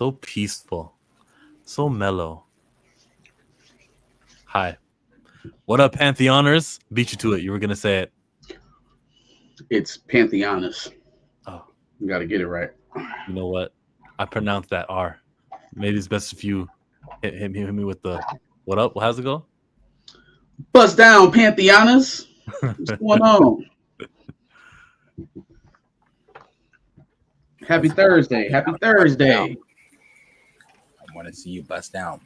So peaceful. So mellow. Hi. What up, Pantheoners? Beat you to it. You were gonna say it. It's Pantheonus. Oh, You got to get it right. you know what? I pronounced that R. Maybe it's best if you hit me with the what up? How's it go? Bust down, Pantheonus. What's going on? Happy Thursday. Happy Thursday. I want to see you bust down.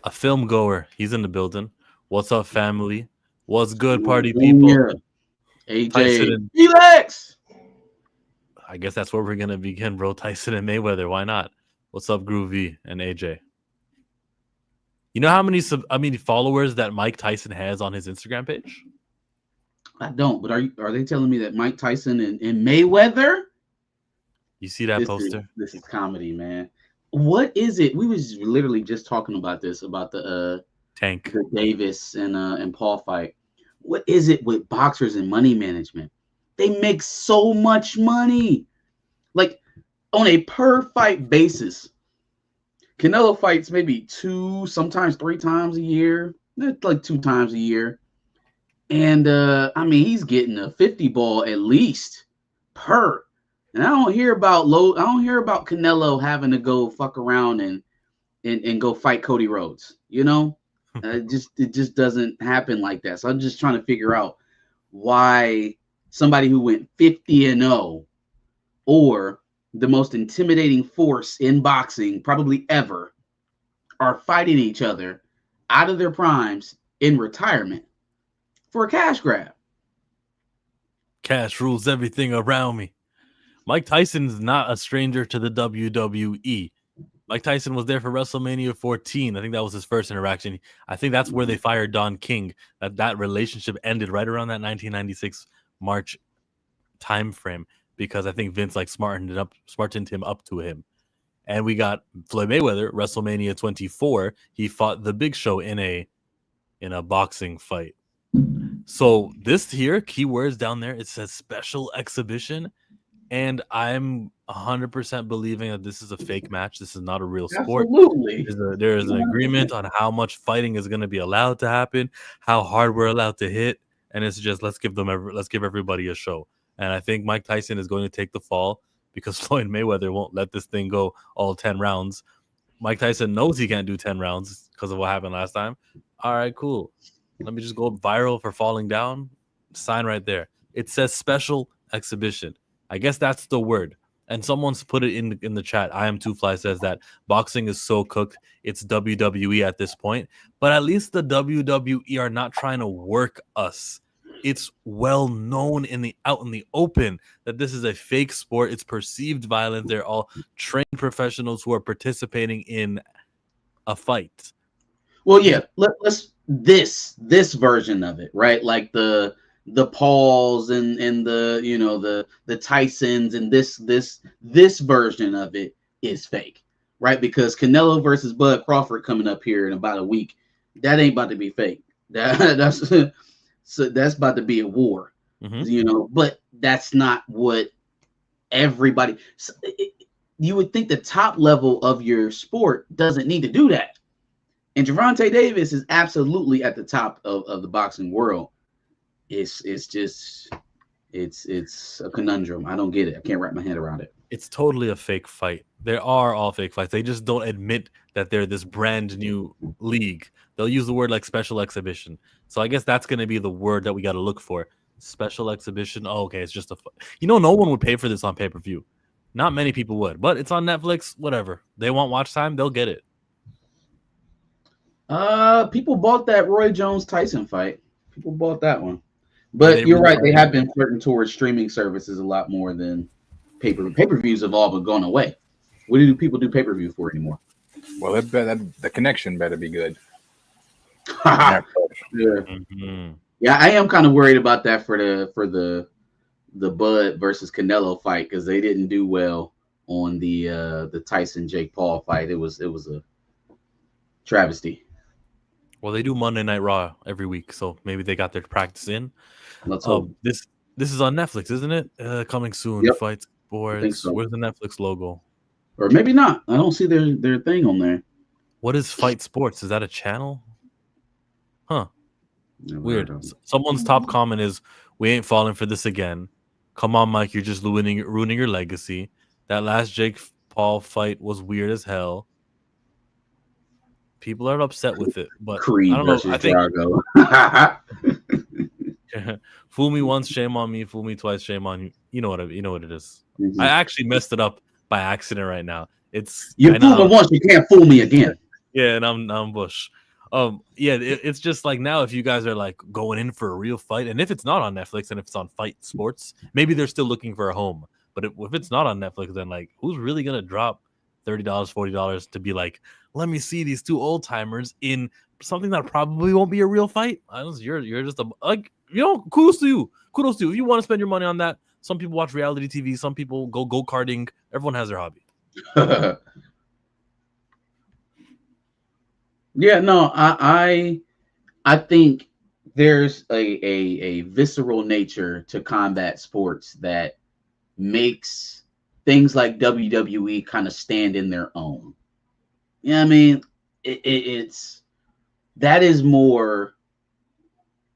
A film goer. He's in the building. What's up, family? What's good, party people? Junior, Tyson AJ. and Relax. I guess that's where we're gonna begin, bro. Tyson and Mayweather. Why not? What's up, Groovy and AJ? You know how many followers that Mike Tyson has on his Instagram page? I don't, but are they telling me that Mike Tyson and Mayweather? You see that poster? This is comedy, man. What is it? We was literally just talking about this, about the Tank. the Davis and Paul fight. What is it with boxers and money management? They make so much money. Like on a per fight basis. Canelo fights maybe 2, sometimes 3 times a year. Like 2 times a year. And I mean, he's getting a 50 ball at least per. And I don't hear about Canelo having to go fuck around and go fight Cody Rhodes. You know, it just doesn't happen like that. So I'm just trying to figure out why somebody who went 50-0 or the most intimidating force in boxing probably ever are fighting each other out of their primes in retirement for a cash grab. Cash rules everything around me. Mike Tyson's not a stranger to the WWE. Mike Tyson was there for WrestleMania 14. I think that was his first interaction. I think that's where they fired Don King. That relationship ended right around that 1996 March time frame because I think Vince smartened him up to him. And we got Floyd Mayweather, WrestleMania 24. He fought the Big Show in a boxing fight. So this here, keywords down there, it says special exhibition. And I'm 100% believing that this is a fake match. This is not a real sport. Absolutely. There is an agreement on how much fighting is going to be allowed to happen, how hard we're allowed to hit, and it's just let's give everybody a show. And I think Mike Tyson is going to take the fall because Floyd Mayweather won't let this thing go all 10 rounds. Mike Tyson knows he can't do 10 rounds because of what happened last time. All right, cool. Let me just go viral for falling down. Sign right there. It says special exhibition. I guess that's the word. And someone's put it in the chat. I am Too Fly says that boxing is so cooked. It's WWE at this point. But at least the WWE are not trying to work us. It's well known out in the open that this is a fake sport. It's perceived violence. They're all trained professionals who are participating in a fight. Well, yeah. Let's this version of it, right? Like the Pauls and the Tysons and this version of it is fake, right? Because Canelo versus Bud Crawford coming up here in about a week, that ain't about to be fake. That's about to be a war, But that's not what everybody. You would think the top level of your sport doesn't need to do that, and Gervonta Davis is absolutely at the top of the boxing world. It's a conundrum. I don't get it. I can't wrap my head around it. It's totally a fake fight. There are all fake fights. They just don't admit that they're this brand new league. They'll use the word like special exhibition. So I guess that's going to be the word that we got to look for. Special exhibition. Oh, okay, it's just no one would pay for this on pay-per-view. Not many people would, but it's on Netflix. Whatever. They want watch time, they'll get it. People bought that Roy Jones Tyson fight. People bought that one. But you're right. They have been flirting towards streaming services a lot more than pay-per-views have all but gone away. What do people do pay-per-view for anymore? Well, the connection better be good. Yeah. Mm-hmm. Yeah, I am kind of worried about that for the Bud versus Canelo fight because they didn't do well on the Tyson Jake Paul fight. It was a travesty. Well, they do Monday Night Raw every week, so maybe they got their practice in. Let's hope. This is on Netflix, isn't it? Coming soon. Yep. Fight Sports. So. Where's the Netflix logo? or maybe not. I don't see their thing on there. What is Fight Sports? Is that a channel? Huh. Never Weird. heard of it. Someone's top comment is, "We ain't falling for this again. Come on, Mike, you're just ruining your legacy. That last Jake Paul fight was weird as hell." People are upset with it, but Creed I don't know. versus I think Drago. fool me once, shame on me. Fool me twice, shame on you. You know what it is. Mhm. I actually messed it up by accident right now. It's You kinda fool me once, you can't fool me again. Yeah, and I'm Bush. Yeah, it's just like now if you guys are like going in for a real fight, and if it's not on Netflix and if it's on Fight Sports, maybe they're still looking for a home. But if it's not on Netflix, then like who's really gonna drop $30, $40 to be like, let me see these two old timers in something that probably won't be a real fight? You're just kudos to you. Kudos to you. If you want to spend your money on that, some people watch reality TV, some people go karting. Everyone has their hobby. Yeah, no, I think there's a visceral nature to combat sports that makes things like WWE kind of stand in their own. You know what I mean? It's that is more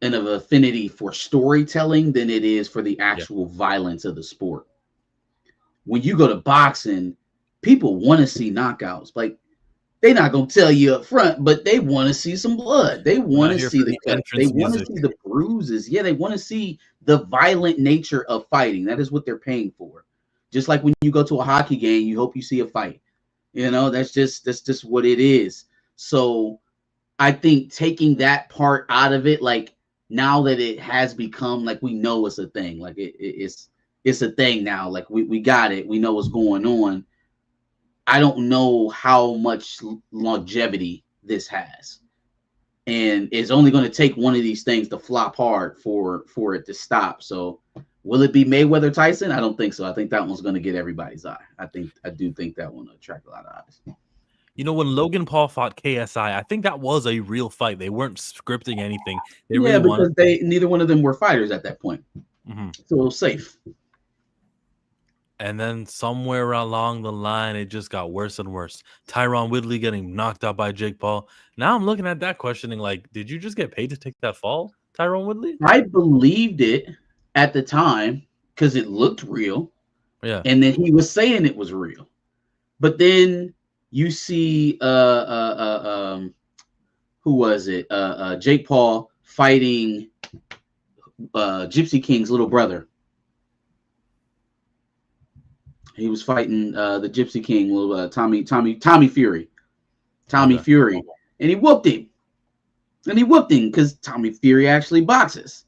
an affinity for storytelling than it is for the actual violence of the sport. When you go to boxing, people want to see knockouts. Like, they're not gonna tell you up front, but they want to see some blood. They want to see the cuts. They want to see the bruises. Yeah, they want to see the violent nature of fighting. That is what they're paying for. Just like when you go to a hockey game, you hope you see a fight. You know, that's just what it is. So I think taking that part out of it, like now that it has become like we know it's a thing, like it's a thing now. Like we got it. We know what's going on. I don't know how much longevity this has, and it's only going to take one of these things to flop hard for it to stop. So, will it be Mayweather Tyson? I don't think so. I think that one's going to get everybody's eye. I do think that one will attract a lot of eyes. You know, when Logan Paul fought KSI, I think that was a real fight. They weren't scripting anything. They yeah, really because neither one of them were fighters at that point, so it was safe. And then somewhere along the line, it just got worse and worse. Tyron Woodley getting knocked out by Jake Paul. Now I'm looking at that questioning, like, did you just get paid to take that fall, Tyron Woodley? I believed it at the time because it looked real. Yeah. And then he was saying it was real. But then you see who was it? Jake Paul fighting Gypsy King's little brother. He was fighting the Gypsy King, little Tommy Fury. Tommy Fury. And he whooped him. Because Tommy Fury actually boxes.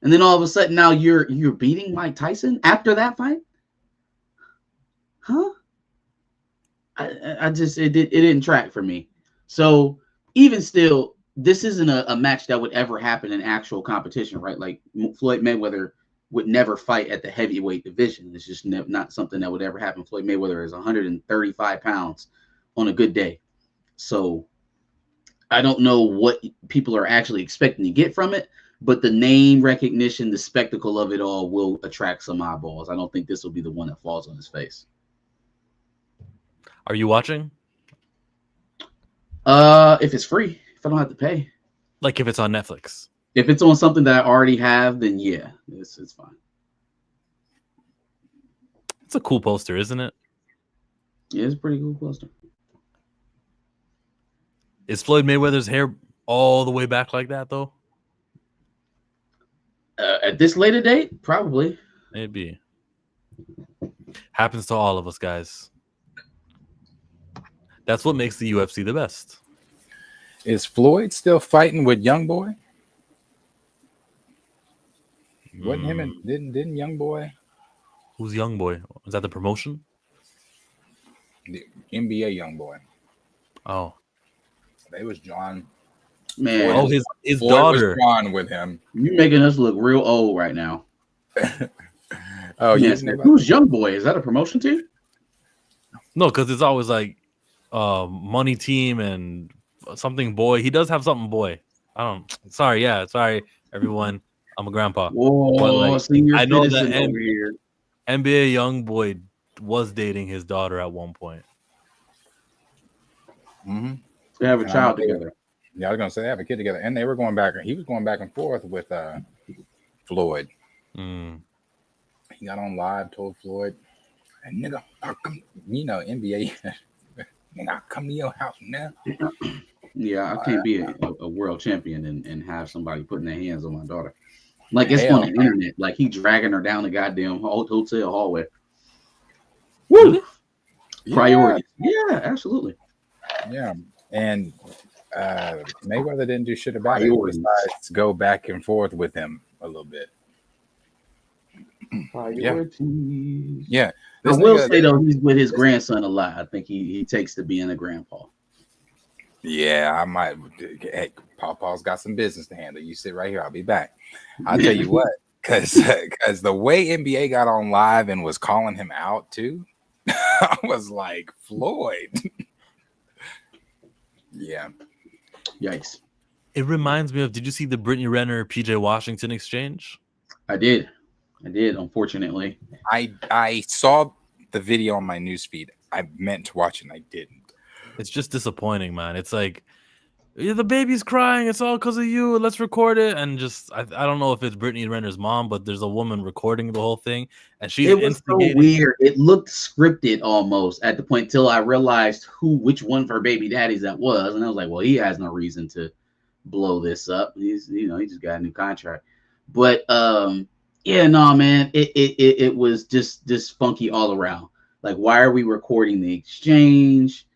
And then all of a sudden now you're beating Mike Tyson after that fight? Huh? I just it didn't track for me. So even still, this isn't a match that would ever happen in actual competition, right? Like Floyd Mayweather would never fight at the heavyweight division. It's just not something that would ever happen. Floyd Mayweather is 135 pounds on a good day. So I don't know what people are actually expecting to get from it, but the name recognition, the spectacle of it all will attract some eyeballs. I don't think this will be the one that falls on his face. Are you watching? If it's free, if I don't have to pay. Like if it's on Netflix. If it's on something that I already have, then yeah, it's fine. It's a cool poster, isn't it? Yeah, it's a pretty cool poster. Is Floyd Mayweather's hair all the way back like that, though? At this later date, probably. Maybe. Happens to all of us, guys. That's what makes the UFC the best. Is Floyd still fighting with Young Boy? Wasn't him and didn't Young Boy? Who's Young Boy? Is that the promotion? The NBA Young Boy. Oh. They was John. Man. Oh, his Floyd daughter. was John with him. You're making us look real old right now. Oh, yes. Who's Young Boy? Is that a promotion team? No, because it's always like Money Team and something boy. He does have something boy. Sorry, everyone. I'm a grandpa. Whoa, but like, senior I know citizen that over here. NBA Young Boy was dating his daughter at one point. Mm-hmm. They have a And I know child they were, together. yeah, I was gonna say they have a kid together, and they were going back. He was going back and forth with Floyd. Mm. He got on live, told Floyd, and nigga, I'll come, NBA, nigga, I'll come to your house now. Yeah, I can't be a world champion and have somebody putting their hands on my daughter. Like it's on Hell, the internet. Like he dragging her down the goddamn hotel hallway. Really? Woo! yeah, Priorities. Yeah, absolutely. yeah. And Mayweather didn't do shit about it. Priorities. Besides, go back and forth with him a little bit. Priorities. Yeah. I will say though, he's with his grandson a lot. I think he takes to being a grandpa. Yeah, I might. Hey, Paul's got some business to handle. You sit right here. I'll be back. I'll tell you what, because the way NBA got on live and was calling him out too, I was like, Floyd. Yeah. Yikes. It reminds me of. Did you see the Brittany Renner PJ Washington exchange? I did. Unfortunately. I saw the video on my newsfeed. I meant to watch it and I didn't. It's just disappointing, man. It's like, yeah, the baby's crying. It's all because of you. Let's record it. And just, I don't know if it's Brittany Renner's mom, but there's a woman recording the whole thing, and she's It was so instigating. weird. It looked scripted almost at the point till I realized which one of her baby daddies that was, and I was like, well, he has no reason to blow this up. He just got a new contract. But yeah, no, man, it was just funky all around. Like, why are we recording the exchange?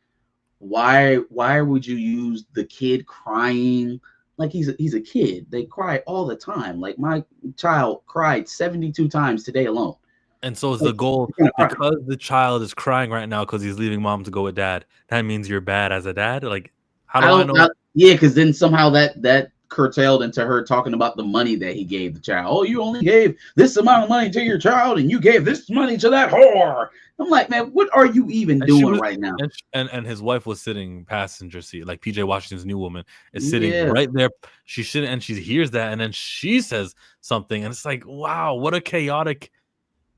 Why would you use the kid crying? Like he's a kid. They cry all the time. Like my child cried 72 times today alone. And so is the goal, because the child is crying right now because he's leaving mom to go with dad. That means you're bad as a dad. Like, how do I know? Yeah, because then somehow that curtailed into her talking about the money that he gave the child. Oh, you only gave this amount of money to your child, and you gave this money to that whore. I'm like, man, what are you even doing right now? And his wife was sitting passenger seat, like PJ Washington's new woman is sitting right there. She shouldn't, and she hears that, and then she says something, and it's like, wow, what a chaotic.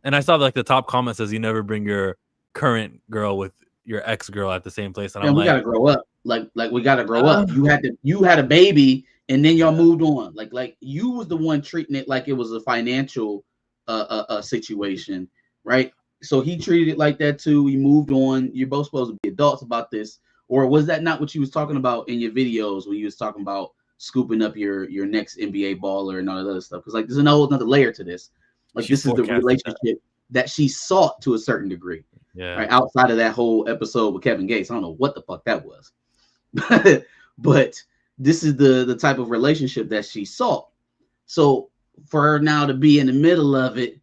And I saw like the top comment says, "You never bring your current girl with your ex girl at the same place." And I'm we like, gotta grow up. Like we gotta grow up. You had a baby, and then y'all moved on. Like you was the one treating it like it was a financial situation, right? So he treated it like that too. We moved on. You're both supposed to be adults about this, or was that not what you was talking about in your videos when you was talking about scooping up your next NBA baller and all that other stuff? Because like there's another layer to this. Like this is the relationship that she sought to a certain degree. Yeah. Right, outside of that whole episode with Kevin Gates, I don't know what the fuck that was, but this is the type of relationship that she sought. So for her now to be in the middle of it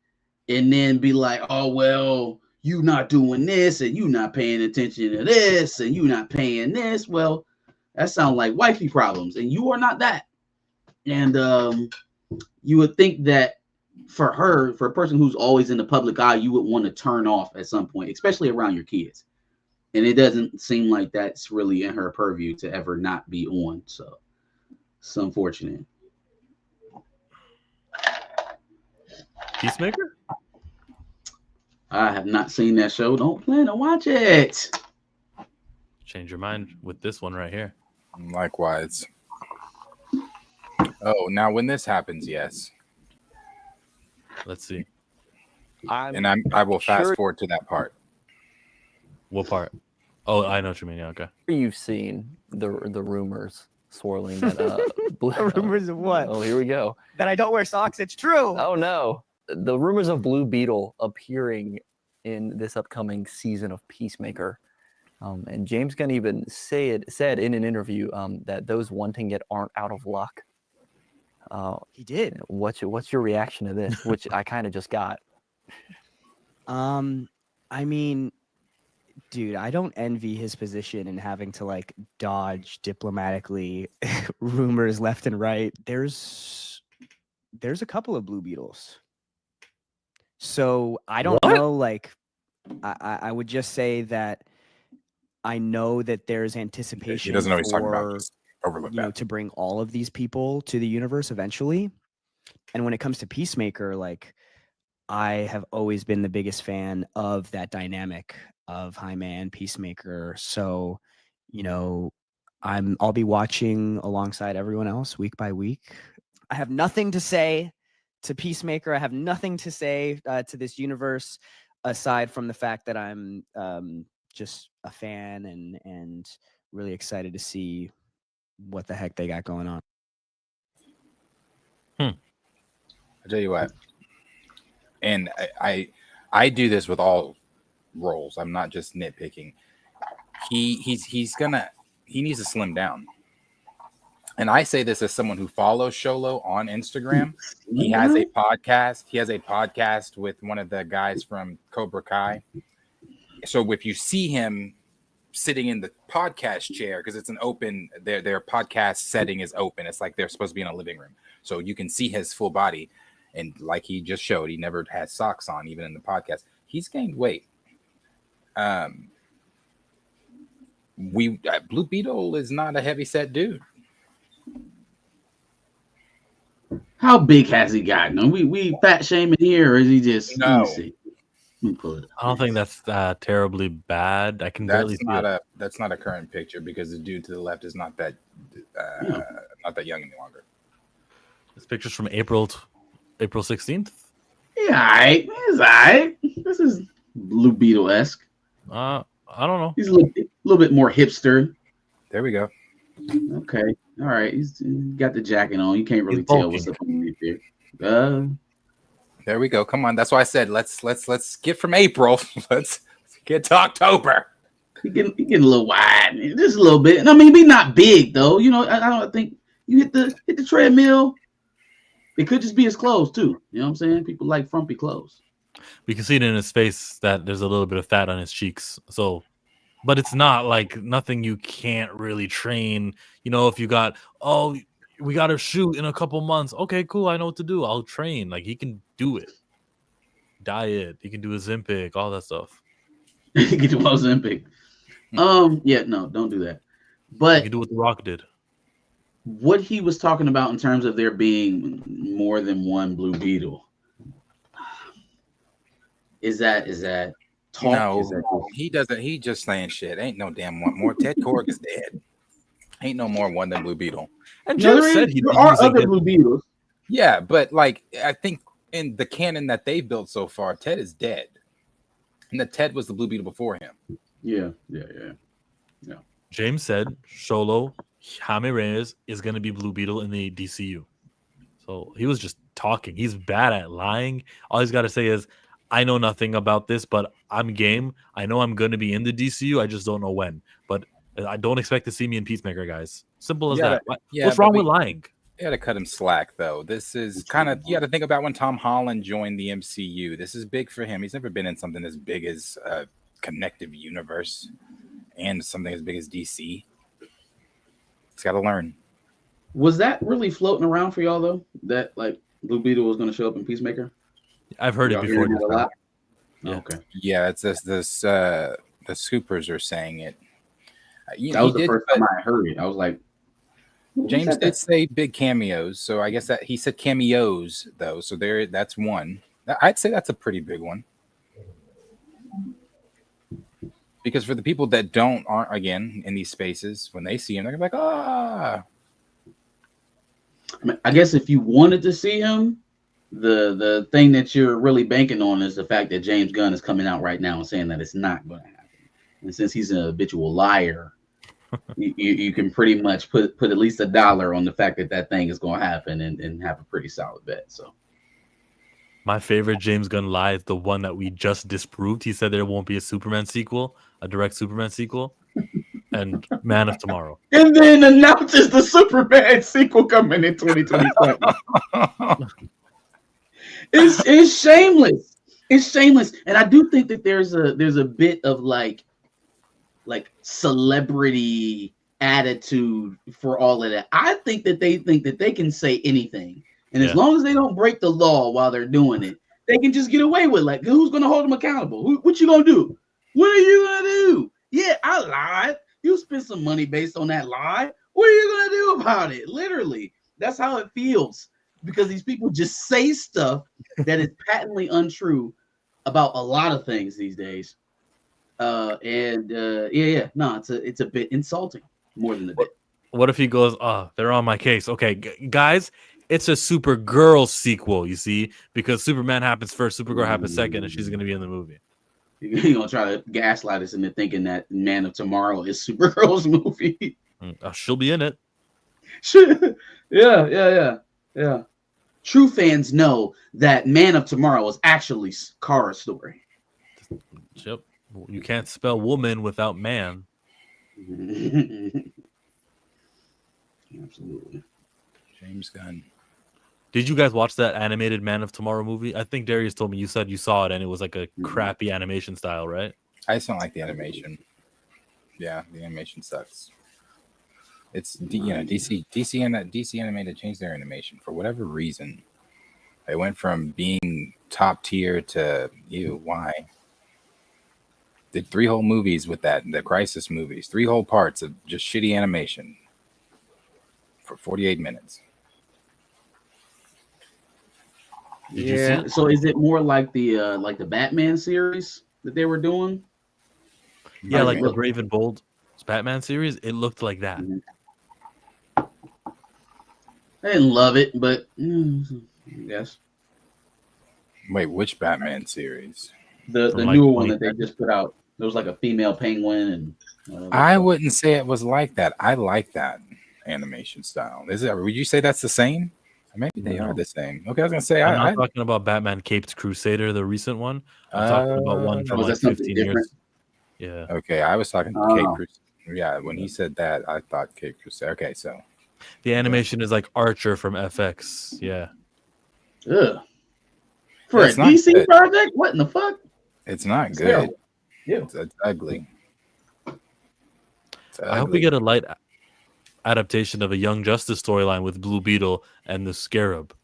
and then be like, oh well, you not doing this and you not paying attention to this and you not paying this, well, that sounds like wifey problems, and you are not that. And you would think that for a person who's always in the public eye, you would want to turn off at some point, especially around your kids. And it doesn't seem like that's really in her purview to ever not be on. So it's unfortunate. Peacemaker? I have not seen that show. Don't plan to watch it. Change your mind with this one right here. Likewise. Oh, now when this happens, yes. Let's see. I will fast forward to that part. What part? Oh, I know what you mean. Yeah, okay. You've seen the rumors swirling that rumors of what? Oh, here we go. That I don't wear socks. It's true. Oh no. The rumors of Blue Beetle appearing in this upcoming season of Peacemaker. And James Gunn even said in an interview that those wanting it aren't out of luck. He did. What's your reaction to this? Which I kind of just got. I mean, dude, I don't envy his position in having to like dodge diplomatically rumors left and right. There's a couple of Blue Beetles. So I don't know, like I would just say that I know that there's anticipation. He doesn't know what he's talking about. Just overlook that. To bring all of these people to the universe eventually. And when it comes to Peacemaker, like I have always been the biggest fan of that dynamic of Jaime and Peacemaker. So you know, I'll be watching alongside everyone else week by week. I have nothing to say to Peacemaker. I have nothing to say to this universe aside from the fact that I'm just a fan and really excited to see what the heck they got going on. I'll tell you what, and I do this with all roles. I'm not just nitpicking. He needs to slim down. And I say this as someone who follows Sholo on Instagram. He has a podcast. He has a podcast with one of the guys from Cobra Kai. So if you see him sitting in the podcast chair, because it's an open, their podcast setting is open. It's like they're supposed to be in a living room. So you can see his full body. And like he just showed, he never had socks on, even in the podcast. He's gained weight. Blue Beetle is not a heavy set dude. How big has he gotten? Are we fat shaming here, or is he just? No. Let me see. Let me pull it up. I don't think that's terribly bad. I can barely see it. That's not a current picture because the dude to the left is not that young any longer. This picture's from April 16th. Yeah, all right. It's all right. This is Blue Beetle-esque. I don't know. He's a little bit more hipster. There we go. Okay. All right. He's got the jacket on. You can't really He's tell bulking. what's up underneath there. There we go. Come on. That's why I said let's get from April. Let's get to October. He getting a little wide, just a little bit. And I mean, he's not big though. You know, I don't think you hit the treadmill. It could just be his clothes too. You know what I'm saying? People like frumpy clothes. We can see it in his face that there's a little bit of fat on his cheeks. So, but it's not like nothing you can't really train. You know, if you got, we got to shoot in a couple months. Okay, cool. I know what to do. I'll train. Like, he can do it. Diet. He can do a Ozempic, all that stuff. He can do Ozempic. Yeah, no, don't do that. He But can do what The Rock did. what he was talking about in terms of there being more than one Blue Beetle, is that talk? No, Is that he doesn't. He just saying shit. Ain't no damn one more. Ted Korg is dead. Ain't no more one than Blue Beetle. And No, Jim said he there are other it. Blue Beetles. Yeah, but like I think in the canon that they've built so far, Ted is dead, and that Ted was the Blue Beetle before him. Yeah. James said Sholo Jaime Reyes is going to be Blue Beetle in the DCU. So he was just talking. He's bad at lying. All he's got to say is, I know nothing about this, but I'm game. I know I'm going to be in the DCU. I just don't know when. But I don't expect to see me in Peacemaker, guys. Simple as that. What's wrong with lying? You got to cut him slack, though. This is kind of, you got to think about when Tom Holland joined the MCU. This is big for him. He's never been in something as big as Connective Universe and something as big as DC. He's got to learn. Was that really floating around for y'all though? That like Blue Beetle was going to show up in Peacemaker? I've heard Y'all it before. hearing that a lot? Yeah. Okay. Yeah, it's this the Scoopers are saying it. That was the first time I heard it. I was like, James did say big cameos, so I guess that he said cameos though. So that's one. I'd say that's a pretty big one. Because for the people that aren't again in these spaces, when they see him, they're gonna be like, ah. I mean, I guess if you wanted to see him, the thing that you're really banking on is the fact that James Gunn is coming out right now and saying that it's not going to happen. And since he's an habitual liar, you can pretty much put at least $1 on the fact that thing is going to happen and have a pretty solid bet. So My favorite James Gunn lie is the one that we just disproved. He said there won't be a Superman sequel, a direct Superman sequel, and Man of Tomorrow. and then announces the Superman sequel coming in 2027. It's shameless. It's shameless. And I do think that there's a bit of like celebrity attitude for all of that. I think that they can say anything. And as long as they don't break the law while they're doing it, they can just get away with it. Like, who's going to hold them accountable? What you going to do? What are you going to do? Yeah, I lied. You spent some money based on that lie. What are you going to do about it? Literally, that's how it feels. Because these people just say stuff that is patently untrue about a lot of things these days. No, it's a bit insulting, more than a bit. What if he goes, "Oh, they're on my case." Okay, guys, it's a Supergirl sequel. You see, because Superman happens first, Supergirl happens second, and she's gonna be in the movie. You're gonna try to gaslight us into thinking that Man of Tomorrow is Supergirl's movie. She'll be in it. Yeah. True fans know that Man of Tomorrow is actually Kara's story. Yep. You can't spell woman without man. Absolutely. James Gunn. Did you guys watch that animated Man of Tomorrow movie? I think Darius told me you said you saw it and it was like a crappy animation style, right? I just don't like the animation. Yeah, the animation sucks. It's DC animated changed their animation for whatever reason. It went from being top tier to why? Did 3 whole movies with that, the Crisis movies, 3 whole parts of just shitty animation for 48 minutes. Yeah. So is it more like the Batman series that they were doing? Yeah, like the Brave and Bold Batman series. It looked like that. I didn't love it, but yes. Wait, which Batman series? The From, newer like, one that they just put out. There was like a female penguin and. I wouldn't say it was like that. I like that animation style. Is it? Would you say that's the same? Maybe they are the same. Okay, I was gonna say I'm not talking about Batman Caped Crusader, the recent one. I'm talking about one from was like that something 15 different? years. Yeah. Okay, I was talking Oh. Cape Crusader. Yeah, when he said that, I thought Cape Crusader. Okay, so The animation is like Archer from FX. Yeah. Ugh. For It's a not DC good. project? What in the fuck? it's not It's good. terrible. Yeah. It's ugly. It's I hope we ugly. get a light adaptation of a Young Justice storyline with Blue Beetle and the Scarab.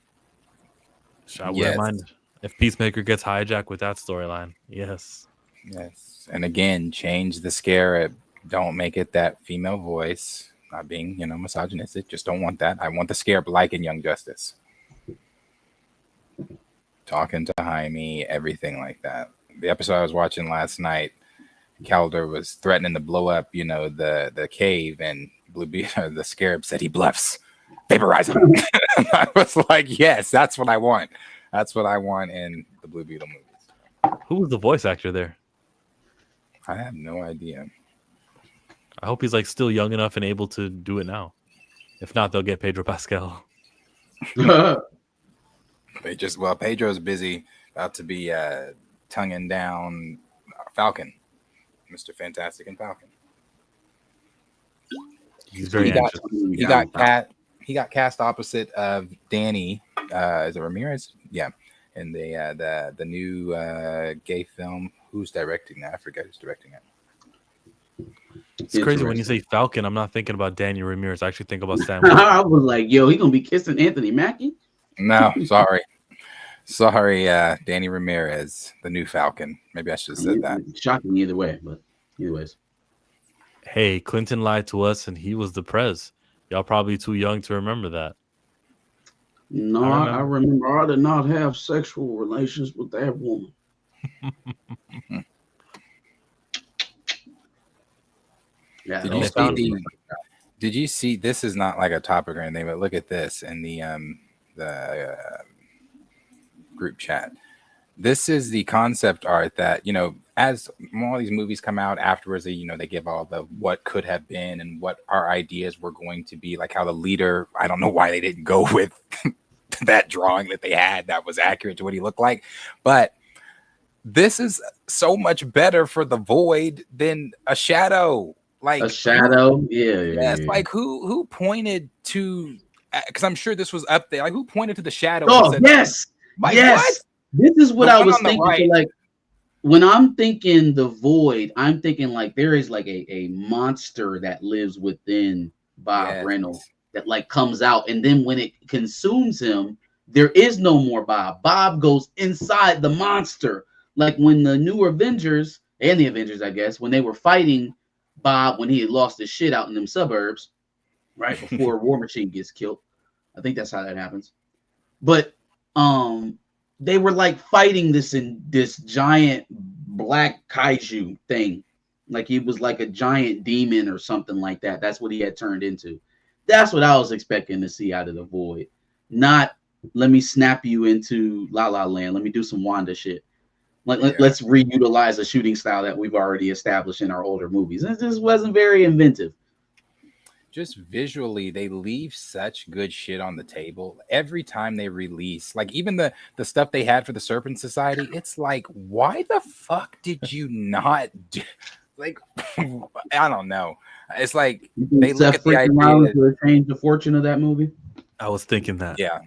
I wouldn't Yes. mind if Peacemaker gets hijacked with that storyline. Yes. Yes, and again, change the Scarab. Don't make it that female voice. Not being, misogynistic. Just don't want that. I want the Scarab like in Young Justice. Talking to Jaime, everything like that. The episode I was watching last night, Calder was threatening to blow up, the cave, and the Scarab said he bluffs. Vaporize him. I was like, yes, that's what I want. That's what I want in the Blue Beetle movies. Who was the voice actor there? I have no idea. I hope he's like still young enough and able to do it now. If not, they'll get Pedro Pascal. Pedro's busy about to be tonguing down Falcon, Mr. Fantastic and Falcon. He's very He got- anxious. He got cast opposite of Danny. Is it Ramirez? Yeah, in the new gay film. Who's directing that? I forget who's directing it. It's crazy when you say Falcon. I'm not thinking about Daniel Ramirez. I actually think about Sam. I was like, yo, he gonna be kissing Anthony Mackie? No, sorry, Danny Ramirez, the new Falcon. Maybe I should have said that. Shocking either way, but anyways. Hey, Clinton lied to us, and he was the prez. Y'all probably too young to remember that. No, I remember I did not have sexual relations with that woman. Yeah, Did you see? This is not like a topic or anything, but look at this in the group chat. This is the concept art that, as all these movies come out afterwards, they give all the what could have been and what our ideas were going to be, like how the leader, I don't know why they didn't go with that drawing that they had that was accurate to what he looked like, but this is so much better for the Void than a shadow. Like a shadow, yeah. It's like who pointed to? Because I'm sure this was up there. Like who pointed to the shadow? Oh and said, yes, like, yes. What? This is what The I one was on the thinking. right. So, like when I'm thinking the Void, I'm thinking like there is like a monster that lives within Bob Reynolds that like comes out, and then when it consumes him, there is no more Bob. Bob goes inside the monster. Like when the new Avengers and the Avengers, I guess, when they were fighting Bob when he had lost his shit out in them suburbs, right before War Machine gets killed. I think that's how that happens. But they were like fighting this giant black kaiju thing. Like he was like a giant demon or something like that. That's what he had turned into. That's what I was expecting to see out of the Void. Not let me snap you into La La Land. Let me do some Wanda shit. Let's reutilize a shooting style that we've already established in our older movies. It just wasn't very inventive. Just visually, they leave such good shit on the table every time they release. Like even the stuff they had for the Serpent Society, it's like, why the fuck did you not do? Like, I don't know. It's like they look at the idea to change the fortune of that movie. I was thinking that. Yeah.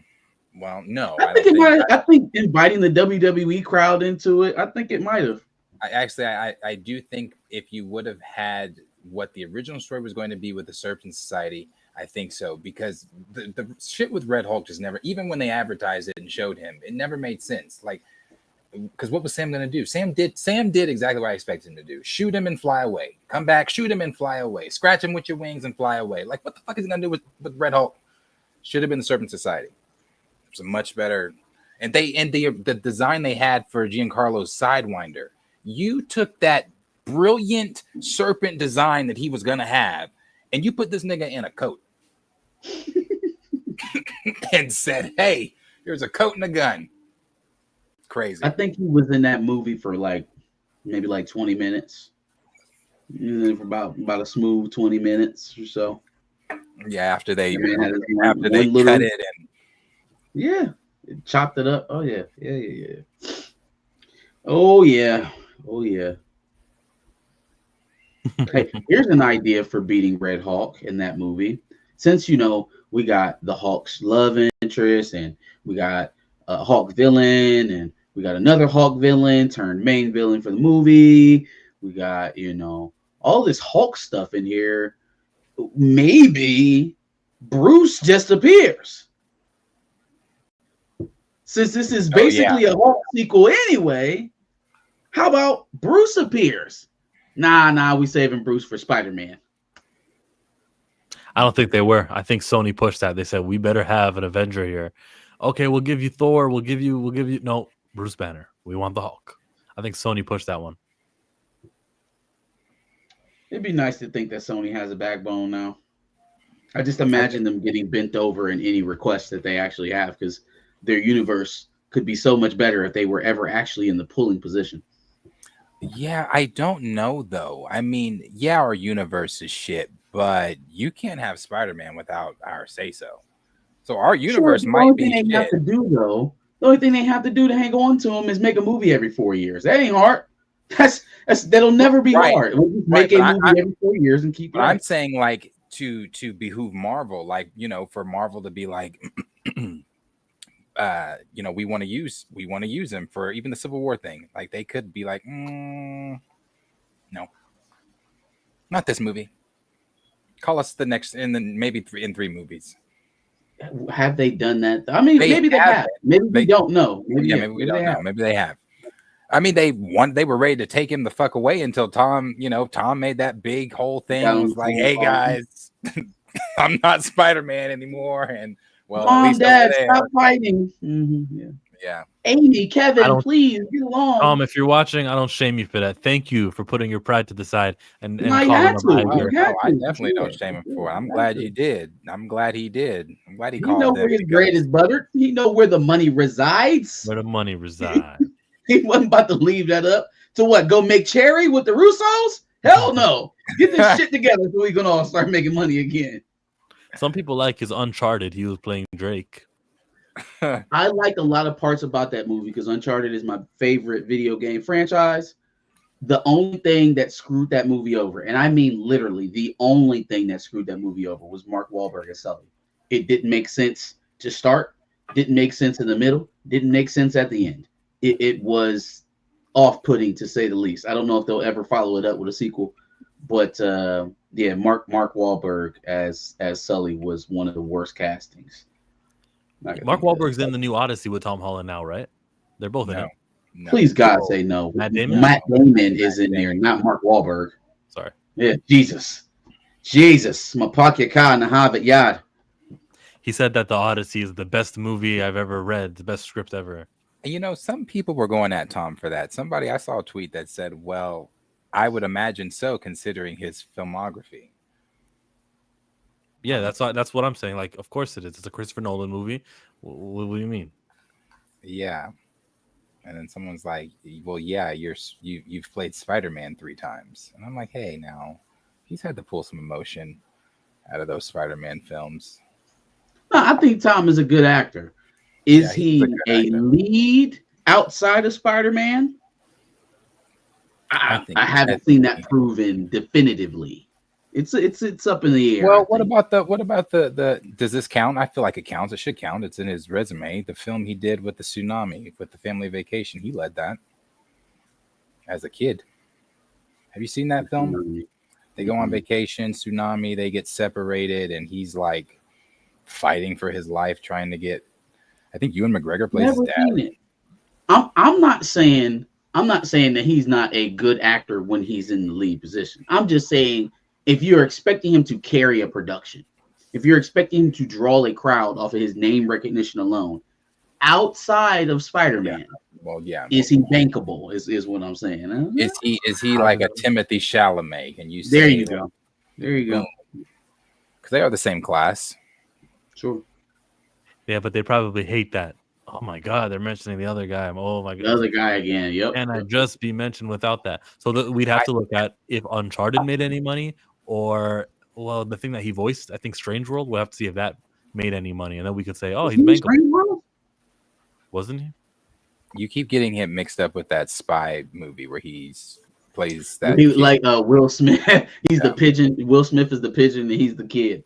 Well, no, I think inviting the WWE crowd into it, I think it might have. I do think if you would have had what the original story was going to be with the Serpent Society, I think so, because the shit with Red Hulk just never, even when they advertised it and showed him, it never made sense. Like, because what was Sam going to do? Sam did exactly what I expected him to do. Shoot him and fly away. Come back, shoot him and fly away. Scratch him with your wings and fly away. Like, what the fuck is he going to do with Red Hulk? Should have been the Serpent Society. It's a much better, and the design they had for Giancarlo's Sidewinder. You took that brilliant serpent design that he was gonna have, and you put this nigga in a coat and said, "Hey, here's a coat and a gun." Crazy. I think he was in that movie for maybe 20 minutes. For about a smooth 20 minutes or so. Yeah, after they cut it and chopped it up. Oh yeah. Oh yeah. Hey, here's an idea for beating Red Hulk in that movie. Since we got the Hulk's love interest, and we got a Hulk villain, and we got another Hulk villain turned main villain for the movie. We got all this Hulk stuff in here. Maybe Bruce just appears. Since this is basically a Hulk sequel anyway, how about Bruce appears? Nah, we saving Bruce for Spider-Man. I don't think they were. I think Sony pushed that. They said, we better have an Avenger here. Okay, we'll give you Thor. We'll give you no, Bruce Banner. We want the Hulk. I think Sony pushed that one. It'd be nice to think that Sony has a backbone now. I just imagine them getting bent over in any request that they actually have, because their universe could be so much better if they were ever actually in the pulling position. Yeah, I don't know though. I mean, our universe is shit, but you can't have Spider-Man without our say-so. So our universe might be shit. The only thing they have to do to hang on to him is make a movie every 4 years. That ain't hard. That'll never be hard. We'll just make a movie every 4 years and keep. But I'm saying, like, to behoove Marvel, like, for Marvel to be like, we want to use him for even the Civil War thing. Like, they could be like, no, not this movie. Call us the next, and then maybe in three movies. Have they done that? I mean, maybe they have. Maybe we don't know. Maybe we don't know. Maybe they have. I mean, they were ready to take him the fuck away until Tom made that big whole thing. It was like, hey guys, I'm not Spider-Man anymore. And Mom, Dad, stop fighting. Mm-hmm. Yeah. Amy, Kevin, please get along. Tom, if you're watching, I don't shame you for that. Thank you for putting your pride to the side and calling him I definitely don't shame him for it. I'm glad you did. I'm glad he did. I'm glad he called. You know where his bread is buttered. He know where the money resides. Where the money resides. He wasn't about to leave that up to what? Go make cherry with the Russos? Hell no. Get this shit together so we can all start making money again. Some people like his Uncharted. He was playing Drake. I liked a lot of parts about that movie because Uncharted is my favorite video game franchise. The only thing that screwed that movie over, and I mean literally the only thing that screwed that movie over, was Mark Wahlberg as Sully. It didn't make sense to start, didn't make sense in the middle, didn't make sense at the end. It was off-putting, to say the least. I don't know if they'll ever follow it up with a sequel, but Mark Wahlberg as Sully was one of the worst castings. Mark Wahlberg's in the new Odyssey with Tom Holland now, right? They're both in it. No. Please, God, say no. Matt Damon? Matt Damon is in there, not Mark Wahlberg. Sorry. Yeah, Jesus. My pocket car in the Harvard Yard. He said that the Odyssey is the best movie I've ever read, the best script ever. You know, some people were going at Tom for that. Somebody I saw a tweet that said, "Well, I would imagine so, considering his filmography." Yeah, that's what I'm saying. Like, of course it is. It's a Christopher Nolan movie. What do you mean? Yeah, and then someone's like, "Well, yeah, you've played Spider-Man 3 times," and I'm like, "Hey, now he's had to pull some emotion out of those Spider-Man films." No, I think Tom is a good actor. Yeah, Is he's he a good a actor. lead outside of Spider-Man? I I think haven't seen that proven definitively. It's up in the air. Well, what about the does this count? I feel like it counts. It should count. It's in his resume. The film he did with the tsunami, with the family vacation, he led that as a kid. Have you seen that film? They go on vacation, tsunami, they get separated, and he's like fighting for his life, trying to get. I think Ewan McGregor plays his Never dad. seen it. I'm not saying that he's not a good actor when he's in the lead position. I'm just saying if you're expecting him to carry a production, if you're expecting him to draw a crowd off of his name recognition alone, outside of Spider-Man, Yeah. Well, yeah. is he bankable? Is what I'm saying. Is he like a Timothy Chalamet? Can you say There you go. There you go. Because they are the same class. Sure. Yeah, but they probably hate that. Oh my God, they're mentioning the other guy. Oh my God, The other guy again. Yep. Can I just be mentioned without that? So we'd have to look at if Uncharted made any money, or well, the thing that he voiced, I think Strange World. We'll have to see if that made any money, and then we could say, oh, he's bankable, wasn't he? You keep getting him mixed up with that spy movie where he's plays that like Will Smith. He's the pigeon. Will Smith is the pigeon, and he's the kid.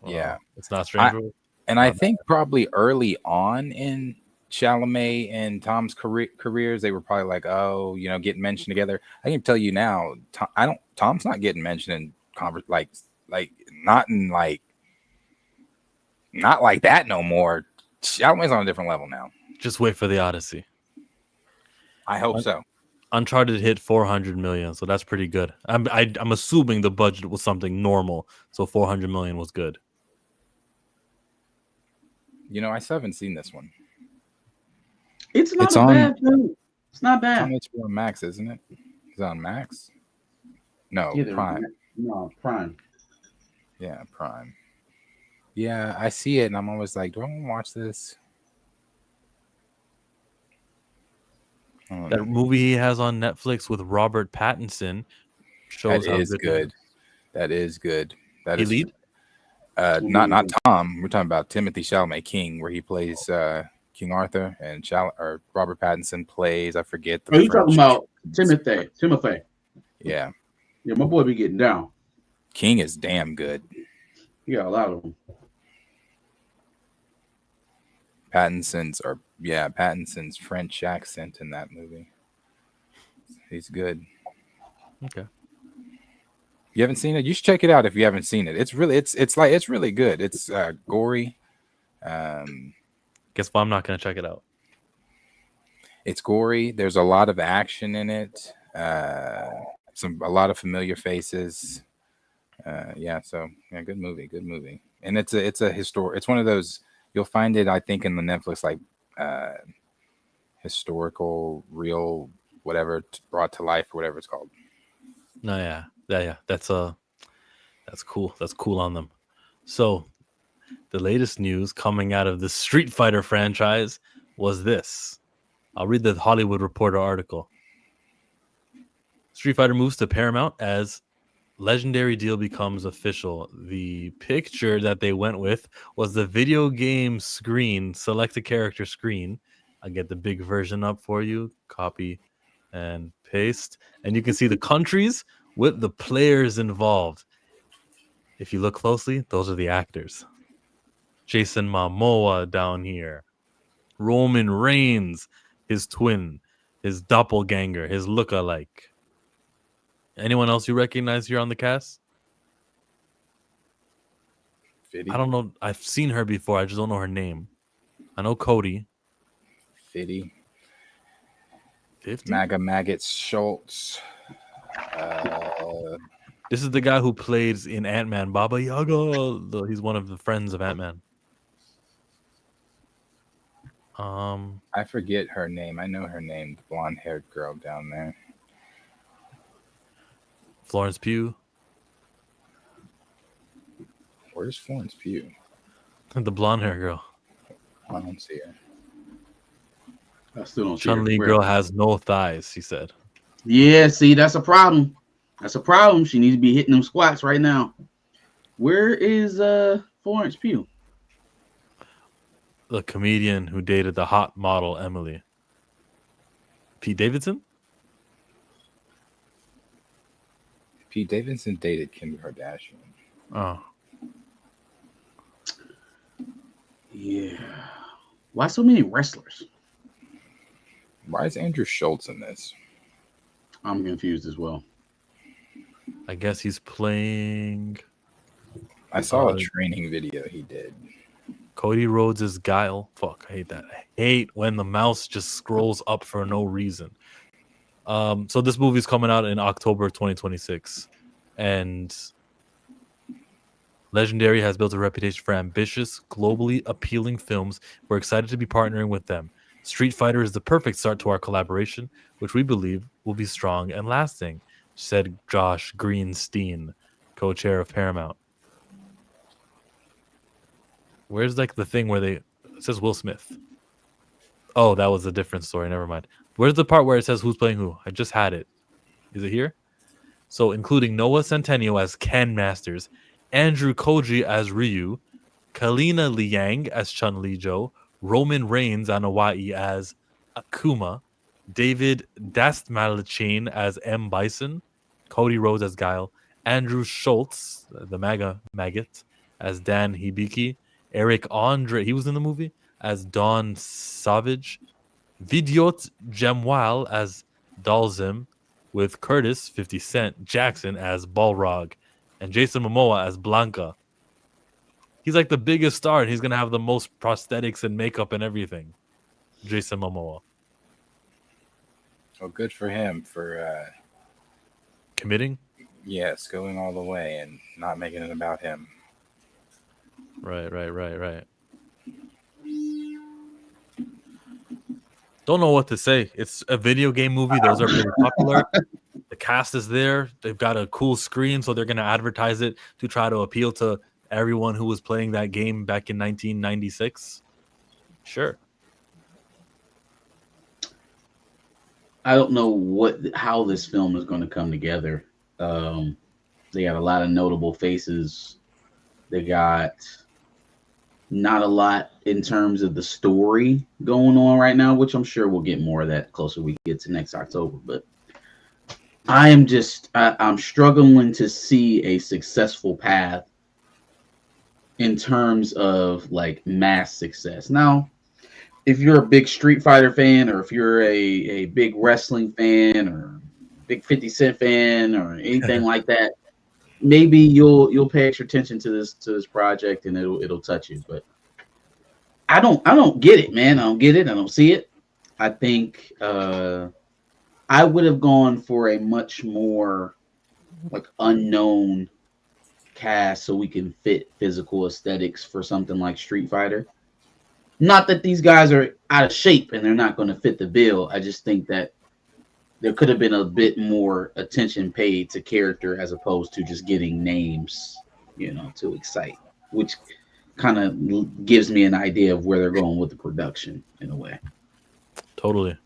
Yeah, it's not Strange World. And I think probably early on in Chalamet and Tom's careers, they were probably like, oh, you know, getting mentioned together. I can tell you now, Tom's not getting mentioned in not like that no more. Chalamet's on a different level now. Just wait for the Odyssey. I hope so. Uncharted hit 400 million, so that's pretty good. I'm assuming the budget was something normal, so 400 million was good. You know, I still haven't seen this one. It's not bad, dude. It's not bad. It's on HBO Max, isn't it? Is it on Max? No, Prime. No, Prime. Yeah, Prime. Yeah, I see it, and I'm always like, do I want to watch this? That movie he has on Netflix with Robert Pattinson shows that is good. That is good. That is lead? Not Tom. We're talking about Timothy Chalamet, King, where he plays King Arthur, and Robert Pattinson plays. I forget the. Are you talking about Timothy? Yeah. Yeah, my boy be getting down. King is damn good. You got a lot of them. Pattinson's French accent in that movie. He's good. Okay. You haven't seen it? You should check it out if you haven't seen it. It's really good. It's gory. Guess what? I'm not gonna check it out. It's gory. There's a lot of action in it. A lot of familiar faces. Good movie. And it's a historic. It's one of those you'll find it. I think in the Netflix historical, real, whatever, brought to life or whatever it's called. No, yeah. That's cool. That's cool on them. So, the latest news coming out of the Streetfighter franchise was this. I'll read the Hollywood Reporter article. Streetfighter moves to Paramount as legendary deal becomes official. The picture that they went with was the video game screen, select a character screen. I'll get the big version up for you. Copy and paste. And you can see the countries with the players involved. If you look closely, those are the actors. Jason Momoa down here. Roman Reigns, his twin, his doppelganger, his look-alike. Anyone else you recognize here on the cast? Fitty. I don't know. I've seen her before. I just don't know her name. I know Cody. Fitty. 50? Maggots Schultz. This is the guy who plays in Ant-Man, Baba Yaga. He's one of the friends of Ant-Man. I forget her name. I know her name, the blonde-haired girl down there. Florence Pugh, Where's Florence Pugh? the blonde hair girl. I don't see her. I still don't see Chun her. Li Where? girl has no thighs. He said. Yeah, see, that's a problem. That's a problem. She needs to be hitting them squats right now. Where is Florence Pugh? The comedian who dated the hot model Emily. Pete Davidson? Pete Davidson dated Kim Kardashian. Oh. Yeah. Why so many wrestlers? Why is Andrew Schultz in this? I'm confused as well. I guess he's playing I saw a training video he did. Cody Rhodes is Guile. Fuck, I hate that. I hate when the mouse just scrolls up for no reason. So this movie's coming out in October 2026. And Legendary has built a reputation for ambitious, globally appealing films. We're excited to be partnering with them. Streetfighter is the perfect start to our collaboration, which we believe will be strong and lasting, said Josh Greenstein, co-chair of Paramount. Where's like the thing where it says Will Smith? Oh, that was a different story. Never mind. Where's the part where it says who's playing who? I just had it. Is it here? So including Noah Centineo as Ken Masters, Andrew Koji as Ryu, Kalina Liang as Chun-Li Jo, Roman Reigns on Hawaii as Akuma, David Dastmalchian as M. Bison, Cody Rhodes as Guile, Andrew Schultz, the MAGA maggot, as Dan Hibiki, Eric Andre, he was in the movie, as Don Savage, Vidyot Jamwal as Dalzim, with Curtis 50 Cent Jackson as Balrog, and Jason Momoa as Blanca. He's like the biggest star, and he's gonna have the most prosthetics and makeup and everything. Jason Momoa. Well, good for him for Committing? yes, going all the way and not making it about him. Right. Don't know what to say. It's a video game movie. Those are pretty popular. The cast is there. They've got a cool screen, so they're going to advertise it to try to appeal to everyone who was playing that game back in 1996. Sure. I don't know how this film is going to come together. They got a lot of notable faces. They got not a lot in terms of the story going on right now, which I'm sure we'll get more of that closer we get to next October. But I'm struggling to see a successful path in terms of like mass success. Now, if you're a big Street Fighter fan, or if you're a big wrestling fan, or big 50 Cent fan, or anything like that, maybe you'll pay extra attention to this project and it'll touch you. But I don't get it, man. I don't get it. I don't see it. I think I would have gone for a much more like unknown cast so we can fit physical aesthetics for something like Street Fighter. Not that these guys are out of shape and they're not going to fit the bill. I just think that there could have been a bit more attention paid to character as opposed to just getting names, to excite, which kind of gives me an idea of where they're going with the production in a way. Totally.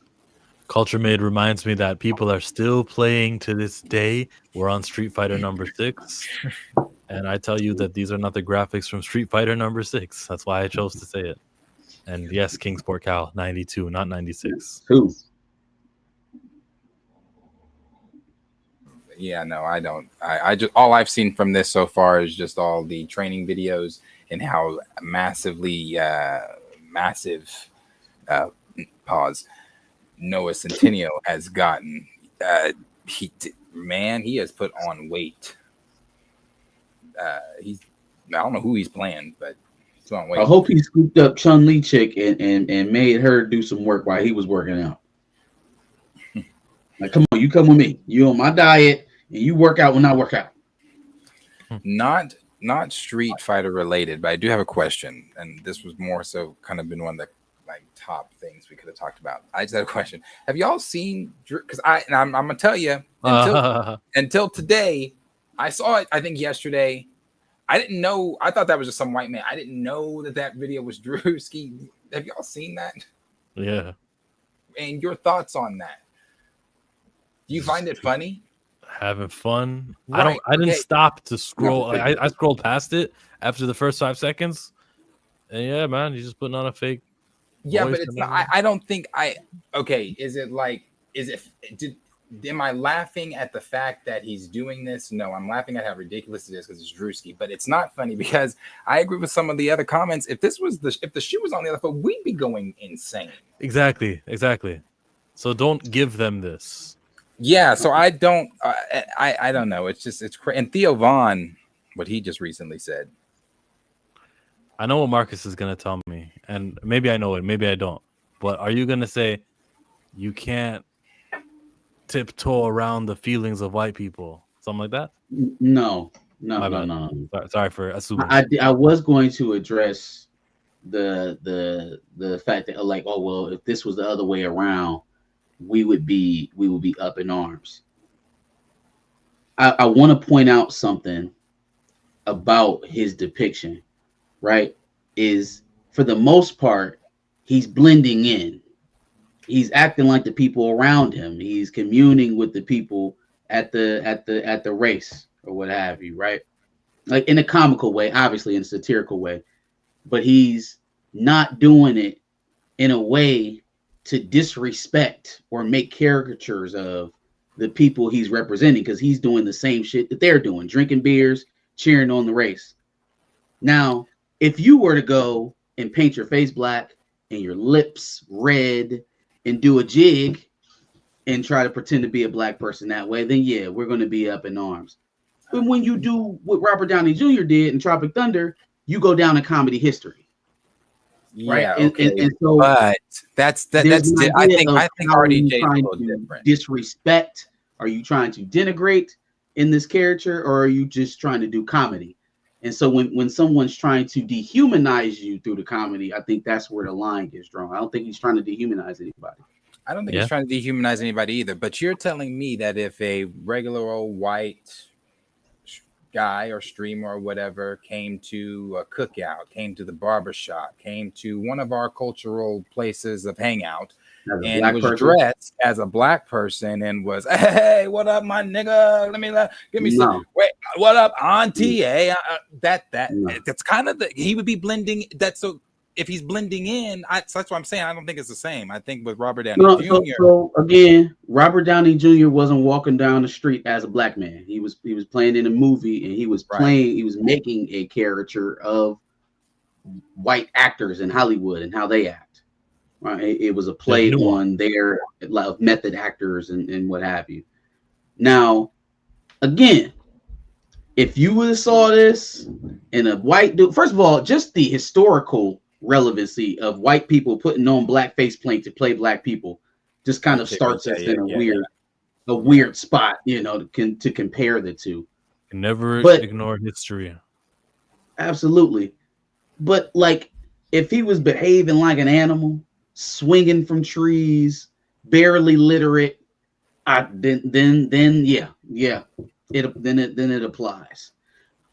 Culture Made reminds me that people are still playing to this day. We're on Street Fighter number 6. And I tell you that these are not the graphics from Street Fighter number 6. That's why I chose to say it. And yes, Kingsport Cal, 92, not 96. Who? Yeah, no, I don't. I just, all I've seen from this so far is just all the training videos and how massive Noah Centineo has gotten. He has put on weight. I don't know who he's playing, but he's on weight. I hope he scooped up Chun-Li chick and made her do some work while he was working out. Like, come on, you come with me. You on my diet, and you work out when I work out. Not Street Fighter related, but I do have a question, and this was more so kind of been one that like top things we could have talked about. I just had a question. Have y'all seen? Because I'm gonna tell you until today, I saw it. I think yesterday. I didn't know. I thought that was just some white man. I didn't know that video was Drewski. Have y'all seen that? Yeah. And your thoughts on that? Do you find it funny? Having fun. Right, I didn't okay. stop to scroll. No. I scrolled past it after the first 5 seconds. And yeah, man, he's just putting on a fake. Yeah, voice but it's and not. everything. I don't think I. Okay, am I laughing at the fact that he's doing this? No, I'm laughing at how ridiculous it is because it's Drewski. But it's not funny because I agree with some of the other comments. If the shoe was on the other foot, we'd be going insane. Exactly. So don't give them this. Yeah, so I don't. I don't know. It's crazy. And Theo Vaughn, what he just recently said. I know what Marcus is gonna tell me, and maybe I know it, maybe I don't. But are you gonna say you can't tiptoe around the feelings of white people, something like that? No. My bad. Sorry for assuming. I was going to address the fact that like, oh well, if this was the other way around, we would be up in arms. I want to point out something about his depiction, right? Is for the most part, he's blending in. He's acting like the people around him. He's communing with the people at the race or what have you, right? Like in a comical way, obviously in a satirical way, but he's not doing it in a way to disrespect or make caricatures of the people he's representing, because he's doing the same shit that they're doing, drinking beers, cheering on the race. Now, if you were to go and paint your face black and your lips red and do a jig and try to pretend to be a black person that way, then yeah, we're going to be up in arms. But when you do what Robert Downey Jr. did in Tropic Thunder, you go down in comedy history. Right? Yeah, And, okay. and so But that's I think RDJ is a little different. Disrespect? Are you trying to denigrate in this character, or are you just trying to do comedy? And so when someone's trying to dehumanize you through the comedy, I think that's where the line gets drawn. I don't think he's trying to dehumanize anybody. I don't think he's trying to dehumanize anybody either. But you're telling me that if a regular old white guy or streamer or whatever came to a cookout, came to the barbershop, came to one of our cultural places of hangout, and he was dressed as a black person and was, hey, what up, my nigga? Give me some. Wait, what up, auntie? Hey, that's kind of he would be blending. So if he's blending in, that's what I'm saying. I don't think it's the same. I think with Robert Downey Jr. So again, Robert Downey Jr. wasn't walking down the street as a black man. He was playing in a movie, and he was making a caricature of white actors in Hollywood and how they act. Right? It was a play on their method actors and what have you. Now, again, if you would have saw this in a white dude, first of all, just the historical relevancy of white people putting on blackface paint to play black people just kind of starts us in a weird spot, to compare the two. Never ignore history. Absolutely. But like, if he was behaving like an animal, swinging from trees, barely literate, then it applies.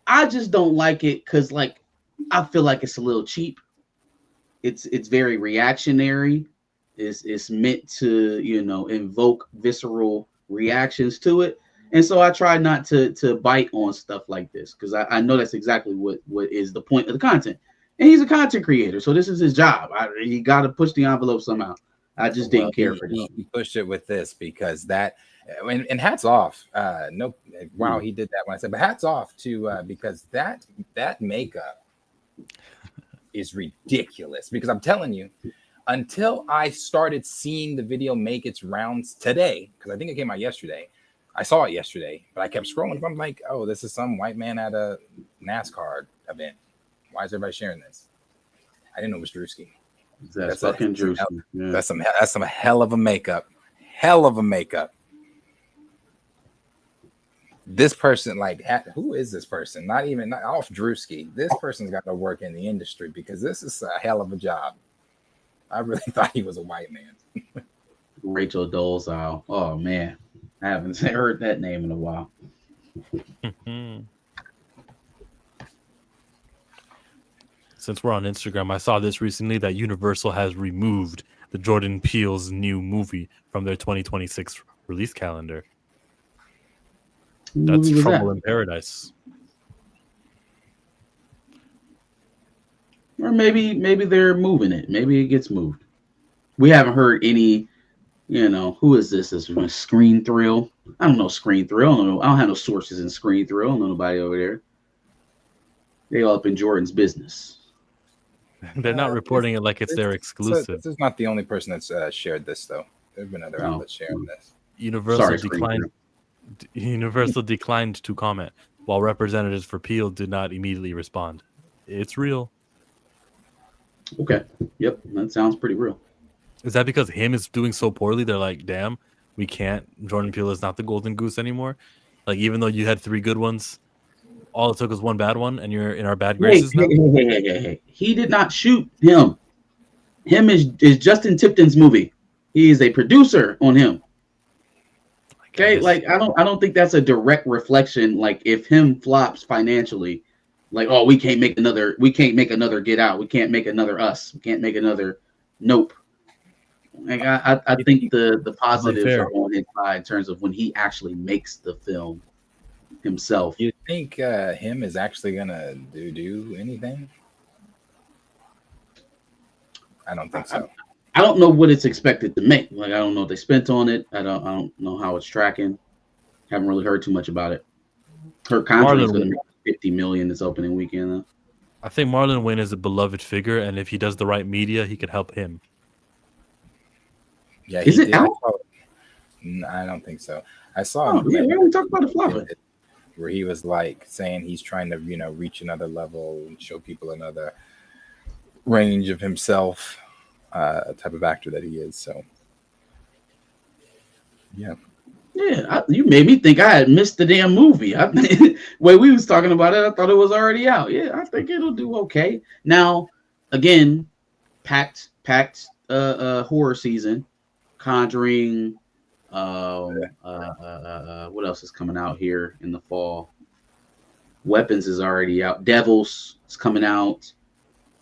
I just don't like it because, like, I feel like it's a little cheap. It's very reactionary. It's meant to invoke visceral reactions to it, and so I try not to bite on stuff like this because I know that's exactly what is the point of the content. And he's a content creator, so this is his job. He got to push the envelope somehow. I just didn't care for this. He pushed it with this because that, and hats off. Wow, he did that when I said, but hats off to because that makeup is ridiculous. Because I'm telling you, until I started seeing the video make its rounds today, because I think it came out yesterday. I saw it yesterday, but I kept scrolling. I'm like, oh, this is some white man at a NASCAR event. Why is everybody sharing this? I didn't know it was Drewski. That's fucking Drewski. Yeah. That's some hell of a makeup. Hell of a makeup. This person, like, who is this person? Not off Drewski. This person's got to work in the industry because this is a hell of a job. I really thought he was a white man. Rachel Dolezal. Oh man, I haven't heard that name in a while. Since we're on Instagram, I saw this recently that Universal has removed the Jordan Peele's new movie from their 2026 release calendar. What That's movie was Trouble that? in Paradise. Or maybe they're moving it. Maybe it gets moved. We haven't heard any. Who is this? This is Screen Thrill. I don't know Screen Thrill. I don't have no sources in Screen Thrill. I don't know nobody over there. They all up in Jordan's business. They're not reporting it like it's their exclusive. This is not the only person that's shared this, though. There have been other No. outlets sharing this. Sorry, Screen Universal declined to comment, while representatives for Peele did not immediately respond. It's real. Okay. Yep. That sounds pretty real. Is that because him is doing so poorly? They're like, damn, we can't. Jordan Peele is not the golden goose anymore. Like, even though you had 3 good ones, all it took was 1 bad one, and you're in our bad graces now. Hey. He did not shoot him. Him is Justin Tipton's movie. He is a producer on him. Okay, like I don't think that's a direct reflection. Like if him flops financially, like we can't make another Get Out. We can't make another Us. We can't make another Nope. Like I think the positives are on his side in terms of when he actually makes the film himself. You think him is actually gonna do anything? I don't think so. I don't know what it's expected to make. Like I don't know what they spent on it. I don't know how it's tracking. Haven't really heard too much about it. Her contract is going to make $50 million this opening weekend though. I think Marlon Wayne is a beloved figure, and if he does the right media, he could help him. Yeah, is it out? I don't think so. I saw. We haven't talked about the flop. Where he was like saying he's trying to, reach another level and show people another range of himself, type of actor that he is. So, yeah. Yeah, you made me think I had missed the damn movie. When we was talking about it, I thought it was already out. Yeah, I think it'll do okay. Now, again, packed horror season. Conjuring. What else is coming out here in the fall? Weapons is already out. Devils is coming out.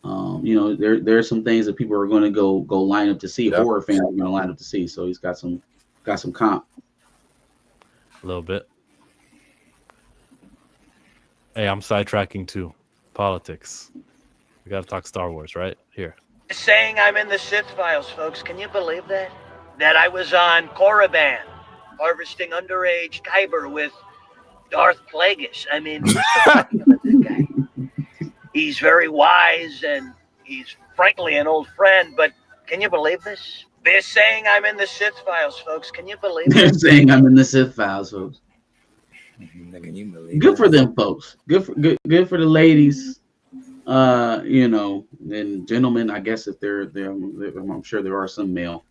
There are some things that people are going to go line up to see. Yep. Horror fans are going to line up to see. So he's got some comp. A little bit. Hey, I'm sidetracking too. Politics. We got to talk Star Wars, right? Here. Saying I'm in the Sith Files, folks. Can you believe that? That I was on Korriban, harvesting underage Kyber with Darth Plagueis. I mean, who's talking about this guy? He's very wise, and he's frankly an old friend, but can you believe this? They're saying I'm in the Sith Files, folks. Can you believe They're saying I'm in the Sith Files, folks. Good for them, folks. Good for the ladies. And gentlemen, I guess if they're I'm sure there are some male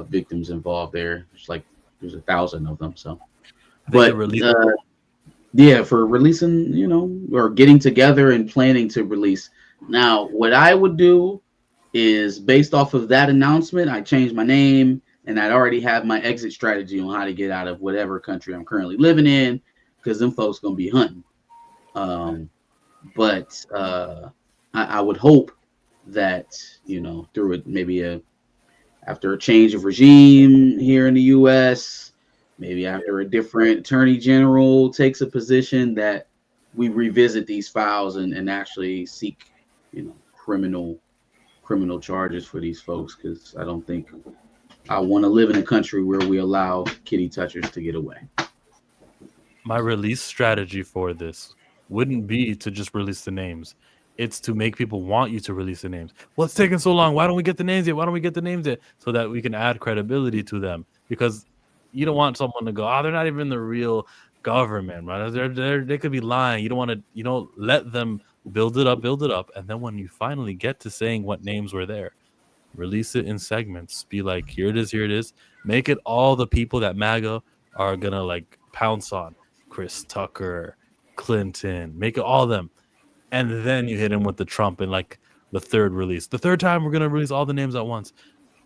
victims involved there. There's 1,000 of them. So, but for releasing, or getting together and planning to release. Now, what I would do is based off of that announcement, I changed my name and I'd already have my exit strategy on how to get out of whatever country I'm currently living in, because them folks gonna be hunting. But I would hope that through it maybe after a change of regime here in the U.S., maybe after a different attorney general takes a position, that we revisit these files and actually seek criminal charges for these folks, because I don't think I want to live in a country where we allow kitty touchers to get away. My release strategy for this wouldn't be to just release the names. It's to make people want you to release the names. Well, it's taking so long. Why don't we get the names yet? So that we can add credibility to them. Because you don't want someone to go, they're not even the real government, right? They could be lying. You don't want to, let them build it up. And then when you finally get to saying what names were there, release it in segments. Be like, here it is. Make it all the people that MAGA are going to pounce on. Chris Tucker, Clinton, make it all them. And then you hit him with the Trump and the third release. The third time we're gonna release all the names at once,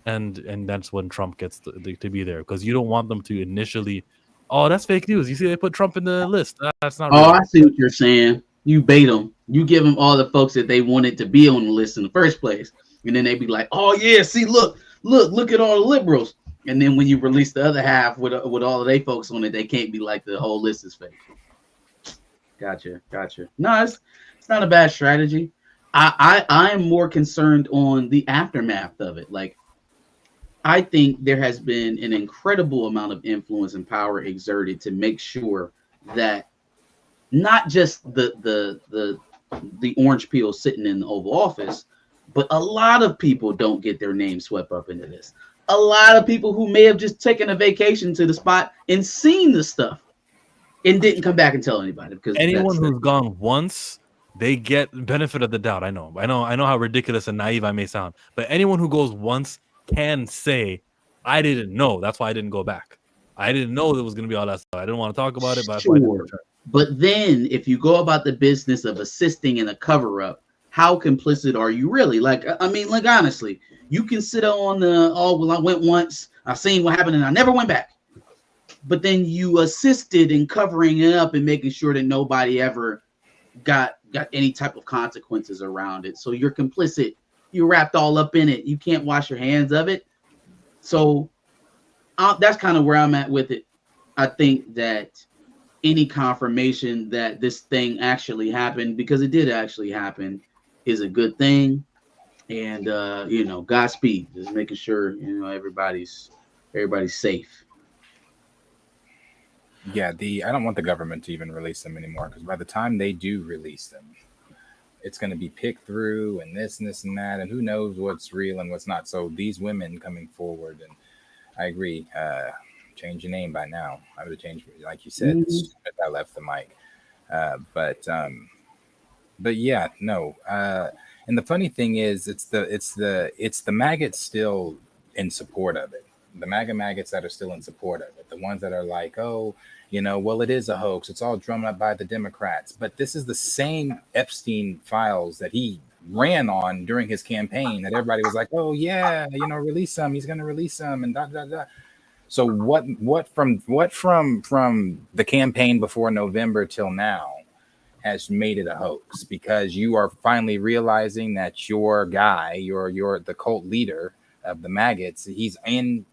and that's when Trump gets to be there, because you don't want them to initially. Oh, that's fake news. You see, they put Trump in the list. That's not Oh, real. I see what you're saying. You bait them. You give them all the folks that they wanted to be on the list in the first place, and then they be like, "Oh yeah, see, look at all the liberals." And then when you release the other half with all of they folks on it, they can't be like the whole list is fake. Gotcha. No, it's not a bad strategy. I am more concerned on the aftermath of it. Like, I think there has been an incredible amount of influence and power exerted to make sure that not just the orange peel sitting in the Oval Office, but a lot of people don't get their name swept up into this. A lot of people who may have just taken a vacation to the spot and seen the stuff and didn't come back and tell anybody, because anyone who's gone once, they get benefit of the doubt. I know how ridiculous and naive I may sound, but anyone who goes once can say, I didn't know. That's why I didn't go back. I didn't know there was going to be all that stuff. I didn't want to talk about it, but that's why I didn't return. But then if you go about the business of assisting in a cover-up, how complicit are you really? Like, I mean, like, honestly, you can sit on I went once, I seen what happened, and I never went back. But then you assisted in covering it up and making sure that nobody ever got any type of consequences around it. So you're complicit. You're wrapped all up in it. You can't wash your hands of it. So that's kind of where I'm at with it. I think that any confirmation that this thing actually happened, because it did actually happen, is a good thing. And Godspeed. Just making sure everybody's safe. Yeah, I don't want the government to even release them anymore, because by the time they do release them, it's going to be picked through and this and that, and who knows what's real and what's not. So these women coming forward, and I agree, change your name by now. I would have changed, like you said, if I left the mic. But yeah, no. And the funny thing is, it's the maggots still in support of it. The maggots that are still in support of it. The ones that are like, oh, well, it is a hoax. It's all drummed up by the Democrats. But this is the same Epstein files that he ran on during his campaign that everybody was like, oh yeah, release some. He's going to release some and da da da. So what from the campaign before November till now has made it a hoax? Because you are finally realizing that your guy, the cult leader of the maggots, he's in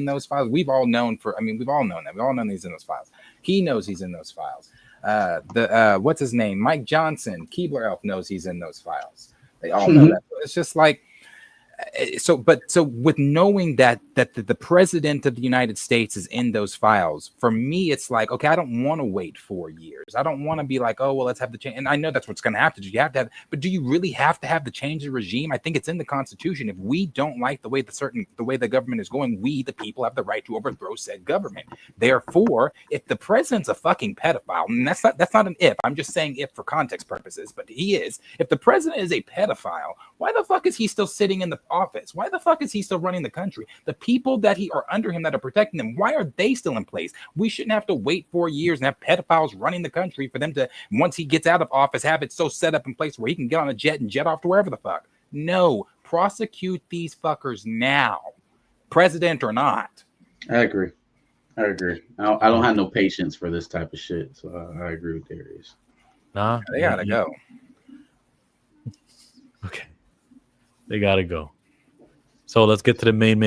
those files. We've all known that. We've all known he's in those files. He knows he's in those files. What's his name? Mike Johnson, Keebler Elf, knows he's in those files. They all know that. It's just like, so with knowing that the president of the United States is in those files, for me, it's like, okay, I don't want to wait 4 years. I don't want to be like, oh, well, let's have the change. And I know that's what's going to have to do. You have to have, but do you really have to have the change of regime? I think it's in the Constitution. If we don't like the way the government is going, we, the people, have the right to overthrow said government. Therefore, if the president's a fucking pedophile, and that's not an if, I'm just saying if for context purposes, but he is. If the president is a pedophile, why the fuck is he still sitting in the office? Why the fuck is he still running the country? The people that are under him, that are protecting them, why are they still in place? We shouldn't have to wait 4 years and have pedophiles running the country for them to, once he gets out of office, have it so set up in place where he can get on a jet and jet off to wherever the fuck. No, prosecute these fuckers now, president or not. I agree. I don't have no patience for this type of shit, so I agree with Darius. Nah, they gotta go. Okay. They gotta go. So let's get to the main.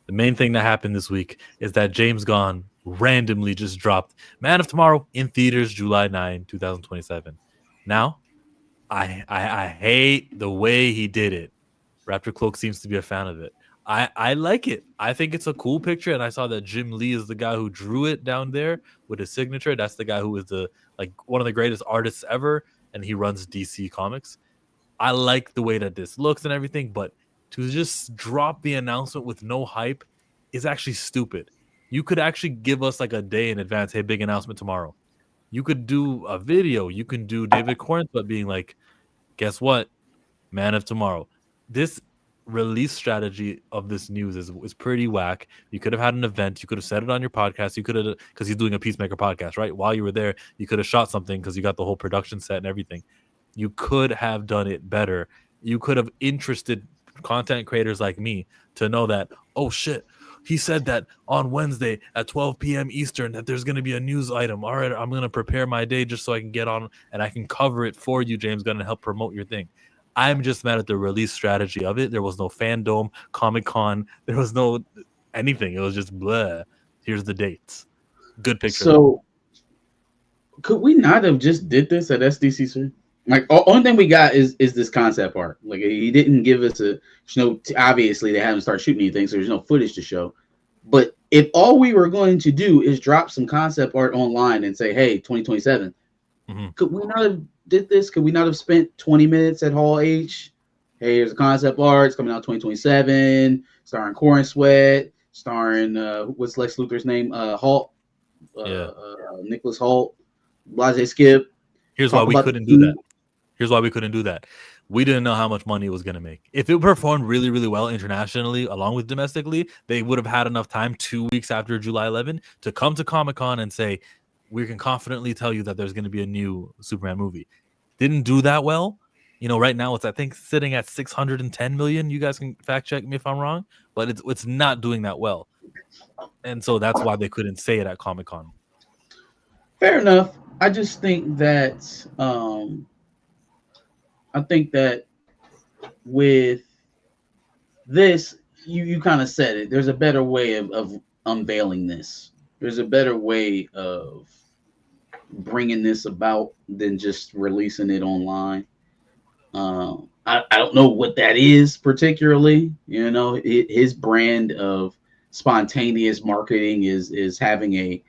The main thing that happened this week is that James Gunn randomly just dropped Man of Tomorrow in theaters July 9, 2027. Now, I hate the way he did it. Raptor Cloak seems to be a fan of it. I like it. I think it's a cool picture, and I saw that Jim Lee is the guy who drew it down there with his signature. That's the guy who is one of the greatest artists ever, and he runs DC Comics. I like the way that this looks and everything, but to just drop the announcement with no hype is actually stupid. You could actually give us like a day in advance. Hey, big announcement tomorrow. You could do a video. You can do David Cornsbutt being like, guess what? Man of Tomorrow. This release strategy of this news is pretty whack. You could have had an event. You could have said it on your podcast. You could have, because he's doing a Peacemaker podcast, right? While you were there, you could have shot something because you got the whole production set and everything. You could have done it better you could have interested content creators like me to know that, oh shit, he said that on Wednesday at 12 p.m. Eastern that there's going to be a news item. All right, I'm going to prepare my day just so I can get on and I can cover it for you, James Gunn, and help promote your thing. I'm just mad at the release strategy of it. There was no fandom, Comic-Con. There was no anything. It was just blah. Here's the dates. Good picture. So, could we not have just did this at SDCC? Like, only thing we got is this concept art. Like, he didn't give us obviously they haven't started shooting anything, so there's no footage to show. But if all we were going to do is drop some concept art online and say, hey, 2027, could we not have did this? Could we not have spent 20 minutes at Hall H? Hey, here's the concept art. It's coming out 2027, starring Corn Sweat, starring, what's Lex Luthor's name? Halt. Nicholas Holt, Blase Skip. Here's why we couldn't do that. Here's why we couldn't do that. We didn't know how much money it was going to make. If it performed really, really well internationally, along with domestically, they would have had enough time 2 weeks after July 11 to come to Comic-Con and say, we can confidently tell you that there's going to be a new Superman movie. Didn't do that well. You know, right now it's, I think, sitting at 610 million. You guys can fact check me if I'm wrong, but it's not doing that well. And so that's why they couldn't say it at Comic-Con. Fair enough. I just think that with this, you kind of said it. There's a better way of unveiling this. There's a better way of bringing this about than just releasing it online. I don't know what that is particularly. You know, his brand of spontaneous marketing is having a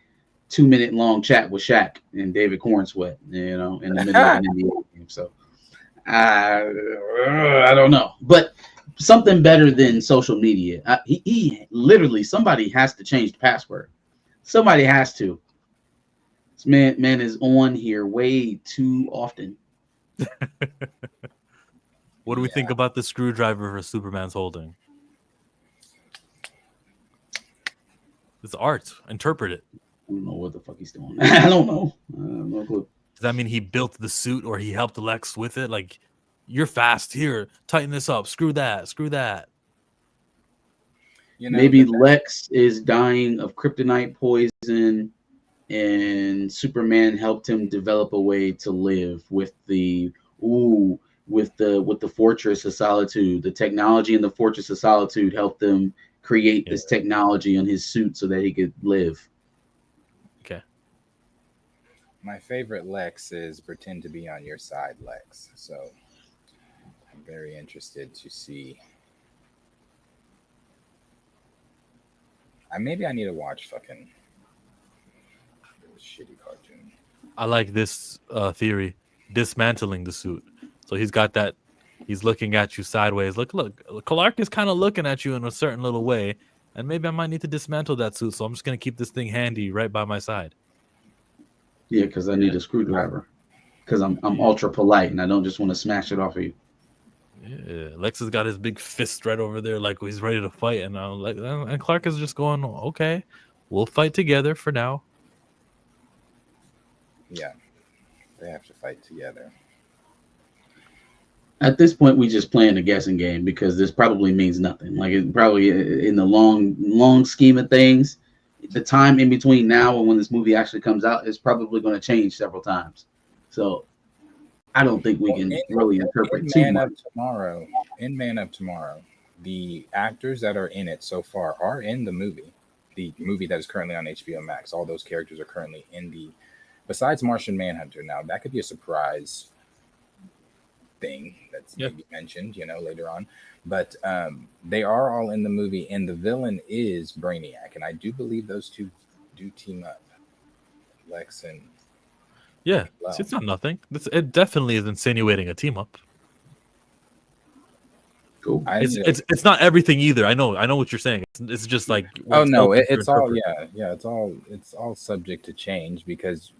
2-minute long chat with Shaq and David Cornsweat, you know, in the middle of an NBA game. So I don't know, but something better than social media. He literally, somebody has to change the password. Somebody has to. This man is on here way too often. What do we think about the screwdriver for Superman's holding? It's art. Interpret it. I don't know what the fuck he's doing. I don't know. No clue. Does that mean he built the suit or he helped Lex with it? Like, you're fast here. Tighten this up. Screw that. Screw that. You know, maybe Lex is dying of kryptonite poison, and Superman helped him develop a way to live with the Fortress of Solitude. The technology in the Fortress of Solitude helped them create this technology on his suit so that he could live. Okay. My favorite Lex is pretend to be on your side, Lex. So I'm very interested to see. Maybe I need to watch fucking shitty cartoon. I like this theory. Dismantling the suit. So he's got that. He's looking at you sideways. Look. Clark is kind of looking at you in a certain little way. And maybe I might need to dismantle that suit. So I'm just going to keep this thing handy right by my side. Yeah, because I need a screwdriver. Because I'm ultra polite and I don't just want to smash it off of you. Yeah, Lex has got his big fist right over there, like he's ready to fight, and and Clark is just going, "Okay, we'll fight together for now." Yeah, they have to fight together. At this point, we just playing a guessing game because this probably means nothing. Like, it probably in the long scheme of things, the time in between now and when this movie actually comes out is probably going to change several times. So I don't think we can really interpret too much. In Man Up Tomorrow, the actors that are in it so far are in the movie that is currently on HBO Max. All those characters are currently besides Martian Manhunter. Now, that could be a surprise thing that's maybe mentioned, later on. But they are all in the movie, and the villain is Brainiac. And I do believe those two do team up. Lex and... Yeah, it's not nothing. It definitely is insinuating a team up. Cool. It's not everything either. I know what you're saying. It's just like it's all subject to change because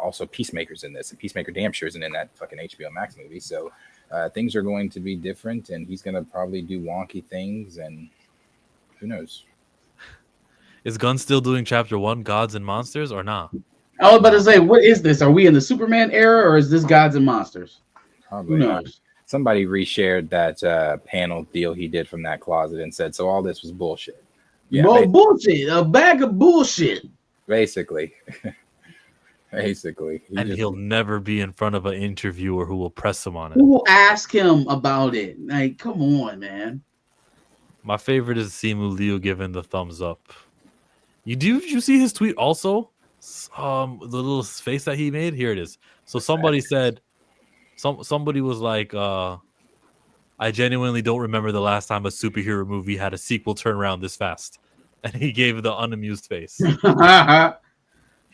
also Peacemaker's in this, and Peacemaker damn sure isn't in that fucking HBO Max movie. So things are going to be different, and he's going to probably do wonky things, and who knows? Is Gunn still doing Chapter 1, Gods and Monsters, or not? I was about to say, what is this? Are we in the Superman era, or is this Gods and Monsters? Probably Who knows? somebody reshared that panel deal he did from that closet and said, so all this was bullshit. Yeah, More bullshit, a bag of bullshit. basically. Basically. And he'll never be in front of an interviewer who will press him on it. Who will ask him about it? Like, come on, man. My favorite is Simu Liu giving the thumbs up. Did you see his tweet also? The little face that he made? Here it is. So somebody said, somebody was like, I genuinely don't remember the last time a superhero movie had a sequel turn around this fast. And he gave the unamused face.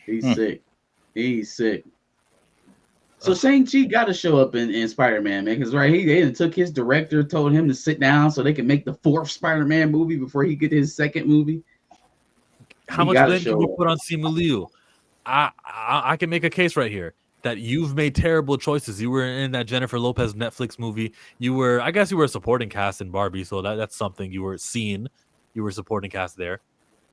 He's sick. He's sick. So Shang-Chi got to show up in Spider-Man, man, because they took his director, told him to sit down so they can make the 4th Spider-Man movie before he get his 2nd movie. How much blame do we put on Simu Liu? I can make a case right here that you've made terrible choices. You were in that Jennifer Lopez Netflix movie. I guess you were a supporting cast in Barbie, so that's something. You were seen. You were supporting cast there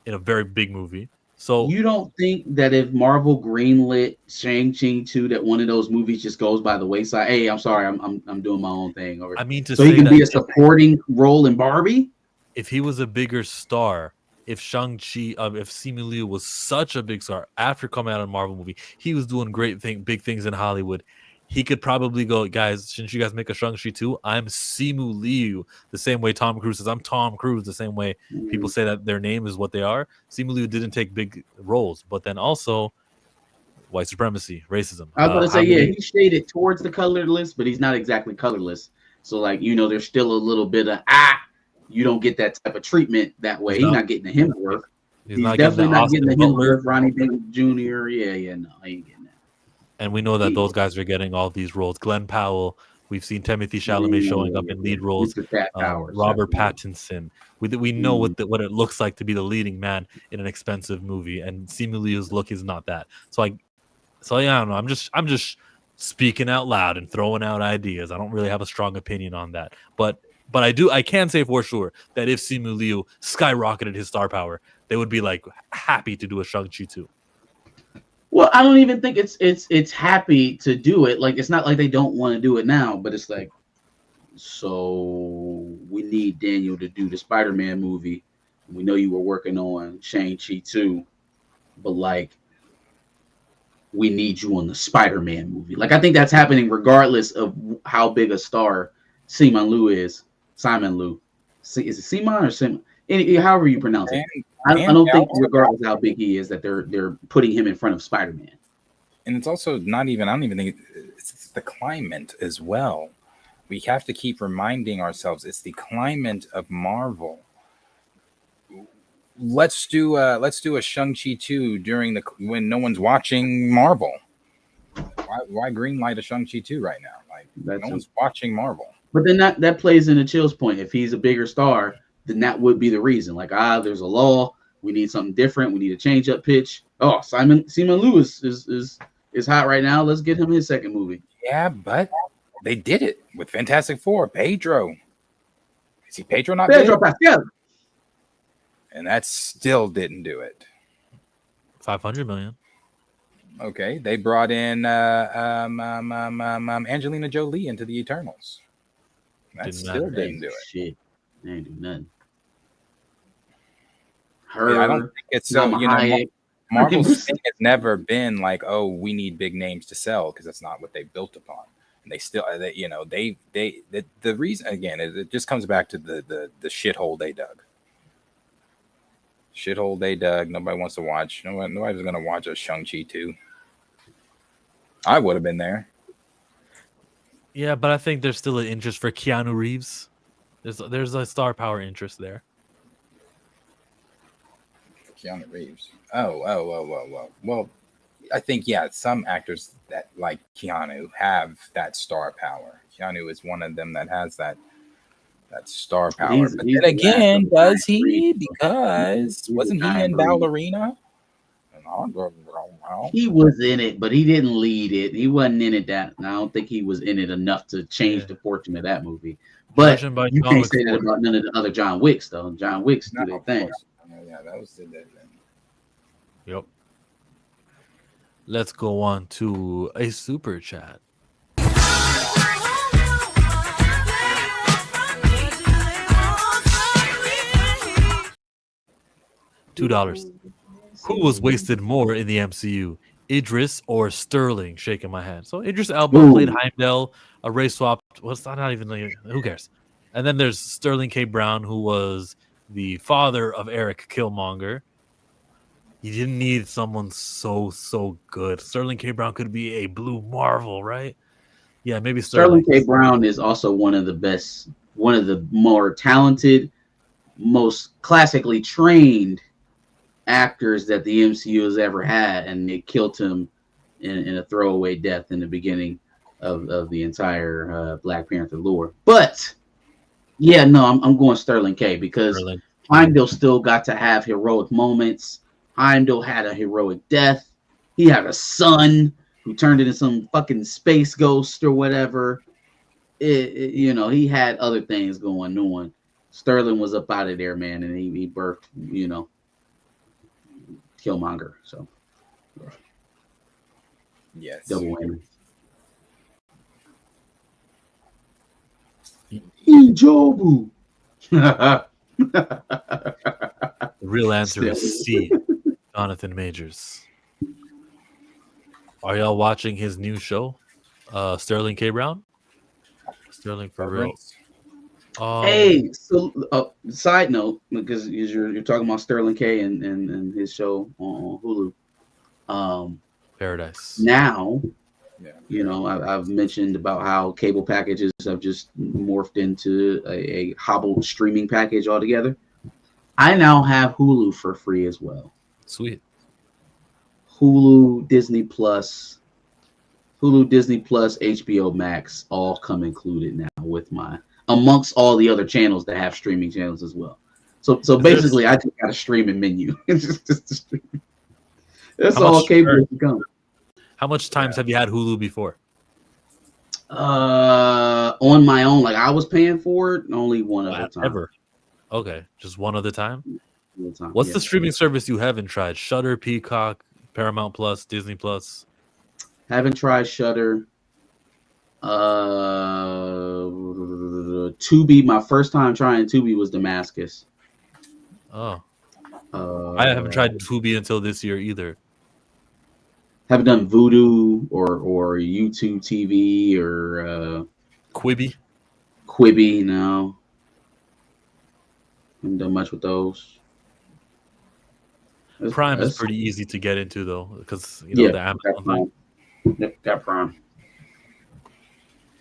in a very big movie. So you don't think that if Marvel greenlit Shang-Chi 2, that one of those movies just goes by the wayside? Hey, I'm sorry, I'm doing my own thing. I mean, so he can be a supporting role in Barbie. If he was a bigger star, if Shang-Chi, if Simu Liu was such a big star after coming out of a Marvel movie, he was doing big things in Hollywood. He could probably go, guys, shouldn't you guys make a Shang-Chi 2? I'm Simu Liu. The same way Tom Cruise says, I'm Tom Cruise. The same way people say that their name is what they are. Simu Liu didn't take big roles. But then also, white supremacy, racism. I was going to say, he shaded towards the colorless, but he's not exactly colorless. So, there's still a little bit of, you don't get that type of treatment that way. He's not getting the Hemsworth. He's definitely not getting the Hemsworth, Ronnie Davis Jr. Yeah, no, I ain't getting that. And we know that those guys are getting all these roles. Glenn Powell, we've seen Timothée Chalamet showing up in lead roles. Robert Pattinson. We know what it looks like to be the leading man in an expensive movie, and Simu Liu's look is not that. So I don't know. I'm just speaking out loud and throwing out ideas. I don't really have a strong opinion on that, but I can say for sure that if Simu Liu skyrocketed his star power, they would be happy to do a Shang-Chi 2. Well, I don't even think it's happy to do it. It's not like they don't want to do it now, but it's so we need Daniel to do the Spider-Man movie. We know you were working on Shang-Chi 2, but we need you on the Spider-Man movie. I think that's happening regardless of how big a star Simon Liu is. Simon Liu. Is it Simon or Simon? However you pronounce it. I don't think, regardless of how big he is, that they're putting him in front of Spider-Man. And it's also not even, I don't even think it's the climate as well. We have to keep reminding ourselves it's the climate of Marvel. Let's do a Shang-Chi 2 when no one's watching Marvel. Why greenlight a Shang-Chi 2 right now? No one's watching Marvel. But then that plays into Chill's point. If he's a bigger star, then that would be the reason. There's a law. We need something different. We need a change up pitch. Oh, Simon Liu is hot right now. Let's get him his 2nd movie. Yeah, but they did it with Fantastic Four. Pedro. Is he Pedro not Pedro Pascal? And that still didn't do it. $500 million. Okay, they brought in Angelina Jolie into the Eternals. That still didn't do it. Shit, they ain't do nothing. I don't think it's so. Marvel's thing has never been we need big names to sell, because that's not what they built upon. And they still, the reason again, it just comes back to the shithole they dug. Shithole they dug. Nobody wants to watch. Nobody's gonna watch a Shang-Chi 2. I would have been there. Yeah, but I think there's still an interest for Keanu Reeves. There's a star power interest there. Keanu Reeves. Oh. Well, I think some actors that like Keanu have that star power. Keanu is one of them that has that star power. But then again, does he? Because wasn't he in Ballerina? He was in it, but he didn't lead it. He wasn't in it I don't think he was in it enough to change the fortune of that movie. But you can't say that about none of the other John Wicks, though. John Wicks do their thing. Yeah, that was their thing. Yep. Let's go on to a super chat. $2. Who was wasted more in the MCU, Idris or Sterling? Shaking my head. So Idris Elba Ooh. played Heimdall, a race swap. What's not even who cares? And then there's Sterling K. Brown, who was the father of Eric Killmonger. You didn't need someone so good. Sterling K. Brown could be a Blue Marvel, right? Yeah, maybe Sterling Sterling. K. Brown is also one of the best, one of the more talented, most classically trained actors that the MCU has ever had, and they killed him in a throwaway death in the beginning of the entire Black Panther lore. But yeah, no, I'm going Sterling K because Sterling. Heimdall still got to have heroic moments. Heimdall had a heroic death. He had a son who turned into some fucking space ghost or whatever. You know, he had other things going on. Sterling was up out of there, man, and he birthed, you know, Killmonger. So Yes. double whammy. Ijobu. The real answer is C. Jonathan Majors. Are y'all watching his new show, Sterling K. Brown? Sterling for real. Hey, so side note, because you're talking about Sterling K and his show on Hulu. Paradise. Now, Yeah. you know, I've mentioned about how cable packages have just morphed into a hobbled streaming package altogether. I now have Hulu for free as well. Sweet. Hulu, Disney Plus, HBO Max, all come included now with my, amongst all the other channels that have streaming channels as well. So basically, I just got a streaming menu. It's just a streaming. That's all cable has become. How much times have you had Hulu before? On my own, like I was paying for it, only one other time. Ever? Okay, just one other time. What's Yeah. the streaming service you haven't tried? Shudder, Peacock, Paramount Plus, Disney Plus. Haven't tried Shudder. Tubi. My first time trying Tubi was Damascus. Oh, I haven't tried Tubi until this year either. Haven't done Vudu or YouTube TV or Quibi. No, haven't done much with those. Prime is pretty easy to get into though, because you know the Amazon thing. Yep, got Prime.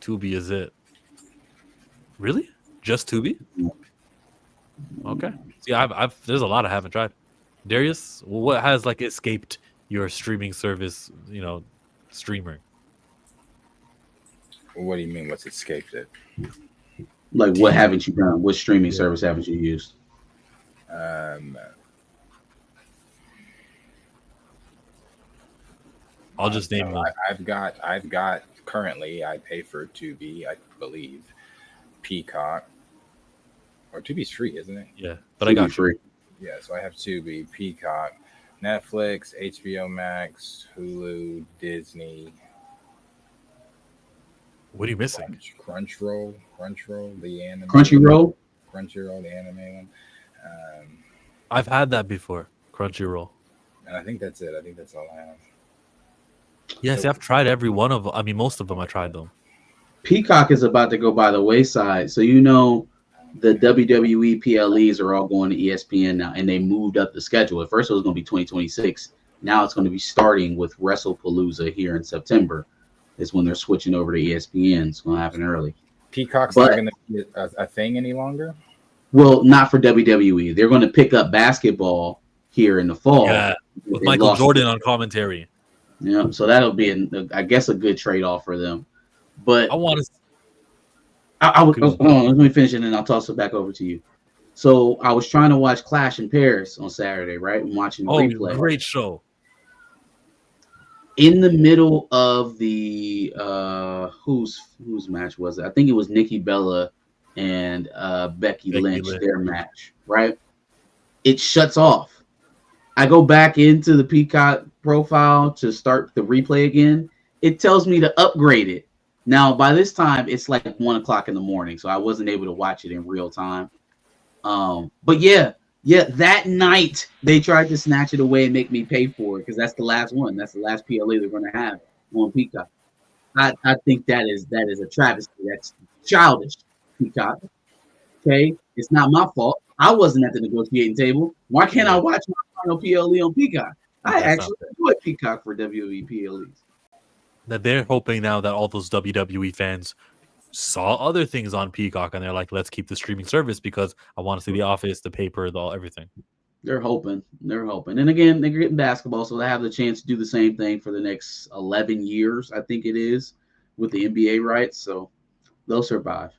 Tubi is it? Really? Just Tubi? Okay. See, I've there's a lot I haven't tried. Darius, what has like escaped your streaming service? You know, streamer. What do you mean? What's escaped it? Like, what haven't you done? What streaming service haven't you used? I'll just name one. I've got currently. I pay for Tubi, I believe, Peacock, or Tubi's free, isn't it? Yeah, but I got free. Yeah, so I have Tubi, Peacock, Netflix, HBO Max, Hulu, Disney. What are you missing? Crunchyroll, the anime. Crunchyroll, the anime one. I've had that before. Crunchyroll. And I think that's it. I think that's all I have. Yes, I've tried every one of them. I mean, most of them I tried them. Peacock is about to go by the wayside. So you know, the WWE PLEs are all going to ESPN now, and they moved up the schedule. At first, it was going to be 2026. Now it's going to be starting with WrestlePalooza here in September. Is when they're switching over to ESPN. It's going to happen early. Peacock's not going to be a thing any longer? Well, not for WWE. They're going to pick up basketball here in the fall. Yeah, with Michael Jordan on commentary. Yeah, so that'll be, I guess, a good trade-off for them. But I want to. hold on, let me finish it, and I'll toss it back over to you. So I was trying to watch Clash in Paris on Saturday, right? I'm watching the replay. Great show. In the middle of the whose match was it? I think it was Nikki Bella and Becky Lynch, their match, right? It shuts off. I go back into the Peacock profile to start the replay again. It tells me to upgrade it. Now, by this time, it's like 1 o'clock in the morning, so I wasn't able to watch it in real time. But yeah, Yeah, that night they tried to snatch it away and make me pay for it because that's the last one. That's the last PLA they're going to have on Peacock. I think that is a travesty. That's childish, Peacock. Okay, it's not my fault. I wasn't at the negotiating table. Why can't I watch my final PLE on Peacock? I actually enjoy Peacock for WWE PLEs. That they're hoping now that all those WWE fans saw other things on Peacock and they're like, let's keep the streaming service because I want to see The Office, the paper, everything. They're hoping. And again, they're getting basketball, so they have the chance to do the same thing for the next 11 years, I think it is, with the NBA rights. So they'll survive.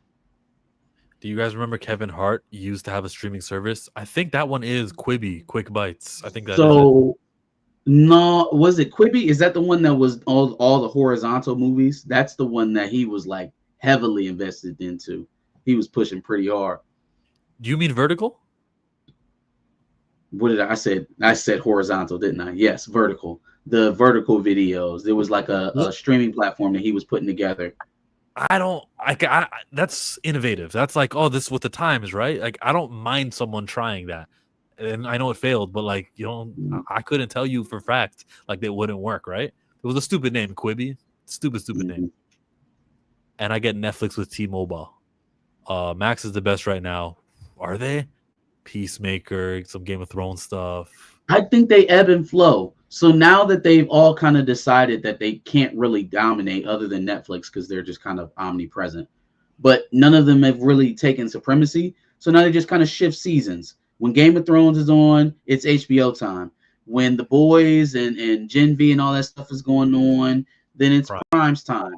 Do you guys remember Kevin Hart used to have a streaming service? I think that one is Quibi, Quick Bites. I think that is it. No, was it Quibi? Is that the one that was all the horizontal movies? That's the one that he was like heavily invested into. He was pushing pretty hard. Do you mean vertical? What did I said? I said horizontal, didn't I? Yes, vertical. The vertical videos. There was like a streaming platform that he was putting together. That's innovative. That's like, oh, this is what the times, right? Like, I don't mind someone trying that. And I know it failed, but like, I couldn't tell you for fact, like, they wouldn't work, right? It was a stupid name, Quibi. Stupid name. And I get Netflix with T-Mobile. Max is the best right now. Are they? Peacemaker, some Game of Thrones stuff. I think they ebb and flow. So now that they've all kind of decided that they can't really dominate other than Netflix because they're just kind of omnipresent, but none of them have really taken supremacy. So now they just kind of shift seasons. When Game of Thrones is on, it's HBO time. When The Boys and Gen V and all that stuff is going on, then it's Prime's time.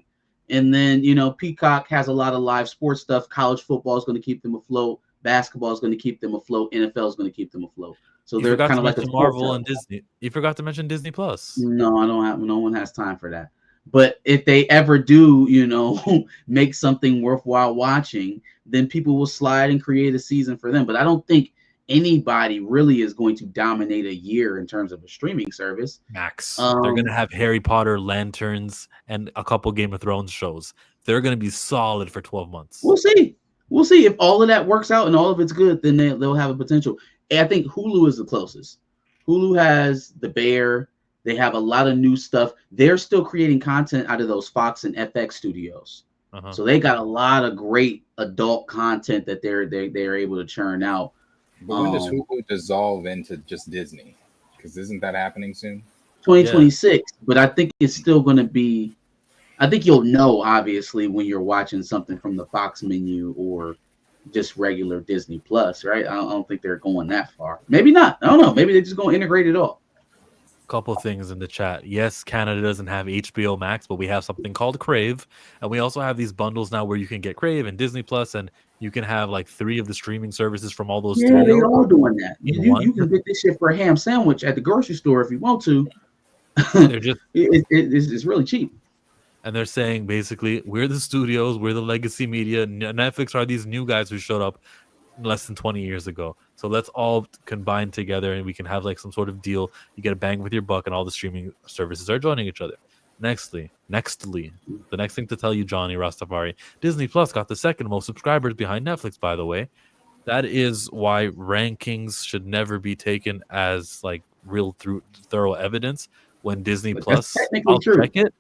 And then, Peacock has a lot of live sports stuff. College football is going to keep them afloat. Basketball is going to keep them afloat. NFL is going to keep them afloat. So they're kind of like a Marvel and Disney. You forgot to mention Disney Plus. No, I don't have. No one has time for that. But if they ever do, make something worthwhile watching, then people will slide and create a season for them. But I don't think anybody really is going to dominate a year in terms of a streaming service. Max, they're going to have Harry Potter, Lanterns, and a couple Game of Thrones shows. They're going to be solid for 12 months. We'll see. If all of that works out and all of it's good, then they'll have a potential. And I think Hulu is the closest. Hulu has The Bear. They have a lot of new stuff. They're still creating content out of those Fox and FX studios. So they got a lot of great adult content that they're able to churn out. But when does Hulu dissolve into just Disney? Because isn't that happening soon? 2026. Yeah. But I think it's still going to be. I think you'll know, obviously, when you're watching something from the Fox menu or just regular Disney Plus, right? I don't think they're going that far. Maybe not. I don't know. Maybe they're just going to integrate it all. Couple things in the chat. Yes, Canada doesn't have HBO Max, but we have something called Crave, and we also have these bundles now where you can get Crave and Disney Plus, and you can have like 3 of the streaming services from all those. Yeah, they're all doing that. You can get this shit for a ham sandwich at the grocery store if you want to. They're just it's really cheap. And they're saying basically, we're the studios, we're the legacy media. Netflix are these new guys who showed up less than 20 years ago. So let's all combine together and we can have like some sort of deal. You get a bang with your buck and all the streaming services are joining each other. Nextly, the next thing to tell you, Johnny Rastafari, Disney Plus got the second most subscribers behind Netflix, by the way. That is why rankings should never be taken as like real thorough evidence. When Disney Plus, I'll check it.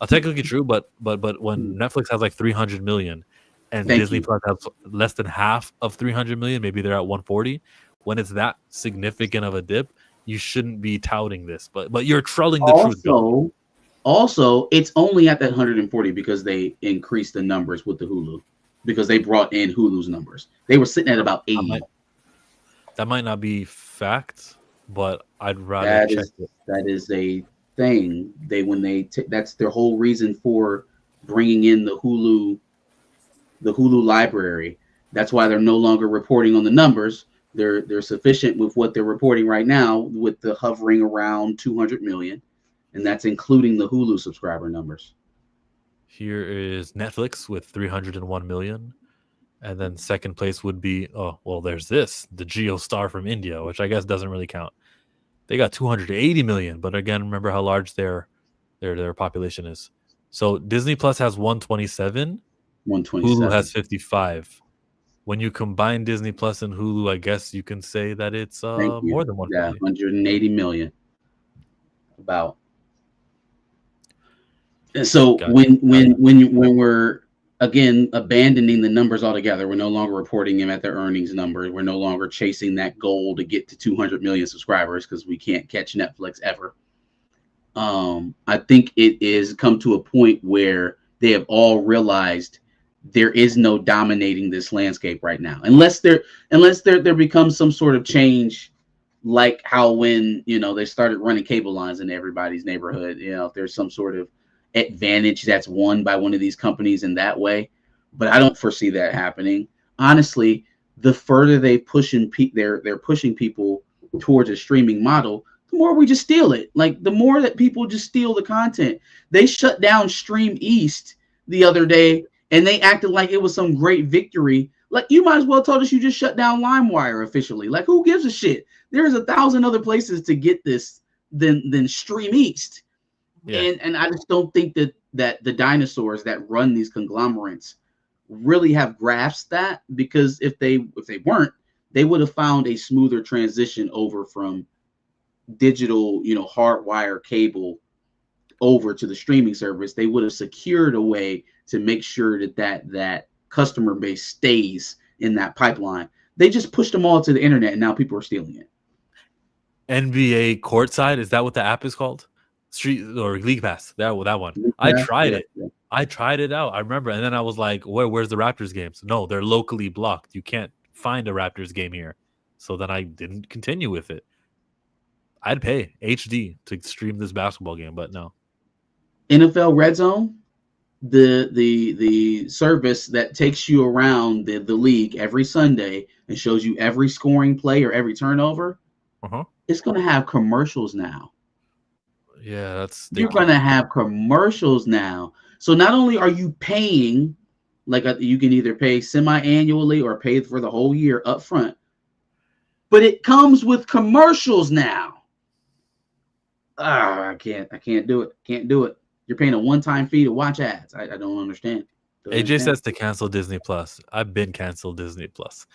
Technically true, but when Netflix has like 300 million and Disney Plus has less than half of 300 million, maybe they're at 140. When it's that significant of a dip, you shouldn't be touting this. But you're trolling the truth. Also, it's only at that 140 because they increased the numbers with the Hulu, because they brought in Hulu's numbers. They were sitting at about 80. That might not be fact, but I'd rather check it. That is a thing. That's their whole reason for bringing in the Hulu library. That's why they're no longer reporting on the numbers. They're sufficient with what they're reporting right now, with the hovering around 200 million, and that's including the Hulu subscriber numbers. Here is Netflix with 301 million, and then second place would be there's the JioStar from India, which I guess doesn't really count. They got 280 million, but again, remember how large their population is. So Disney Plus has 127. Hulu has 55. when you combine Disney Plus and Hulu, I guess you can say that it's Thank you. more than 150. 180 million. About. And so Gotcha. when we're again abandoning the numbers altogether, we're no longer reporting them at their earnings numbers. We're no longer chasing that goal to get to 200 million subscribers because we can't catch Netflix ever. I think it is come to a point where they have all realized there is no dominating this landscape right now, unless there becomes some sort of change, like how when they started running cable lines in everybody's neighborhood. If there's some sort of advantage that's won by one of these companies in that way, but I don't foresee that happening. Honestly, the further they're pushing people towards a streaming model, the more we just steal it. Like the more that people just steal the content. They shut down Stream East the other day, and they acted like it was some great victory. Like you might as well told us you just shut down LimeWire officially. Like who gives a shit? There's 1,000 other places to get this than Stream East. Yeah. And I just don't think that the dinosaurs that run these conglomerates really have grasped that, because if they weren't, they would have found a smoother transition over from digital, hardwire cable over to the streaming service. They would have secured a way to make sure that customer base stays in that pipeline. They just pushed them all to the internet, and now people are stealing it. NBA Courtside, is that what the app is called? Street or League Pass? That one. I tried it. Yeah. I tried it out. I remember, and then I was like, "Where's the Raptors games?" No, they're locally blocked. You can't find a Raptors game here. So then I didn't continue with it. I'd pay HD to stream this basketball game, but no. NFL Red Zone, the service that takes you around the league every Sunday and shows you every scoring play or every turnover. It's going to have commercials now. Yeah, you're going to have commercials now. So not only are you paying, like you can either pay semi-annually or pay for the whole year up front, but it comes with commercials now. I can't do it. Can't do it. You're paying a one-time fee to watch ads. I don't understand. AJ says to cancel Disney Plus. I've been canceled Disney Plus.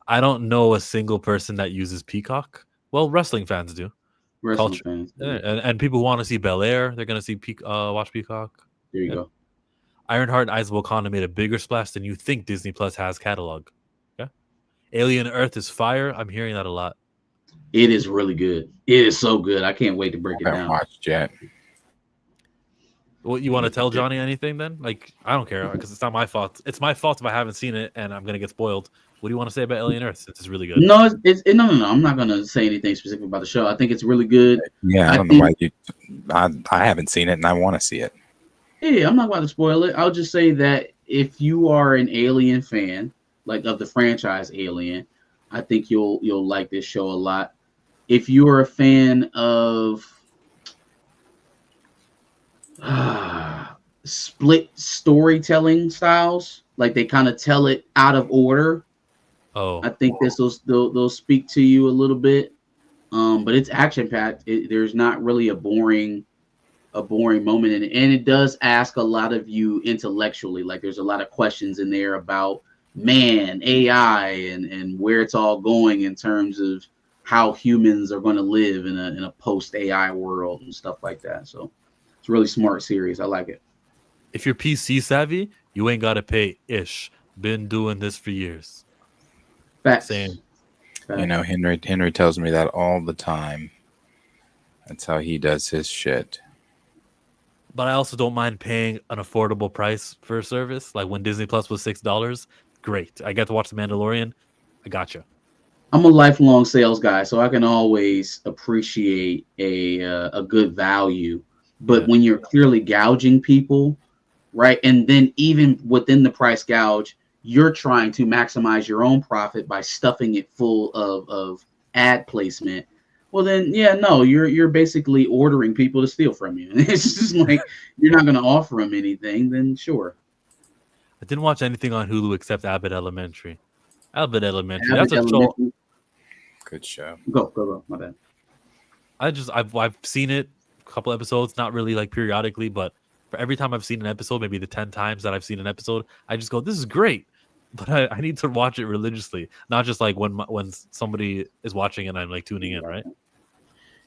I don't know a single person that uses Peacock. Well, wrestling fans do. Wrestling fans. And people who want to see Bel Air, they're gonna see watch Peacock. There you go. Ironheart and Eyes of Wakanda made a bigger splash than you think Disney Plus has catalog. Okay. Alien Earth is fire. I'm hearing that a lot. It is really good. It is so good. I can't wait to break it down. Watched yet. Well, you want to tell Johnny anything then? Like, I don't care because it's not my fault. It's my fault if I haven't seen it and I'm gonna get spoiled. What do you want to say about Alien Earth? Since it's really good. No, no. I'm not gonna say anything specific about the show. I think it's really good. Yeah, I don't know why I haven't seen it and I want to see it. Yeah, I'm not about to spoil it. I'll just say that if you are an Alien fan, like of the franchise Alien, I think you'll like this show a lot. If you are a fan of split storytelling styles, like they kind of tell it out of order, I think they'll speak to you a little bit. But it's action packed. There's not really a boring moment in it, and it does ask a lot of you intellectually. Like there's a lot of questions in there about man, AI, and where it's all going in terms of how humans are going to live in a post AI world and stuff like that. So it's a really smart series. I like it. If you're PC savvy, you ain't got to pay ish. Been doing this for years. Facts. Same. You know, Henry tells me that all the time. That's how he does his shit. But I also don't mind paying an affordable price for a service. Like when Disney Plus was $6, great. I get to watch The Mandalorian. I gotcha. I'm a lifelong sales guy, so I can always appreciate a good value. But when you're clearly gouging people, right, and then even within the price gouge, you're trying to maximize your own profit by stuffing it full of ad placement. Well, then, you're basically ordering people to steal from you. It's just like you're not going to offer them anything. Then sure. I didn't watch anything on Hulu except Abbott Elementary. That's a show. Good show. Go. My bad. I've seen it a couple episodes, not really like periodically, but for every time I've seen an episode, maybe the 10 times that I've seen an episode, I just go, this is great. but I need to watch it religiously, not just like when somebody is watching and I'm like tuning in, right?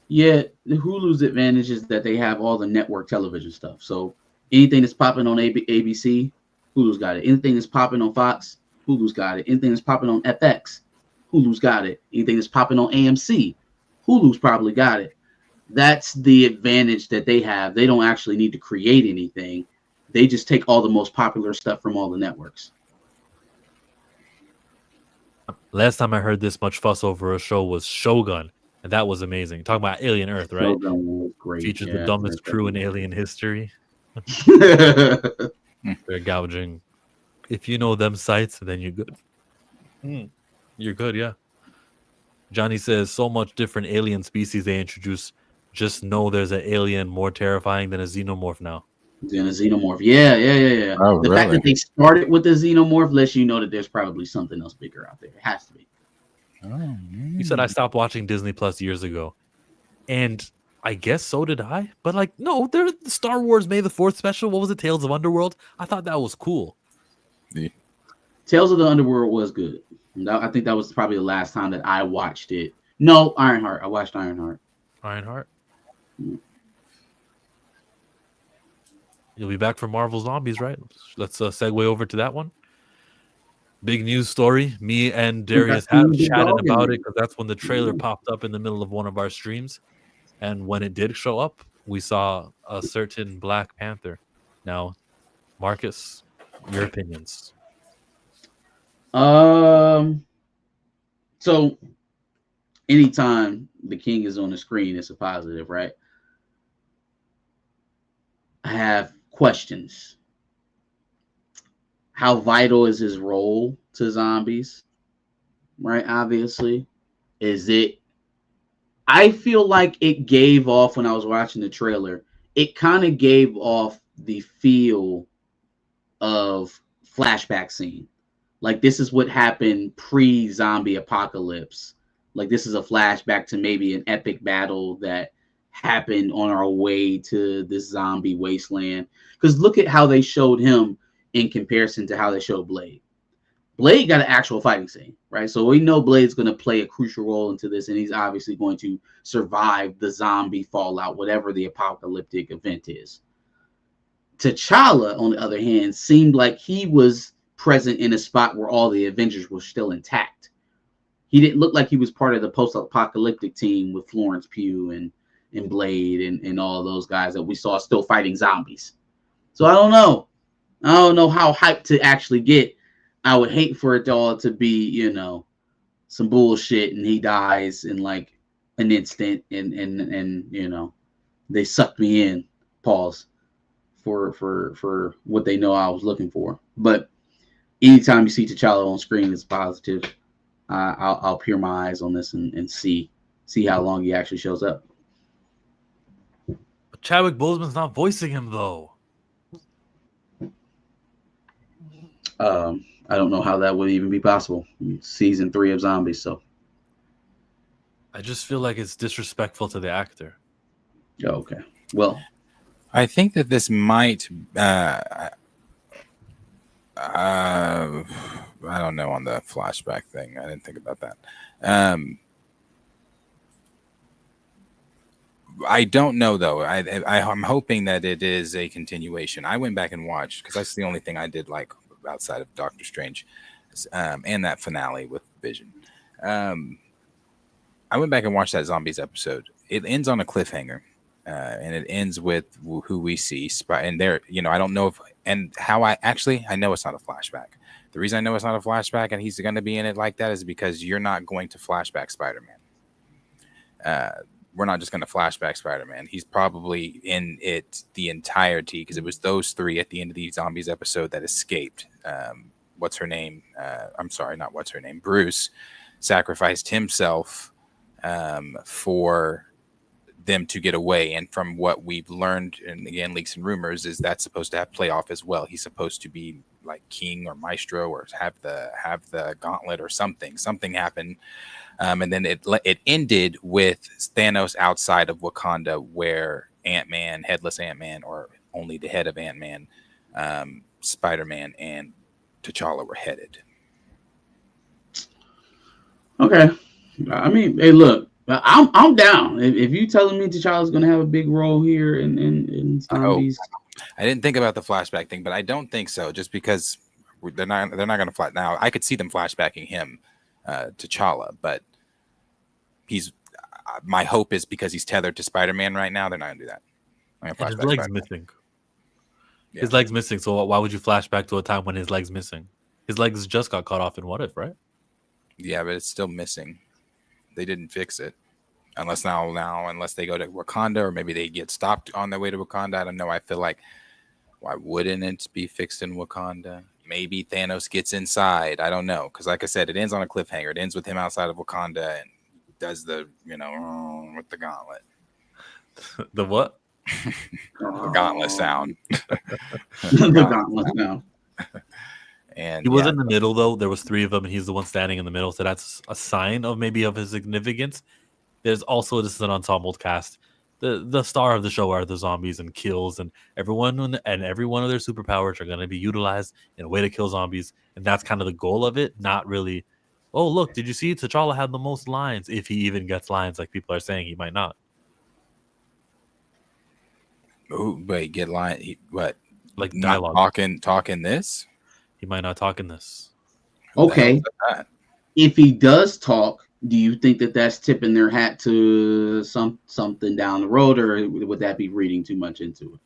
Yeah, the Hulu's advantage is that they have all the network television stuff. So anything that's popping on ABC, Hulu's got it. Anything that's popping on Fox, Hulu's got it. Anything that's popping on FX, Hulu's got it. Anything that's popping on AMC, Hulu's probably got it. That's the advantage that they have. They don't actually need to create anything. They just take all the most popular stuff from all the networks. Last time I heard this much fuss over a show was Shogun, and that was amazing. Talking about Alien Earth, right? Shogun was great. Features the Yeah, dumbest crew in alien history. definitely. They're gouging. If you know them sites, then you're good. You're good, yeah. Johnny says so much different alien species they introduce. Just know there's an alien more terrifying than a xenomorph now. Then a xenomorph. Yeah. Oh, The fact really? that they started with the xenomorph lets you know that there's probably something else bigger out there. It has to be. Oh, You said I stopped watching Disney Plus years ago, and I guess so did I. But like, no, there's the Star Wars May the 4th special. What was it? Tales of Underworld. I thought that was cool. Tales of the Underworld was good. I think that was probably the last time that I watched it. No, Ironheart. I watched Ironheart. Ironheart. You'll be back for Marvel Zombies, right? Let's segue over to that one. Big news story. Me and Darius have chatted about it because that's when the trailer popped up in the middle of one of our streams. And when it did show up, we saw a certain Black Panther. Now, Marcus, your opinions. So anytime the king is on the screen, it's a positive, right? I have questions. How vital is his role to zombies? Right? Obviously. I feel like it gave off when I was watching the trailer. It kind of gave off the feel of flashback scene. Like this is what happened pre-zombie apocalypse. Like this is a flashback to maybe an epic battle that happened on our way to this zombie wasteland. Because look at how they showed him in comparison to how they showed Blade. Blade got an actual fighting scene, right? So we know Blade's going to play a crucial role into this, and he's obviously going to survive the zombie fallout, whatever the apocalyptic event is. T'Challa, on the other hand, seemed like he was present in a spot where all the Avengers were still intact. He didn't look like he was part of the post-apocalyptic team with Florence Pugh and Blade and all those guys that we saw still fighting zombies. So I don't know. I don't know how hyped to actually get. I would hate for it all to be, some bullshit and he dies in like an instant and they sucked me in, pause, for what they know I was looking for. But anytime you see T'Challa on screen, it's positive. I'll peer my eyes on this and see how long he actually shows up. But Chadwick Boseman's not voicing him though. I don't know how that would even be possible. Season 3 of Zombies, so. I just feel like it's disrespectful to the actor. Oh, okay. Well, I think that this might. I don't know on the flashback thing. I didn't think about that. I don't know though. I'm hoping that it is a continuation. I went back and watched because that's the only thing I did like outside of Doctor Strange, and that finale with Vision. I went back and watched that Zombies episode. It ends on a cliffhanger, and it ends with who we see. And there, I don't know if and how I know it's not a flashback. The reason I know it's not a flashback and he's going to be in it like that is because you're not going to flashback Spider-Man. We're not just going to flashback Spider-Man. He's probably in it the entirety because it was those three at the end of the Zombies episode that escaped. What's her name? I'm sorry, not what's her name. Bruce sacrificed himself for them to get away. And from what we've learned, and again, leaks and rumors, is that's supposed to have playoff as well. He's supposed to be like king or maestro or have the gauntlet or something. Something happened. And then it ended with Thanos outside of Wakanda, where Ant-Man, headless Ant-Man, or only the head of Ant-Man, Spider-Man, and T'Challa were headed. Okay. I mean, hey, look, I'm down. If you telling me T'Challa's gonna have a big role here in I hope. zombies, I didn't think about the flashback thing, but I don't think so. Just because they're not going to flash now. I could see them flashbacking him to T'Challa, but he's my hope is because he's tethered to Spider-Man right now. They're not going to do that. I'm And going to his flashback leg's Spider-Man. missing. Yeah. His leg's missing. So why would you flash back to a time when his leg's missing? His legs just got cut off in What If, right? Yeah, but it's still missing. They didn't fix it. Unless unless they go to Wakanda, or maybe they get stopped on their way to Wakanda. I don't know. I feel like, why wouldn't it be fixed in Wakanda? Maybe Thanos gets inside. I don't know. Because like I said, it ends on a cliffhanger. It ends with him outside of Wakanda and does the, with the gauntlet. The what? The gauntlet sound. the gauntlet now. And He was in the middle, though. There was 3 of them, and he's the one standing in the middle. So that's a sign of maybe of his significance. There's also, this is an ensemble cast. The star of the show are the zombies and kills, and every one of their superpowers are going to be utilized in a way to kill zombies, and that's kind of the goal of it. Not really, oh look, did you see T'Challa had the most lines? If he even gets lines, like people are saying, he might not. Oh, wait, get line. What? Like Not dialogue. talking this? He might not talk in this. Who the hell Okay. is that? If he does talk, do you think that that's tipping their hat to something down the road, or would that be reading too much into it?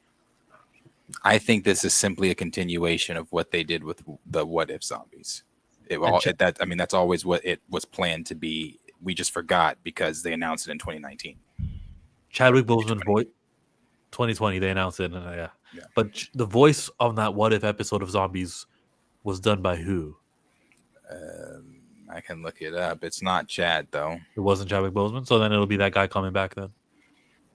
I think this is simply a continuation of what they did with the What If zombies. That's always what it was planned to be. We just forgot because they announced it in 2019. Chadwick Boseman's voice, 2020, they announced it. Yeah. But the voice on that What If episode of Zombies was done by who? I can look it up. It's not Chad though. It wasn't Chadwick Boseman, so then it'll be that guy coming back. Then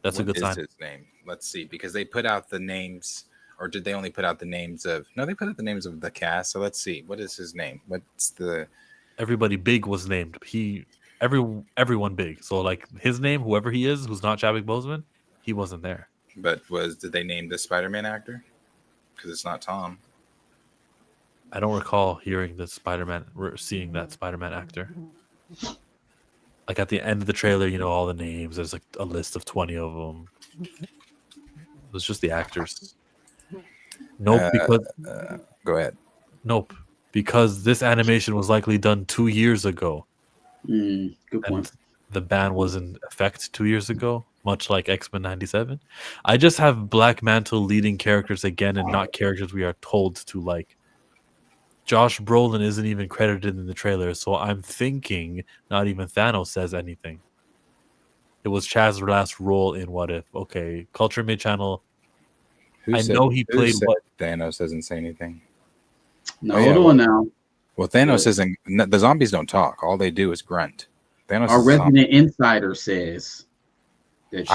that's a What good is sign. his name? Let's see, because they put out the names, or did they only put out the names of? No, they put out the names of the cast. So let's see. What is his name? What's the? Everybody big was named. Everyone big. So like his name, whoever he is, who's not Chadwick Boseman, he wasn't there. But did they name the Spider-Man actor? Because it's not Tom. I don't recall hearing the Spider-Man, seeing that Spider-Man actor. Like at the end of the trailer, all the names. There's like a list of 20 of them. It was just the actors. Nope, Go ahead. Nope, because this animation was likely done 2 years ago. Good point. And the ban was in effect 2 years ago, much like X-Men 97. I just have Black Mantle leading characters again and not characters we are told to like. Josh Brolin isn't even credited in the trailer, so I'm thinking not even Thanos says anything. It was Chaz's last role in What If. Okay, Culture Mid Channel. I know he played what Thanos doesn't say anything. No, hold on now. Well, Thanos isn't. The zombies don't talk. All they do is grunt. Thanos. Our resident insider says that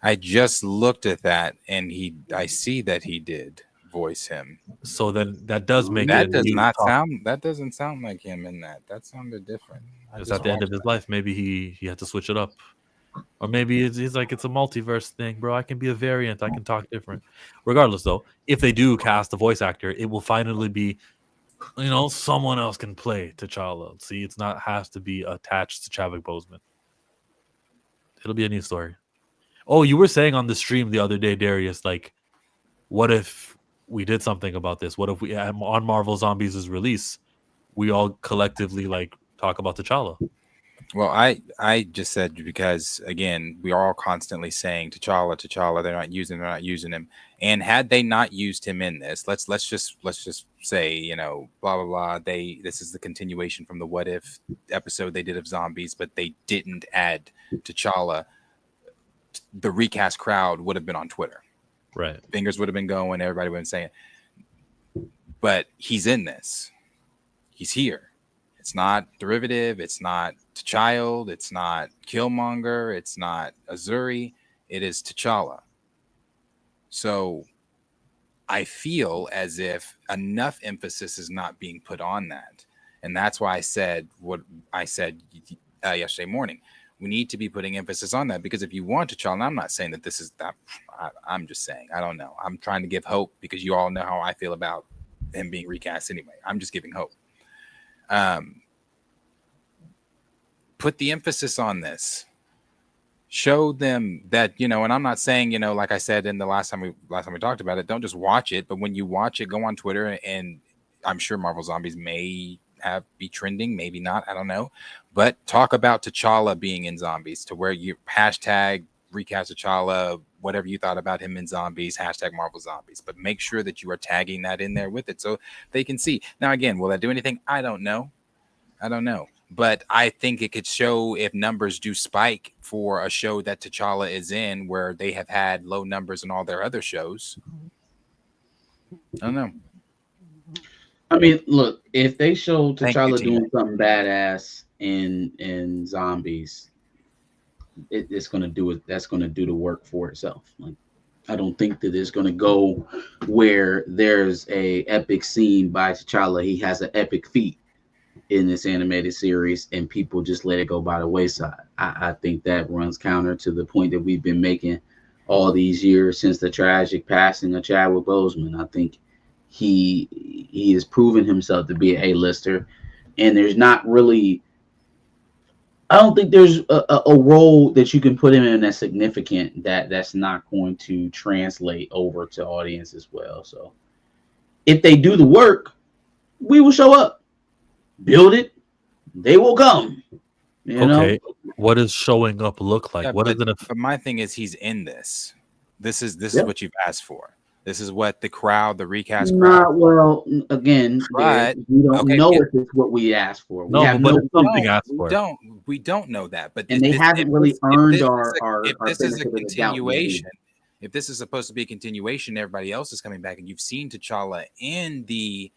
I just looked at that, and I see that he did voice him. So then that does make that doesn't sound like him in that. That sounded different. Because at the end of his life, maybe he had to switch it up. Or maybe he's like, it's a multiverse thing, bro. I can be a variant. I can talk different. Regardless, though, if they do cast a voice actor, it will finally be, someone else can play T'Challa. See, it's not has to be attached to Chadwick Boseman. It'll be a new story. Oh, you were saying on the stream the other day, Darius, like, what if we did something about this? What if we, on Marvel Zombies' release, we all collectively, like, talk about T'Challa? Well, I just said, because again, we are all constantly saying T'Challa. They're not using him. And had they not used him in this, let's just say, blah blah blah. This is the continuation from the What If episode they did of zombies, but they didn't add T'Challa. The recast crowd would have been on Twitter. Right. Fingers would have been going. Everybody would have been saying, but he's in this. He's here. It's not derivative. It's not T'Child. It's not Killmonger. It's not Azuri. It is T'Challa. So I feel as if enough emphasis is not being put on that. And that's why I said what I said yesterday morning. We need to be putting emphasis on that, because if you want T'Challa, and I'm not saying that this is that. I'm just saying, I don't know. I'm trying to give hope, because you all know how I feel about him being recast anyway. I'm just giving hope. put the emphasis on this. Show them that, and I'm not saying, like I said in the last time we talked about it, don't just watch it, but when you watch it, go on Twitter, and I'm sure Marvel Zombies may be trending, maybe not, I don't know, but talk about T'Challa being in Zombies, to where you hashtag recast T'Challa, whatever you thought about him in Zombies, hashtag Marvel Zombies, but make sure that you are tagging that in there with it so they can see. Now, again, will that do anything? I don't know. But I think it could show if numbers do spike for a show that T'Challa is in, where they have had low numbers in all their other shows. I don't know. I mean, look, if they show T'Challa doing something badass in Zombies, it's going to do it. That's going to do the work for itself. Like, I don't think that it's going to go where there's a epic scene by T'Challa. He has an epic feat in this animated series, and people just let it go by the wayside. I think that runs counter to the point that we've been making all these years since the tragic passing of Chadwick Boseman. I think he has proven himself to be an A-lister, and there's not really, I don't think there's a role that you can put him in that's significant that's not going to translate over to audience as well. So if they do the work, we will show up. Build it, they will come. You know? What does showing up look like? But my thing is, he's in this. This is what you've asked for. This is what the recast crowd. Well, again, but we don't know if it's what we asked for. We have something asked for. We don't know that. But they haven't really earned our. If this is a continuation, if this is supposed to be a continuation, everybody else is coming back, and you've seen T'Challa in the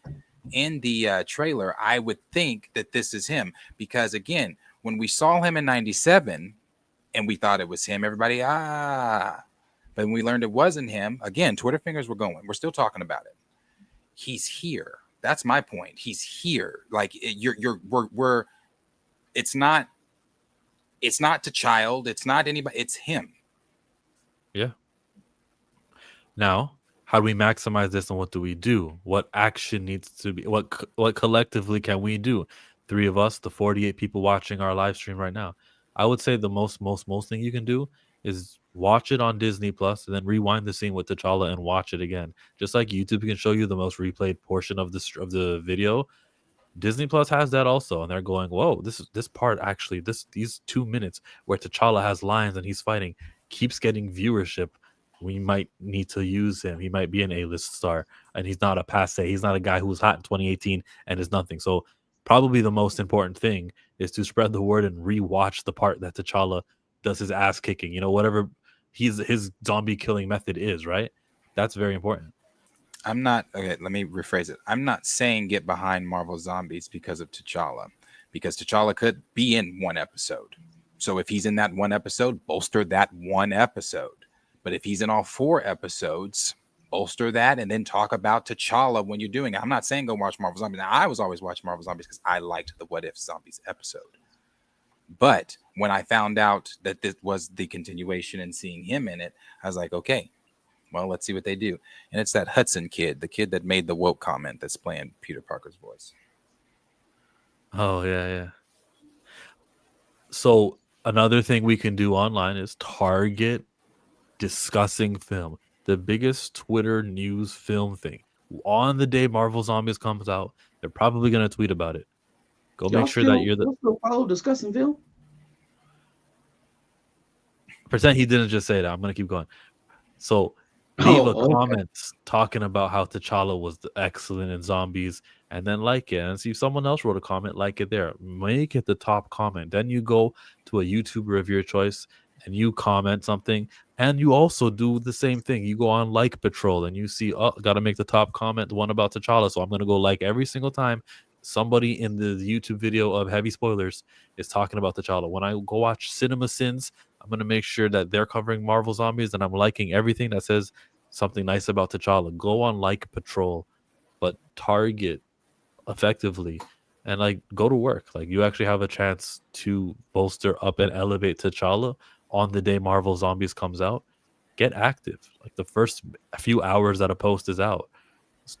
trailer, I would think that this is him, because again, when we saw him in 97 and we thought it was him, everybody but when we learned it wasn't him, again, Twitter fingers were going. We're still talking about it. He's here. That's my point. He's here. Like, we're it's not T'Challa, it's not anybody, it's him. Yeah. Now, how do we maximize this, and what do we do? What action needs to be? What collectively can we do? 3 of us, the 48 people watching our live stream right now. I would say the most thing you can do is watch it on Disney Plus, and then rewind the scene with T'Challa and watch it again. Just like YouTube can show you the most replayed portion of the video, Disney Plus has that also, and they're going, whoa, this part actually, these 2 minutes where T'Challa has lines and he's fighting keeps getting viewership. We might need to use him. He might be an A-list star, and he's not a passe. He's not a guy who was hot in 2018 and is nothing. So probably the most important thing is to spread the word and rewatch the part that T'Challa does his ass kicking. Whatever his zombie killing method is, right? That's very important. I'm not, okay, let me rephrase it. I'm not saying get behind Marvel Zombies because of T'Challa, because T'Challa could be in one episode. So if he's in that one episode, bolster that one episode. But if he's in all 4 episodes, bolster that, and then talk about T'Challa when you're doing it. I'm not saying go watch Marvel Zombies. Now, I was always watching Marvel Zombies because I liked the What If Zombies episode. But when I found out that this was the continuation and seeing him in it, I was like, okay, well, let's see what they do. And it's that Hudson kid, the kid that made the woke comment, that's playing Peter Parker's voice. Oh, yeah. So another thing we can do online is target discussing film. The biggest Twitter news film thing. On the day Marvel Zombies comes out, they're probably going to tweet about it. Go make sure that you're the... Still follow discussing film? Pretend he didn't just say that. I'm going to keep going. So leave a comment talking about how T'Challa was excellent in Zombies, and then like it. And see if someone else wrote a comment, like it there. Make it the top comment. Then you go to a YouTuber of your choice and you comment something, and you also do the same thing. You go on Like Patrol and you see, got to make the top comment, the one about T'Challa. So I'm going to go like every single time somebody in the YouTube video of heavy spoilers is talking about T'Challa. When I go watch Cinema Sins, I'm going to make sure that they're covering Marvel Zombies and I'm liking everything that says something nice about T'Challa. Go on Like Patrol, but target effectively and like go to work. Like you actually have a chance to bolster up and elevate T'Challa on the day Marvel Zombies comes out. Get active. Like the first few hours that a post is out,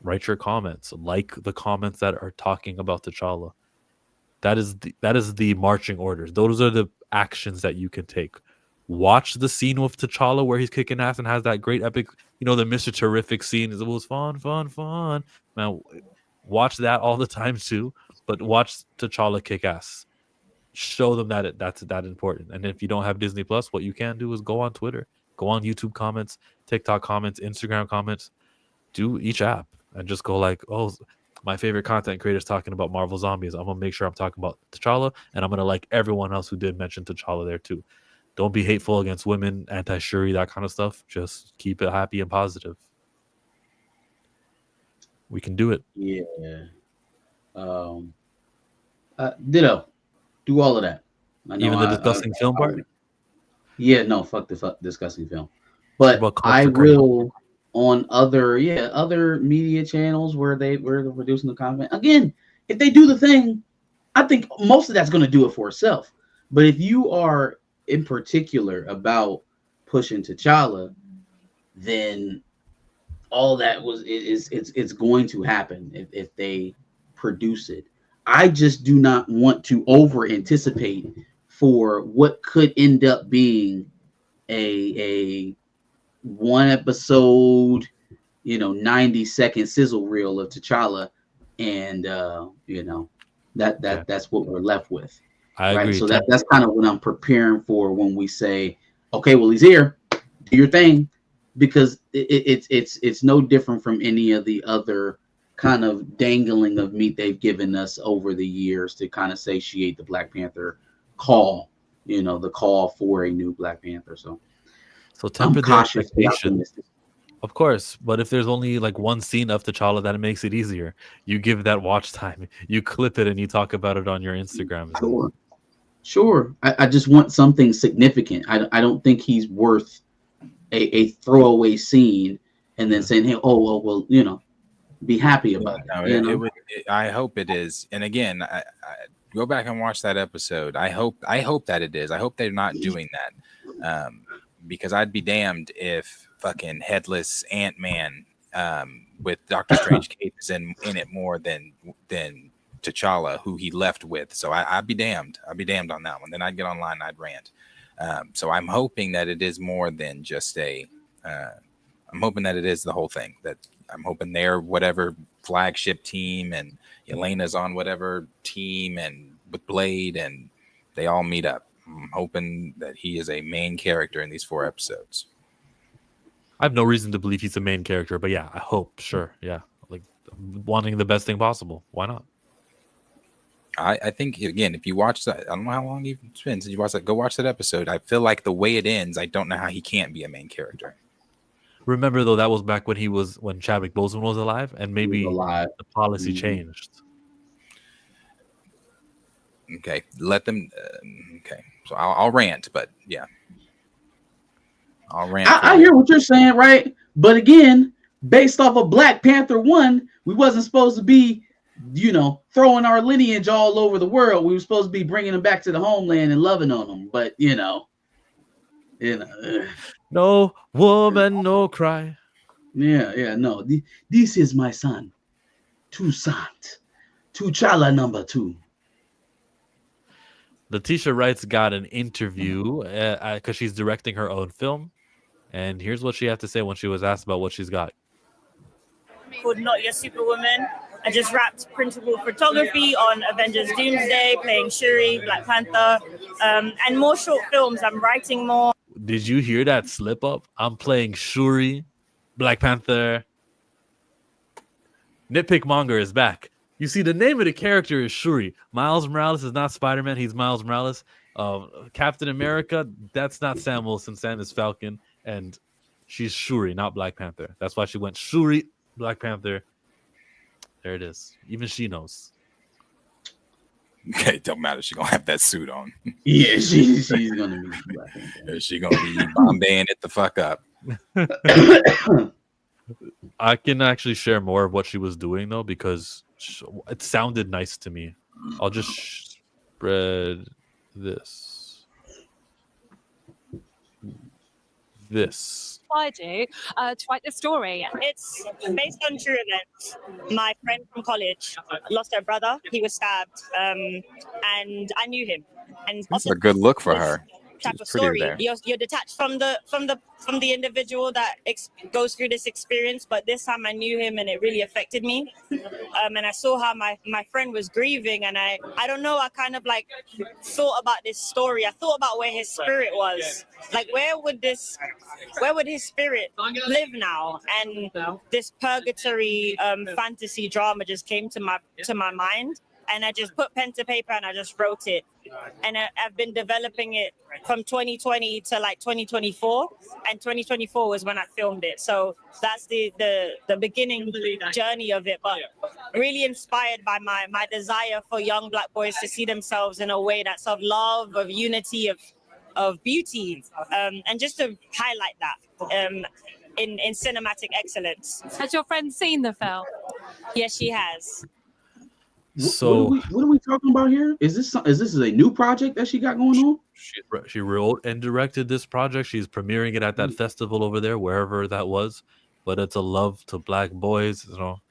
write your comments, like the comments that are talking about T'Challa. That is the marching orders. Those are the actions that you can take. Watch the scene with T'Challa where he's kicking ass and has that great epic, the Mr. Terrific scene. It was fun, fun, fun. Man, watch that all the time too. But watch T'Challa kick ass. Show them that that's that important. And if you don't have Disney Plus, what you can do is go on Twitter, go on YouTube comments, TikTok comments, Instagram comments. Do each app and just go like, oh, my favorite content creators talking about Marvel Zombies. I'm gonna make sure I'm talking about T'Challa, and I'm gonna like everyone else who did mention T'Challa there too. Don't be hateful against women, anti-Shuri, that kind of stuff. Just keep it happy and positive. We can do it. Yeah. Ditto. Do all of that. Even the discussing film part. Yeah, no, fuck the discussing film. But About I culture will on other media channels where they're producing the content. Again, if they do the thing, I think most of that's going to do it for itself. But if you are in particular about pushing T'Challa, then all that it's going to happen if they produce it. I just do not want to over anticipate for what could end up being a one episode, 90-second sizzle reel of T'Challa, and that's what we're left with. I right. agree. So that's kind of what I'm preparing for when we say, okay, well, he's here, do your thing, because it's no different from any of the other kind of dangling of meat they've given us over the years to kind of satiate the Black Panther call, the call for a new Black Panther. So temper the expectation. optimistic. Of course, but if there's only like one scene of T'Challa, that makes it easier. You give that watch time, you clip it, and you talk about it on your Instagram. Sure. I just want something significant. I don't think he's worth a throwaway scene and then saying, hey, oh well, be happy about it. I hope it is. And again, I go back and watch that episode. I hope that it is. I hope they're not doing that. Because I'd be damned if fucking headless Ant-Man with Doctor Strange cape is in it more than T'Challa, who he left with. So I'd be damned. I'd be damned on that one. Then I'd get online and I'd rant. So I'm hoping that it is more than just I'm hoping that it is the whole thing. That I'm hoping they're whatever flagship team and Elena's on whatever team and with Blade and they all meet up. I'm hoping that he is a main character in these 4 episodes. I have no reason to believe he's the main character, but yeah, I hope. Sure, yeah, like wanting the best thing possible. Why not? I think again, if you watch that, I don't know how long you've been since you watched that. Go watch that episode. I feel like the way it ends, I don't know how he can't be a main character. Remember though, that was back when when Chadwick Boseman was alive, and maybe the policy changed. Okay, let them. Okay, so I'll rant, but yeah, I'll rant. I hear what you're saying, right? But again, based off of Black Panther 1, we wasn't supposed to be, throwing our lineage all over the world. We were supposed to be bringing them back to the homeland and loving on them. But no woman, no cry. Yeah, no. This is my son, Toussaint, T'Challa number 2. Letitia Wright's got an interview because she's directing her own film, and here's what she had to say when she was asked about what she's got. Called Not Your Superwoman. I just wrapped principal photography on Avengers Doomsday, playing Shuri, Black Panther, and more short films. I'm writing more. Did you hear that slip up? I'm playing Shuri, Black Panther. Nitpick Monger is back. You see, the name of the character is Shuri. Miles Morales is not Spider-Man. He's Miles Morales. Captain America, that's not Sam Wilson. Sam is Falcon. And she's Shuri, not Black Panther. That's why she went Shuri, Black Panther. There it is. Even she knows. Okay, don't matter. She's going to have that suit on. Yeah, she's going to be Black Panther. She's going to be Bombaying it the fuck up. I can actually share more of what she was doing, though, because it sounded nice to me. I'll just spread this this? I do to write the story. It's based on true events. My friend from college lost her brother. He was stabbed, and I knew him. And That's a good look for her. Type She's of pretty story. there. You're detached from the individual that goes through this experience. But this time I knew him, and it really affected me. And I saw how my friend was grieving, and I don't know. I kind of like thought about this story. I thought about where his spirit was. Like where would his spirit live now? And this purgatory fantasy drama just came to my mind. And I just put pen to paper and I just wrote it. And I've been developing it from 2020 to like 2024. And 2024 was when I filmed it. So that's the beginning journey of it. But really inspired by my desire for young Black boys to see themselves in a way that's of love, of unity, of beauty. And just to highlight that in cinematic excellence. Has your friend seen the film? Yes, she has. So what are we talking about here? Is this a new project that she got going on? she wrote and directed this project. She's premiering it at that festival over there, wherever that was. But it's a love to Black boys. You know,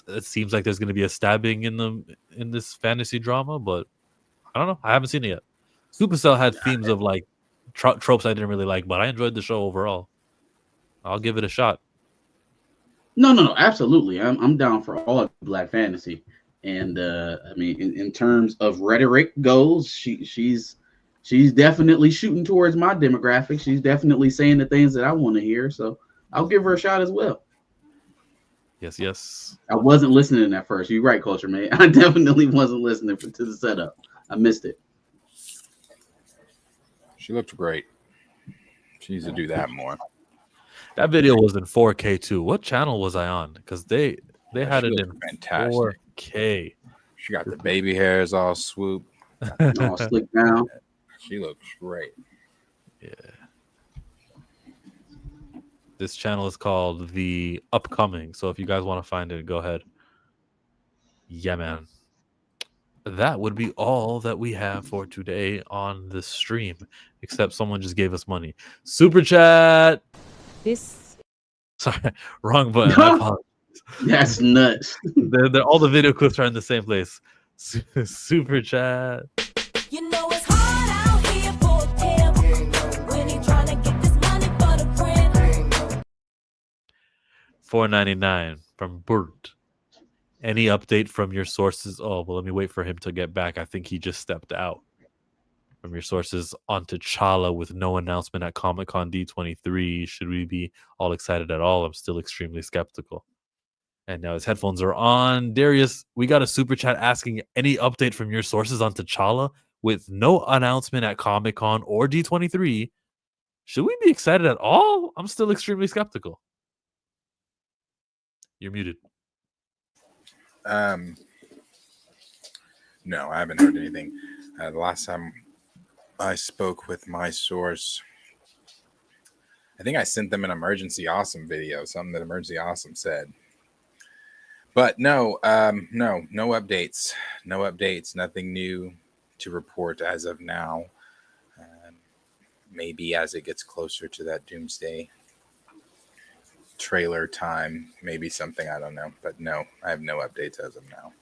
it seems like there's going to be a stabbing in this fantasy drama, but I don't know. I haven't seen it yet. Supercell had themes of like tropes I didn't really like, but I enjoyed the show overall. I'll give it a shot. No, absolutely. I'm down for all Black fantasy. And I mean, in terms of rhetoric goes, she's definitely shooting towards my demographic. She's definitely saying the things that I want to hear. So I'll give her a shot as well. Yes. I wasn't listening at first. You're right, Culture Man. I definitely wasn't listening to the setup. I missed it. She looked great. She needs to do that more. That video was in 4K too. What channel was I on? Because they had it in fantastic. 4K. She got the baby hairs all swooped. All slicked down. She looks great. Yeah. This channel is called The Upcoming. So if you guys want to find it, go ahead. Yeah, man. That would be all that we have for today on the stream, except someone just gave us money. Super chat. Sorry, wrong button. I apologize. That's nuts. All the video clips are in the same place. Super chat. You know it's hard out here for him when he trying to get this money for the print. $4.99 from Bert. Any update from your sources? Oh, well, let me wait for him to get back. I think he just stepped out. From your sources on T'Challa with no announcement at Comic-Con D23. Should we be all excited at all? I'm still extremely skeptical. And now his headphones are on. Darius, we got a super chat asking any update from your sources on T'Challa with no announcement at Comic-Con or D23. Should we be excited at all? I'm still extremely skeptical. You're muted. No, I haven't heard anything. The last time I spoke with my source, I think I sent them an Emergency Awesome video, something that Emergency Awesome said. But no updates. No updates. Nothing new to report as of now. Maybe as it gets closer to that Doomsday trailer time, maybe something, I don't know. But no, I have no updates as of now.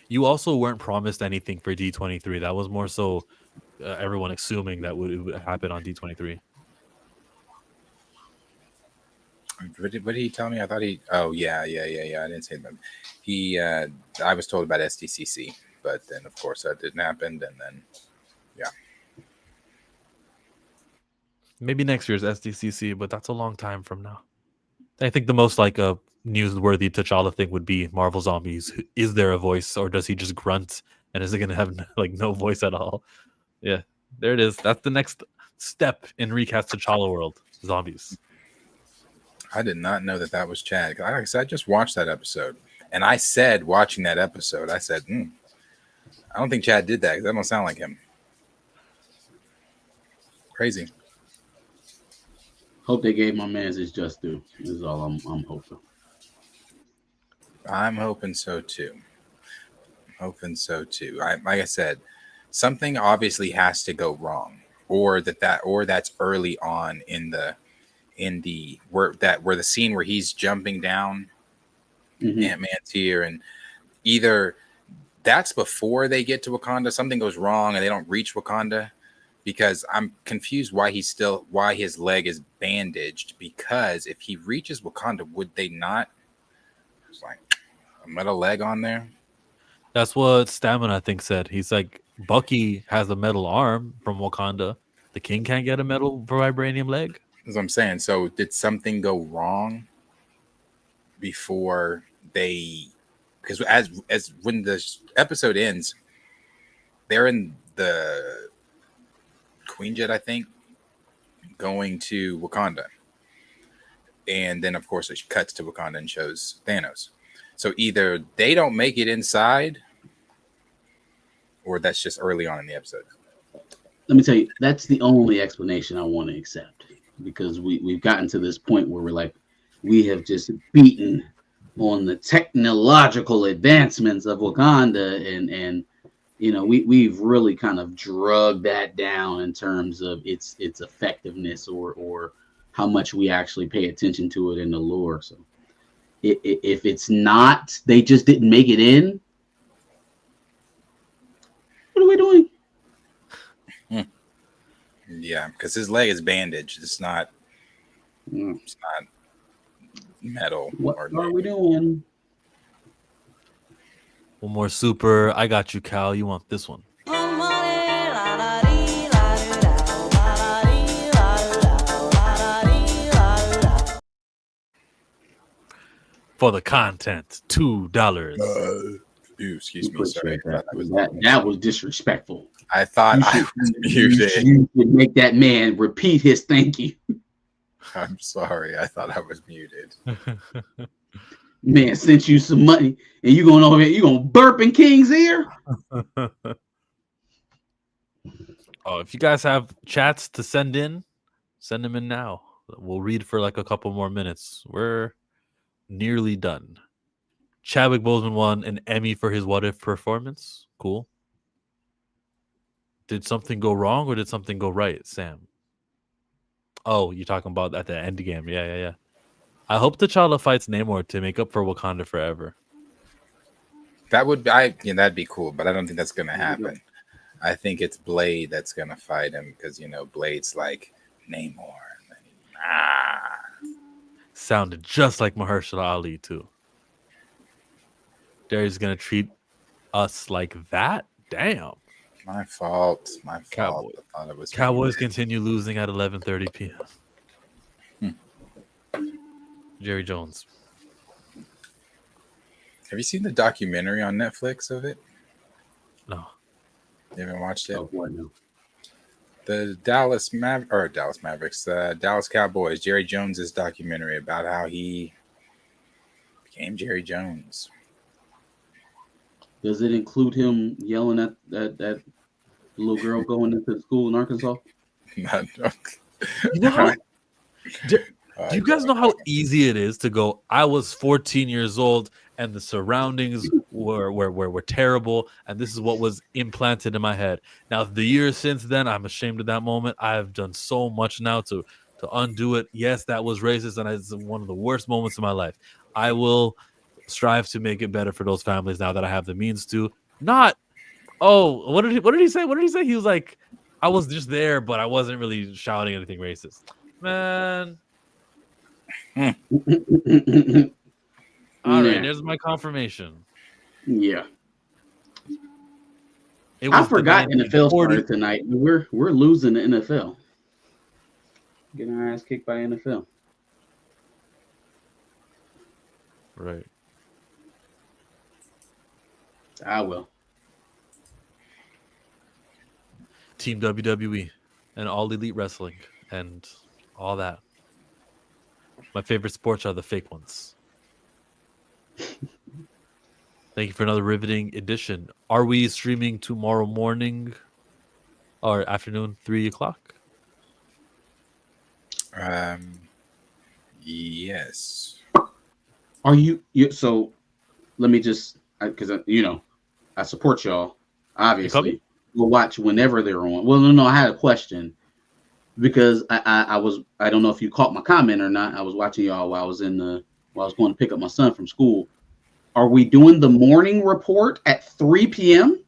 You also weren't promised anything for D23. That was more so everyone assuming that would happen on D23. What did he tell me? I thought he. Oh yeah. I didn't say that. I was told about SDCC, but then of course that didn't happen, and then yeah. Maybe next year's SDCC, but that's a long time from now. I think the most like a newsworthy T'Challa thing would be Marvel Zombies. Is there a voice, or does he just grunt? And is it going to have like no voice at all? Yeah, there it is. That's the next step in recast T'Challa world. Zombies. I did not know that was Chad. Like I said, I just watched that episode, and I said watching that episode, I said, I don't think Chad did that because that don't sound like him. Crazy. Hope they gave my man his just due. This is all I'm hoping. I'm hoping so too. Like I said, something obviously has to go wrong or that's early on in the where the scene where he's jumping down Ant-Man's here, and either that's before they get to Wakanda, something goes wrong and they don't reach Wakanda, because I'm confused why his leg is bandaged, because if he reaches Wakanda, would they not? It's like a metal leg on there. That's what Stamina, I think, said. He's like, Bucky has a metal arm from Wakanda. The King can't get a metal vibranium leg. That's what I'm saying. So did something go wrong before they? Because as when the episode ends, they're in the Queen Jet, I think, going to Wakanda, and then of course it cuts to Wakanda and shows Thanos. So either they don't make it inside, or that's just early on in the episode. Let me tell you, that's the only explanation I want to accept, because we've gotten to this point where we're like, we have just beaten on the technological advancements of Wakanda, and you know, we've really kind of drugged that down in terms of its effectiveness or how much we actually pay attention to it in the lore. So if it's not, they just didn't make it in, what are we doing? Yeah, because his leg is bandaged. It's not metal. What are we doing? One more super. I got you, Cal. You want this one? For the content, $2. Excuse me, sorry. That was disrespectful. I thought I was muted. You should make that man repeat his thank you. I'm sorry. I thought I was muted. Man sent you some money, and you going over here, you gonna burp in King's ear? Oh, if you guys have chats to send them in now. We'll read for like a couple more minutes. We're nearly done. Chadwick Boseman won an Emmy for his What If performance. Cool. Did something go wrong or did something go right, Sam? Oh, you're talking about at the end game. Yeah. I hope T'Challa fights Namor to make up for Wakanda Forever. That'd be cool, but I don't think that's gonna happen. I think it's Blade that's gonna fight him, because Blade's like Namor. Sounded just like Mahershala Ali too. Darius gonna treat us like that? Damn. My fault. Cowboys. I thought it was Cowboys continue losing at 11:30 p.m. Jerry Jones. Have you seen the documentary on Netflix of it? No. You haven't watched it? Oh, what now? The Dallas Mavericks, Dallas Cowboys, Jerry Jones's documentary about how he became Jerry Jones. Does it include him yelling at that little girl going into school in Arkansas? You know how, do you guys know how easy it is to go, I was 14 years old and the surroundings were terrible, and this is what was implanted in my head. Now, the years since then, I'm ashamed of that moment. I've done so much now to undo it. Yes, that was racist, and it's one of the worst moments of my life. I will strive to make it better for those families now that I have the means to. Not, what did he say? What did he say? He was like, I was just there, but I wasn't really shouting anything racist. Man. All right, there's my confirmation. Yeah. I forgot NFL started tonight. We're losing the NFL. Getting our ass kicked by NFL. Right. I will. Team WWE and All Elite Wrestling and all that. My favorite sports are the fake ones. Thank you for another riveting edition. Are we streaming tomorrow morning or afternoon, 3:00? Yes. Are you so let me just, because I support y'all, obviously. We'll watch whenever they're on. Well, no, I had a question. because I don't know if you caught my comment or not. I was watching y'all while I was going to pick up my son from school. Are we doing the morning report at 3 p.m.?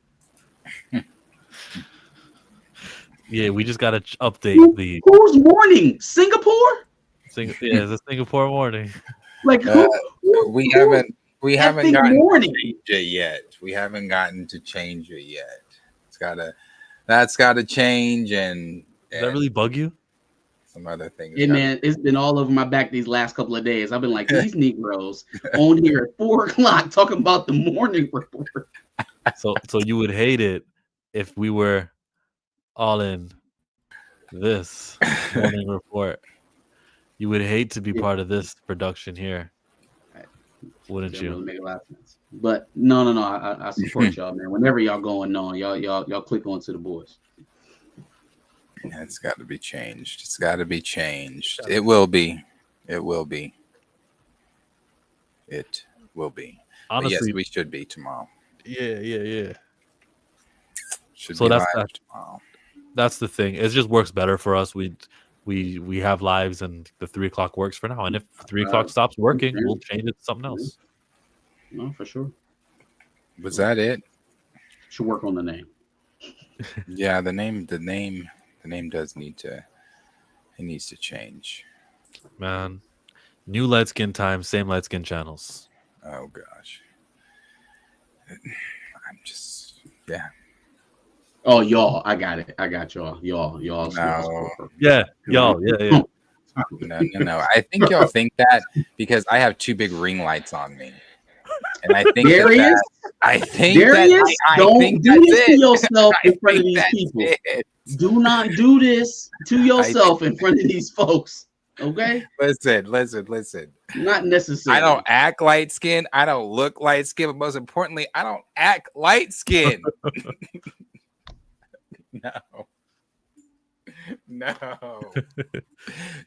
Yeah, we just gotta update the. Who's morning? Singapore? Yeah, it's a Singapore morning. Like we haven't effing gotten morning. to change it yet. We haven't gotten to change it yet. That's gotta change, and Does that really bug you? some other things. Hey man, it's been all over my back these last couple of days. I've been like, these Negroes on here at 4 o'clock talking about the morning report. So you would hate it if we were all in this morning report. You would hate to be part of this production here, wouldn't Doesn't you? really make a lot of sense. But no. I support y'all, man. Whenever y'all going on, y'all click on to the boys. Yeah, it's got to be changed. It's got to be changed. It will be. It will be. It will be. But Honestly, yes, we should be tomorrow. yeah. Should So be that's live that. tomorrow. That's the thing. It just works better for us. We have lives, and the 3 o'clock works for now. And if 3 o'clock stops working, we'll change it to something else. No, for sure. Was that it? Should work on the name. Yeah, the name does need to. It needs to change. Man, new light skin time, same light skin channels. Oh gosh. I'm just Oh, y'all, I got it. I got y'all. Y'all. No. Yeah, y'all, yeah. No. I think y'all think that because I have 2 big ring lights on me. And I think Darius, I think Darius, I don't think do that's this to it. yourself I in front of think these that's people. it. Do not do this to yourself in front of these folks. Okay? Listen. Not necessary. I don't act light skinned. I don't look light skinned, but most importantly, I don't act light skinned.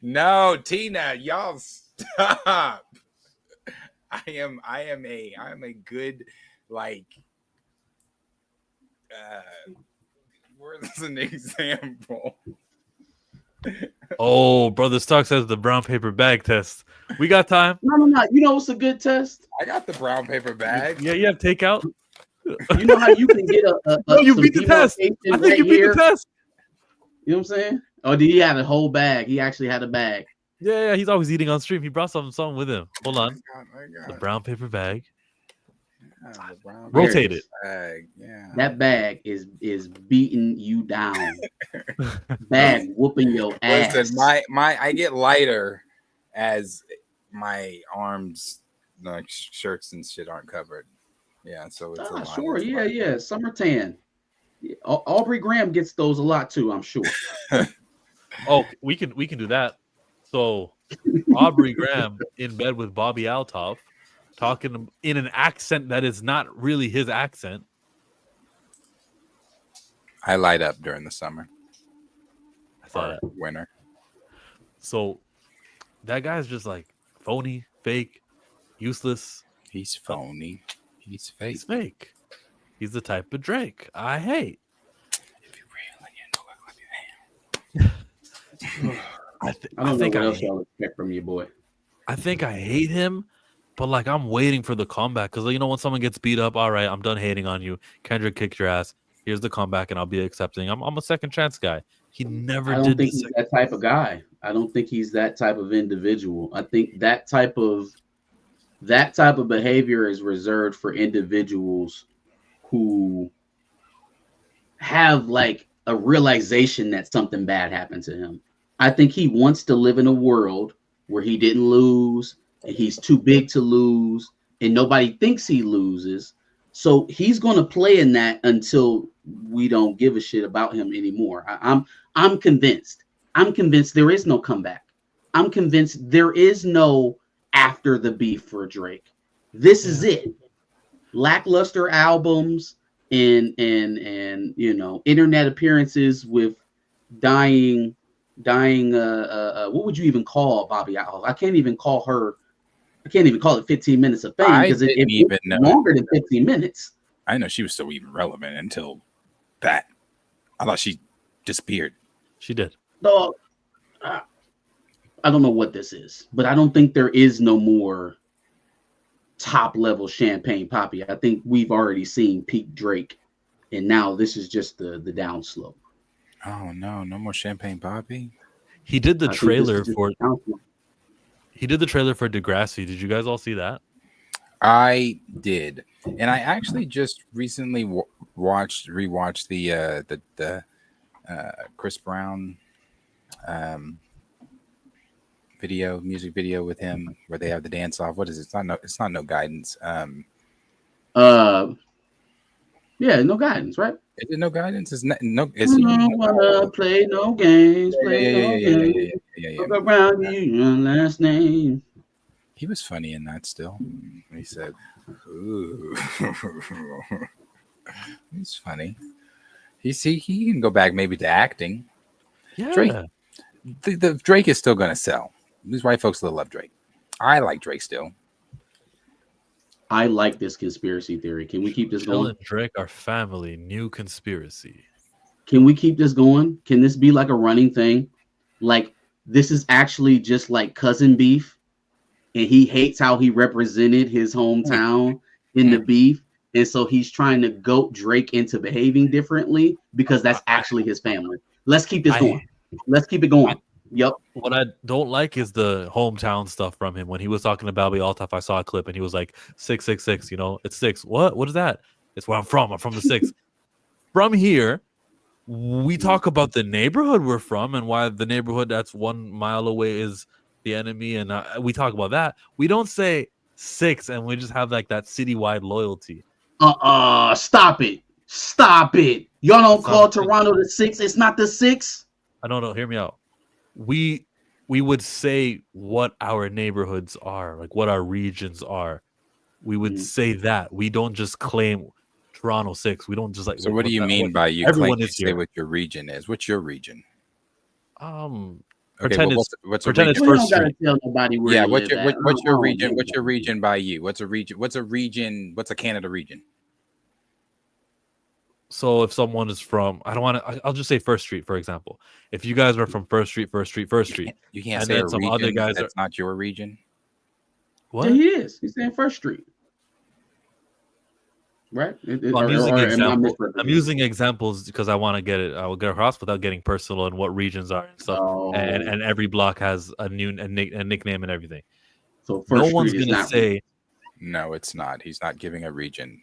No, Tina, y'all stop. I am a good where's an example? Oh, Brother Stark says the brown paper bag test. We got time. No. You know what's a good test? I got the brown paper bag. Yeah, you have takeout. You know how you can get a No, you some beat the test. I demarcation think you beat here? the test. You know what I'm saying? Oh, did he have a whole bag? He actually had a bag. Yeah, he's always eating on stream. He brought something with him. Hold on. I The got brown paper bag. the brown Rotate paper it. bag. Yeah. That bag is beating you down. Bag whooping your ass. Listen, my I get lighter as my arms, like shirts and shit, aren't covered. Yeah, so it's a lot. Sure, It's yeah, light. yeah. Summer tan. Yeah, Aubrey Graham gets those a lot too, I'm sure. Oh, we can do that. So Aubrey Graham in bed with Bobby Altoff, talking in an accent that is not really his accent. I light up during the summer. I saw that. Winter. So that guy's just like phony, fake, useless. He's phony. He's fake. He's fake. He's the type of Drake I hate. If you really know I don't know what else y'all expect from your boy. I think I hate him, but like I'm waiting for the comeback because you know when someone gets beat up, all right, I'm done hating on you. Kendrick kicked your ass. Here's the comeback, and I'll be accepting. I'm a second chance guy. He never I don't did. think he's that type of guy. I don't think he's that type of individual. I think that type of behavior is reserved for individuals who have like a realization that something bad happened to him. I think he wants to live in a world where he didn't lose and he's too big to lose and nobody thinks he loses. So he's going to play in that until we don't give a shit about him anymore. I'm convinced. I'm convinced there is no comeback. I'm convinced there is no after the beef for Drake. This is it. Lackluster albums and you know, internet appearances with dying what would you even call Bobby Altoff? I can't even call it 15 minutes of fame because it even know longer than 15 minutes. I know she was still even relevant until that. I thought she disappeared. She did. Dog, I don't know what this is, but I don't think there is no more top level champagne poppy. I think we've already seen peak Drake, and now this is just the downslope. Oh no, no more champagne poppy. He did the I think this trailer is just for the downslope. Degrassi. Did you guys all see that? I did, and I actually just recently rewatched the Chris Brown music video with him where they have the dance off. What is it? It's not no guidance. Yeah, no guidance, right? Is it no guidance? It's not, no. I It's don't wanna play no games, games. yeah. Look around you, your last name. He was funny in that still. He said, "Ooh." He's funny. He can go back maybe to acting. Yeah. Drake, the Drake is still gonna sell. These white folks still love Drake. I like Drake still. I like this conspiracy theory. Can we keep this Jill going? and Drake are family. New conspiracy. Can we keep this going? Can this be like a running thing? Like this is actually just like cousin beef, and he hates how he represented his hometown in the beef, and so he's trying to goat Drake into behaving differently because that's actually his family. Let's keep this going. Let's keep it going. Yep. What I don't like is the hometown stuff from him. When he was talking about Altaf, I saw a clip and he was like 666. You know, it's 6. What is that? It's where I'm from. I'm from the 6. From here, we talk about the neighborhood we're from and why the neighborhood that's 1 mile away is the enemy, and we talk about that. We don't say 6, and we just have like that citywide loyalty. Stop it. Y'all don't call Toronto the 6. It's not the 6. I don't know. Hear me out. We would say what our neighborhoods are, like what our regions are. We would say that. We don't just claim Toronto 6. We don't just like. So what do you mean by you claim to say what your region is? What's your region? Pretend well, it's pretend it's First Street. Tell nobody where Yeah, you what's live your at. region? What's your region by you? What's a region? What's a Canada region? So if someone is from, I don't want to. I'll just say First Street, for example. If you guys are from First Street, you can't and say then a some region other guys that's not your region. What? Yeah, he is. He's saying First Street. Right? I'm using examples because I want to get it. I will get across without getting personal and what regions are and stuff. Oh. And every block has a nickname and everything. So First no Street one's is gonna not say. No, it's not. He's not giving a region.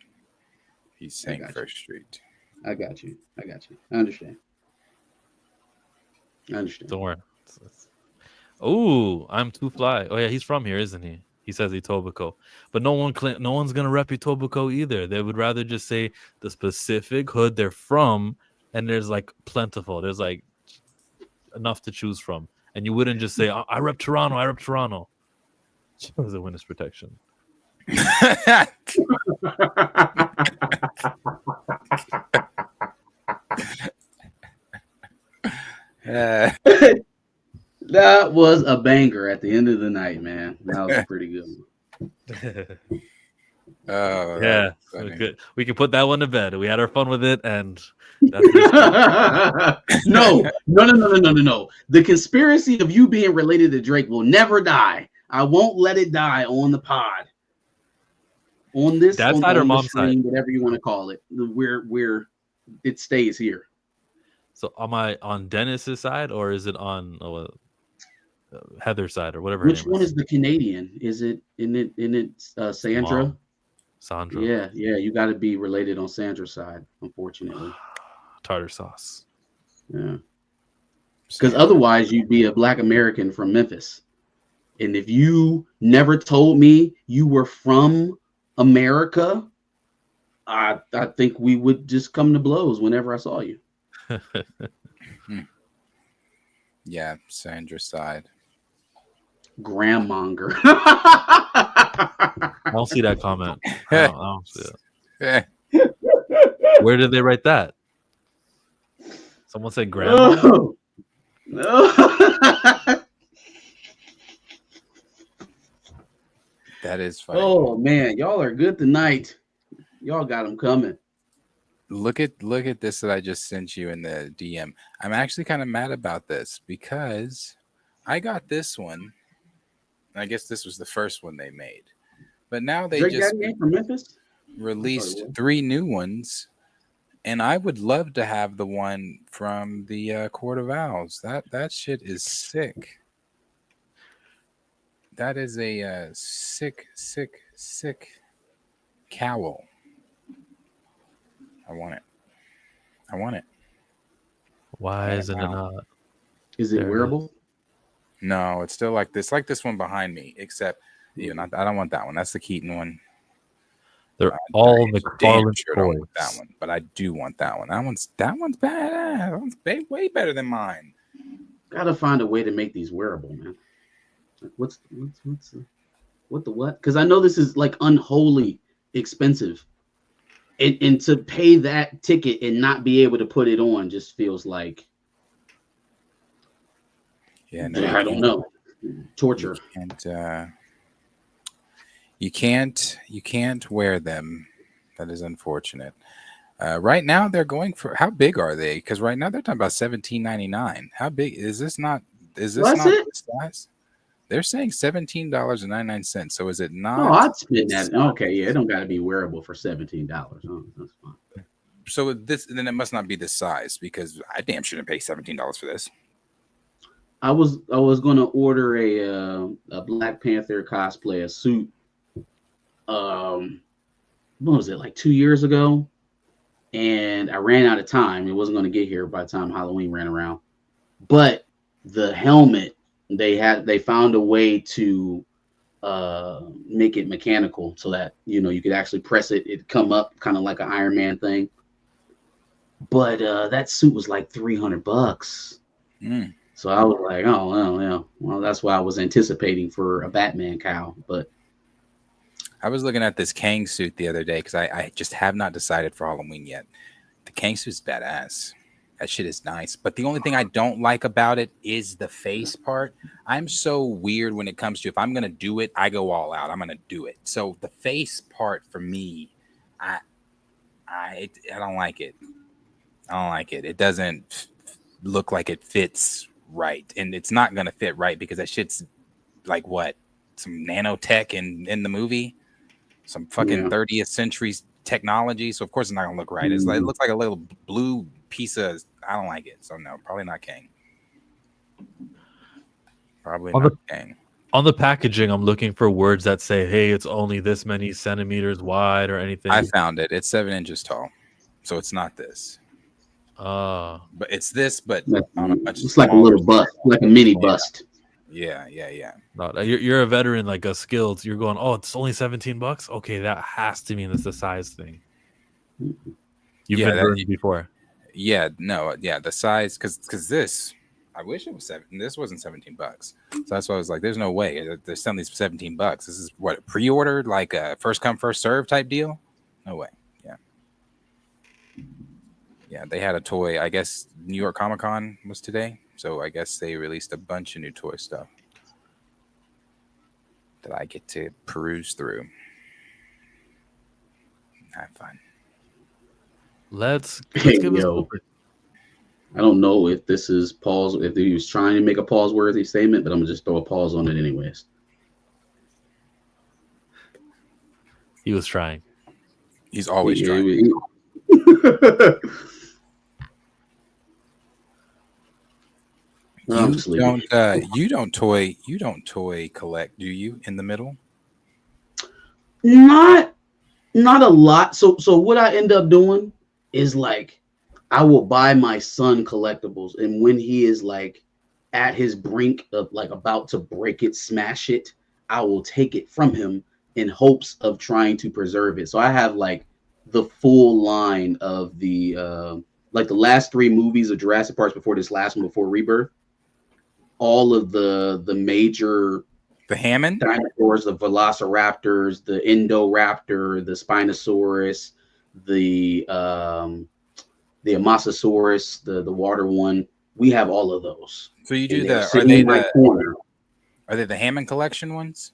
He's saying First Street. I got you. I understand. Don't worry. Oh, I'm too fly. Oh yeah, he's from here, isn't he? He says Etobicoke, but no one's gonna rep Etobicoke either. They would rather just say the specific hood they're from, and there's like plentiful. There's like enough to choose from, and you wouldn't just say I rep Toronto. I rep Toronto. It was a witness protection. That was a banger at the end of the night, man. That was pretty good. Oh yeah, we can put that one to bed. We had our fun with it, and no. The conspiracy of you being related to Drake will never die. I won't let it die on the pod. On this, dad's on, side or on mom's stream, side, whatever you want to call it, where it stays here. So am I on Dennis's side or is it on Heather's side or whatever? Which one is the Canadian? Is it Sandra? Mom. Sandra. Yeah. You got to be related on Sandra's side, unfortunately. Tartar sauce. Yeah. Because otherwise, you'd be a Black American from Memphis, and if you never told me you were from America, I think we would just come to blows whenever I saw you. Yeah, Sandra's side. Grandmonger. I don't see that comment. I don't see it. Where did they write that? Someone said grandma. No. That is funny. Oh man, y'all are good tonight. Y'all got them coming. Look at this that I just sent you in the DM. I'm actually kind of mad about this because I got this one. I guess this was the first one they made, but now they Drake just Daddy ain't from Memphis. released what? 3 new ones, and I would love to have the one from the Court of Owls. That shit is sick. That is a sick cowl. I want it. Why isn't it Wow. not? Is it There it wearable? No, it's still like this one behind me, except I don't want that one. That's the Keaton one. They're all Damn McFarlane sure don't want that toys. one, but I do want that one. That one's badass. That one's way better than mine. Gotta find a way to make these wearable, man. Like, what? Because I know this is like unholy expensive, and to pay that ticket and not be able to put it on just feels like Yeah, no, I don't know, torture. You can't wear them. That is unfortunate. Right now they're going for, how big are they? Because right now they're talking about $17.99. How big is this? Not is this That's not it? the size? They're saying $17.99. So is it not? Oh, I'd spend that. Okay, yeah, it don't got to be wearable for $17. Oh, that's fine. So then it must not be this size, because I damn shouldn't pay $17 for this. I was gonna order a Black Panther cosplay, a suit. What was it, like 2 years ago? And I ran out of time. It wasn't gonna get here by the time Halloween ran around. But the helmet, they found a way to make it mechanical so that you could actually press it, it'd come up kind of like an Iron Man thing. But that suit was like $300. So I was like, oh well, yeah. Well, that's why I was anticipating for a Batman cowl. But I was looking at this Kang suit the other day because I just have not decided for Halloween yet. The Kang suit's badass. That shit is nice. But the only thing I don't like about it is the face part. I'm so weird when it comes to, if I'm going to do it, I go all out. I'm going to do it. So the face part for me, I don't like it. I don't like it. It doesn't look like it fits right. And it's not going to fit right because that shit's like what? Some nanotech in the movie? Some fucking 30th century technology. So of course it's not going to look right. It's like, it looks like a little blue piece of, I don't like it. So no, probably not Kang. Probably not Kang. On the packaging, I'm looking for words that say, hey, it's only this many centimeters wide or anything. I found it. It's 7 inches tall. So it's not this. But it's this, but on a much it's like a little bust, like a mini bust. Yeah. No, you're a veteran, like a skilled. You're going, oh, it's only $17. Okay, that has to mean it's the size thing. You've been burned before. Yeah, no, yeah, the size, because this, I wish it was this wasn't $17. So that's why I was like, there's no way they're selling these for $17. This is what, pre-ordered, like a first come first serve type deal. No way. Yeah, they had a toy. I guess New York Comic Con was today, so I guess they released a bunch of new toy stuff that I get to peruse through. Have fun. Let's give us. I don't know if this is Paul's, if he was trying to make a pause-worthy statement, but I'm gonna just throw a pause on it anyways. He was trying. He's always trying. You don't toy collect, do you? In the middle? Not a lot. So what I end up doing is like I will buy my son collectibles, and when he is like at his brink of like about to break it, smash it, I will take it from him in hopes of trying to preserve it. So I have like the full line of the like the last 3 movies of Jurassic Park before this last one, before Rebirth. All of the major, the Hammond dinosaurs, the Velociraptors, the Indoraptor, the Spinosaurus, the Amosasaurus, the water one. We have all of those. So you do are they the Hammond collection ones?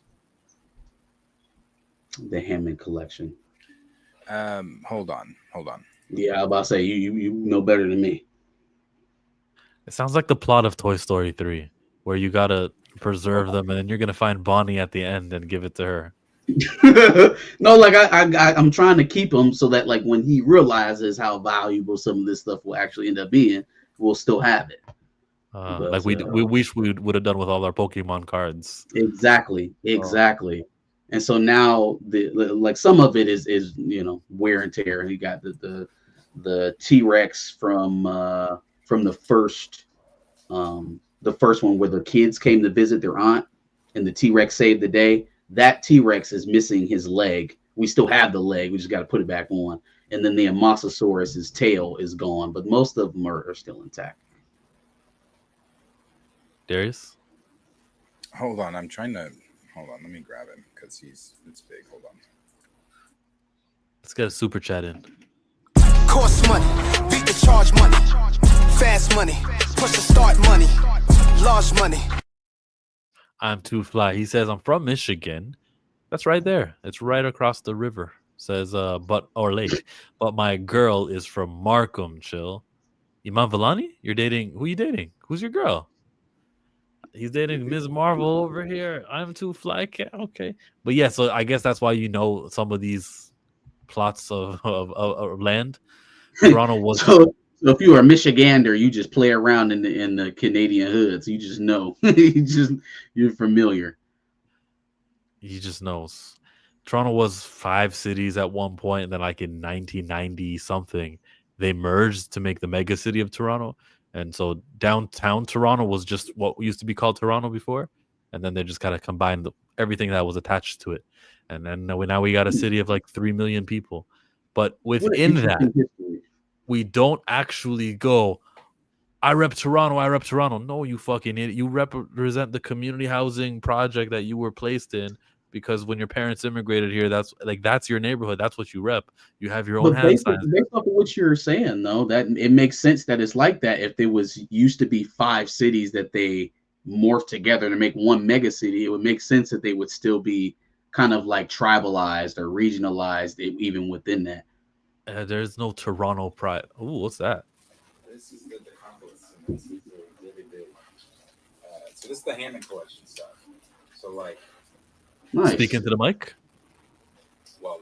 The Hammond collection. Hold on. Yeah, I was about to say you know better than me. It sounds like the plot of Toy Story 3. where you gotta preserve them, and then you're gonna find Bonnie at the end and give it to her. No, like I'm trying to keep him so that like when he realizes how valuable some of this stuff will actually end up being, we'll still have it. Like we wish we would have done with all our Pokemon cards. Exactly. And so now the like some of it is wear and tear, and you got the T-Rex from the first one where the kids came to visit their aunt, and the T-Rex saved the day. That T-Rex is missing his leg. We still have the leg. We just got to put it back on. And then the Amosasaurus's tail is gone, but most of them are still intact. Darius? Hold on. I'm trying to. Hold on. Let me grab him because it's big. Hold on. Let's get a super chat in. Course money, beat the charge money, fast money, push the start money, large money. I'm too fly. He says, I'm from Michigan. That's right there. It's right across the river. Says, or lake. But my girl is from Markham, chill. Iman Vellani? You're dating, who you dating? Who's your girl? He's dating Ms. Marvel over here. I'm too fly. Okay. But yeah, so I guess that's why you know some of these plots of land. Toronto was... So if you are a Michigander, you just play around in the Canadian hoods. You just know. You're familiar. He just knows. Toronto was 5 cities at one point, and then like in 1990 something, they merged to make the mega city of Toronto. And so downtown Toronto was just what used to be called Toronto before, and then they just kind of combined everything that was attached to it. And then now we got a city of like 3 million people. But within that, we don't actually go, I rep Toronto. No, you fucking idiot. You represent the community housing project that you were placed in, because when your parents immigrated here, that's your neighborhood. That's what you rep. You have your own hand signs. Based off of what you're saying, though, that it makes sense that it's like that. If there was used to be 5 cities that they morphed together to make one mega city, it would make sense that they would still be kind of like tribalized or regionalized even within that. There's no Toronto pride. Ooh, what's that? This is the Decapolis. This is really big. So this is the Hammond collection stuff. So like, nice. Speaking to the mic. Well,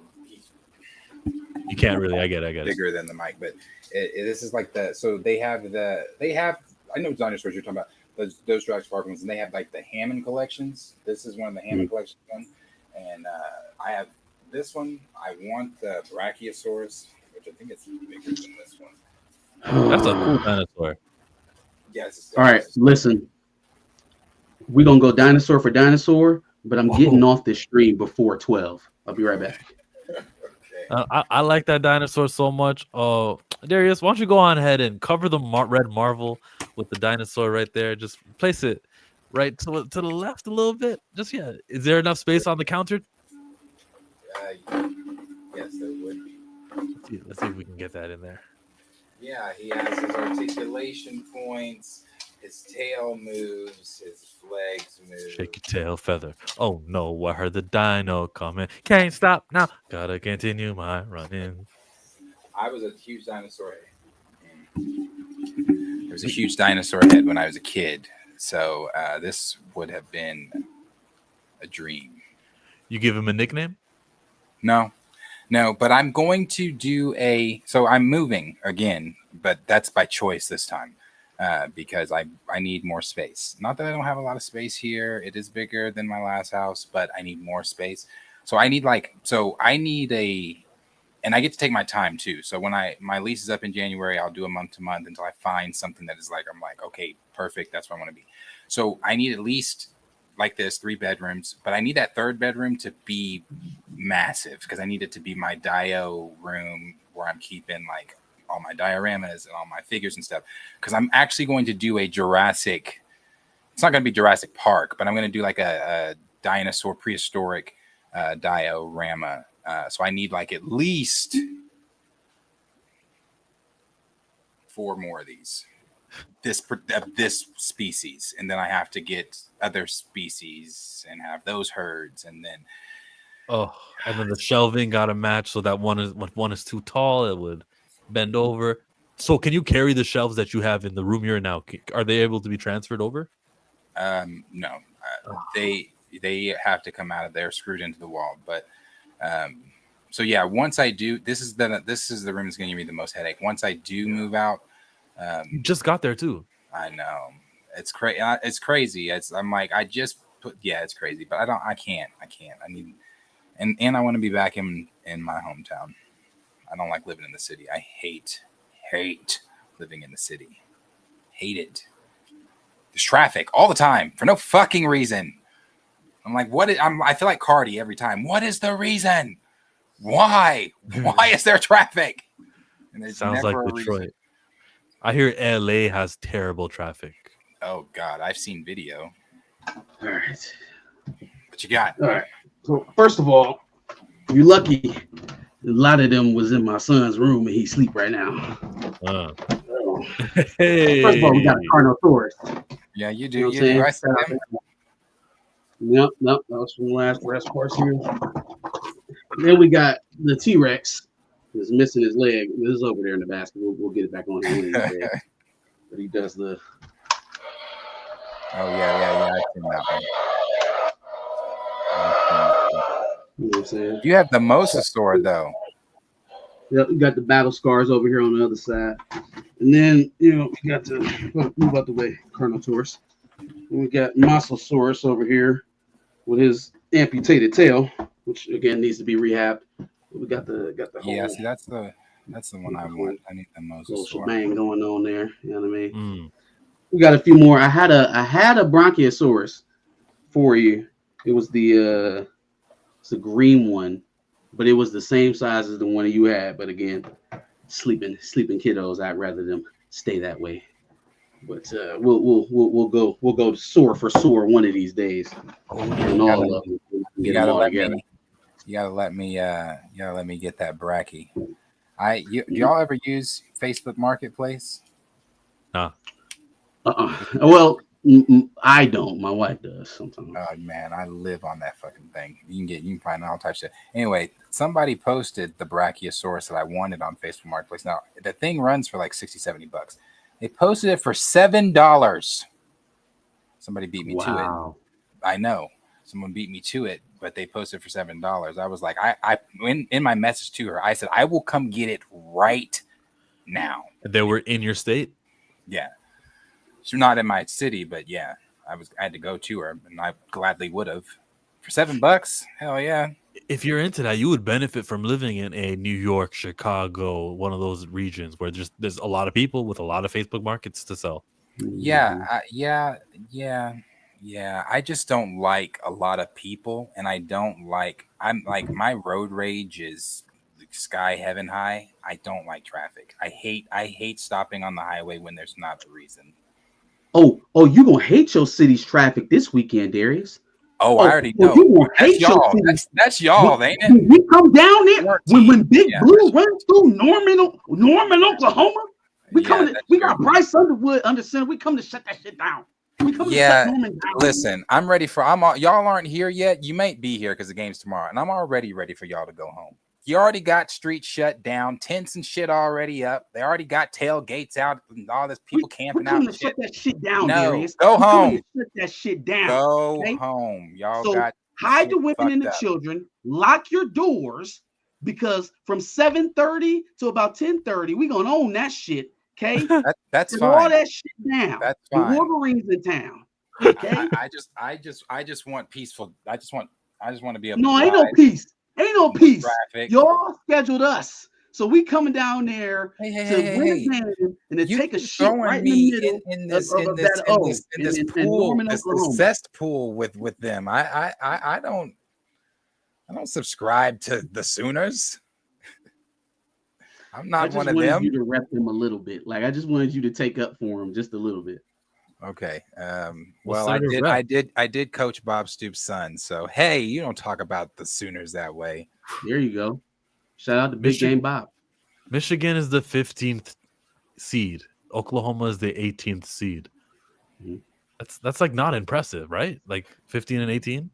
you can't really. I get it. Bigger than the mic, but this is like the. So they have. I know dinosaurs you're talking about. Those Jurassic Park ones, and they have like the Hammond collections. This is one of the Hammond collection ones, and I have this one. I want the Brachiosaurus, which I think it's bigger than this one. That's a cool dinosaur. Yes. All right, listen. We're gonna go dinosaur for dinosaur, but I'm getting off this stream before 12. I'll be right back. I like that dinosaur so much. Darius, why don't you go on ahead and cover the red Marvel with the dinosaur right there? Just place it right to the left a little bit. Just Is there enough space on the counter? Yes, there would be. Let's see if we can get that in there. Yeah, he has his articulation points. His tail moves. His legs move. Shake your tail feather. Oh no, I heard the dino coming. Can't stop now. Gotta continue my running. I was a huge dinosaur head. There was a huge dinosaur head when I was a kid. So this would have been a dream. You give him a nickname? No, but I'm going to do so I'm moving again, but that's by choice this time. Because I need more space. Not that I don't have a lot of space here. It is bigger than my last house, but I need more space. So I need and I get to take my time too. So when my lease is up in January, I'll do a month to month until I find something that is like, I'm like, okay, perfect. That's where I want to be. So I need at least like this 3 bedrooms, but I need that 3rd bedroom to be massive because I need it to be my dio room where I'm keeping like all my dioramas and all my figures and stuff, because I'm actually going to do a Jurassic. It's not going to be Jurassic Park, but I'm going to do like a dinosaur prehistoric diorama. So I need like at least 4 more of these. This species, and then I have to get other species and have those herds, and then the shelving got to match so that one is too tall, it would bend over. So can you carry the shelves that you have in the room you're in now? Are they able to be transferred over? No, they have to come out of there screwed into the wall. But so yeah, once I do, this is the room that's going to give me the most headache. Once I do move out, You just got there too. I know it's crazy. It's crazy. I'm like, I just put, yeah, it's crazy, but I can't. I need, and I want to be back in my hometown. I don't like living in the city. I hate living in the city. Hate it. There's traffic all the time for no fucking reason. I'm like, I feel like Cardi every time. What is the reason? Why? Why is there traffic? And Sounds like Detroit. Reason. I hear LA has terrible traffic. Oh God, I've seen video. All right. What you got? All right. So first of all, you're lucky. A lot of them was in my son's room and he sleep right now. Hey. First of all, we got a Carnosaurus. Yeah, you do. You know what I'm saying? Yep, that was from the last rest course here. Then we got the T-Rex. Is missing his leg. This is over there in the basket. We'll get it back on him. But he does the. Oh yeah. I seen that one. You know what I'm saying? You have the Mosasaur though. Yep, we got the battle scars over here on the other side. And then, we got to move out the way, Carnotaurus. And we got Mosasaurus over here with his amputated tail, which again needs to be rehabbed. We got the whole, yeah. See, that's the one I want. I need the Mosasaur. Bang going on there. You know what I mean? We got a few more. I had a Bronchiosaurus for you. It was the green one, but it was the same size as the one you had. But again, sleeping kiddos. I'd rather them stay that way. But we'll go sore for sore one of these days. And all of them. You gotta let me get that bracky. Do y'all ever use Facebook Marketplace? No. Well, I don't. My wife does sometimes. Oh man, I live on that fucking thing. You can find all types of shit. Anyway, somebody posted the Brachiosaurus that I wanted on Facebook Marketplace. Now the thing runs for like $60-$70. They posted it for $7. Somebody beat me to it. I know. Someone beat me to it, but they posted for $7. I was like, in my message to her, I said, I will come get it right now. They were in your state? Yeah. She's not in my city, but yeah, I had to go to her, and I gladly would have. For $7? Hell yeah. If you're into that, you would benefit from living in a New York, Chicago, one of those regions where there's a lot of people with a lot of Facebook markets to sell. Yeah. I just don't like a lot of people, and I'm like, my road rage is sky heaven high. I don't like traffic. I hate stopping on the highway when there's not a reason. Oh, you gonna hate your city's traffic this weekend, Darius? Oh, I already know. You gonna hate y'all. That's y'all, ain't it? When we come down there, when Big Blue runs through Norman, Oklahoma, we got Bryce Underwood under center. We come to shut that shit down. Listen, I'm ready for. Y'all aren't here yet. You might be here because the game's tomorrow, and I'm already ready for y'all to go home. You already got streets shut down, tents and shit already up. They already got tailgates out, and all this people camping out. Shut that shit down, no, Darius. go home. Shut that shit down. Go home, y'all. So hide the women and the children. Lock your doors because from 7:30 to about 10:30, we gonna own that shit. Okay, that's fine. All that shit down. That's fine. The Wolverines in town. Okay, I just want peaceful. I just want to be able. No, to ain't no peace. Ain't no peace. Traffic. Y'all scheduled us, so we coming down there to win a game and to take a shit right in the middle in this pool, this cesspool with them. I don't subscribe to the Sooners. I'm not one of them. I just wanted you to rep them a little bit. Like I just wanted you to take up for them just a little bit. Okay. Well, I did coach Bob Stoops' son. So hey, you don't talk about the Sooners that way. There you go. Shout out to Big Game Bob. Michigan is the 15th seed. Oklahoma is the 18th seed. Mm-hmm. That's like not impressive, right? Like 15 and 18.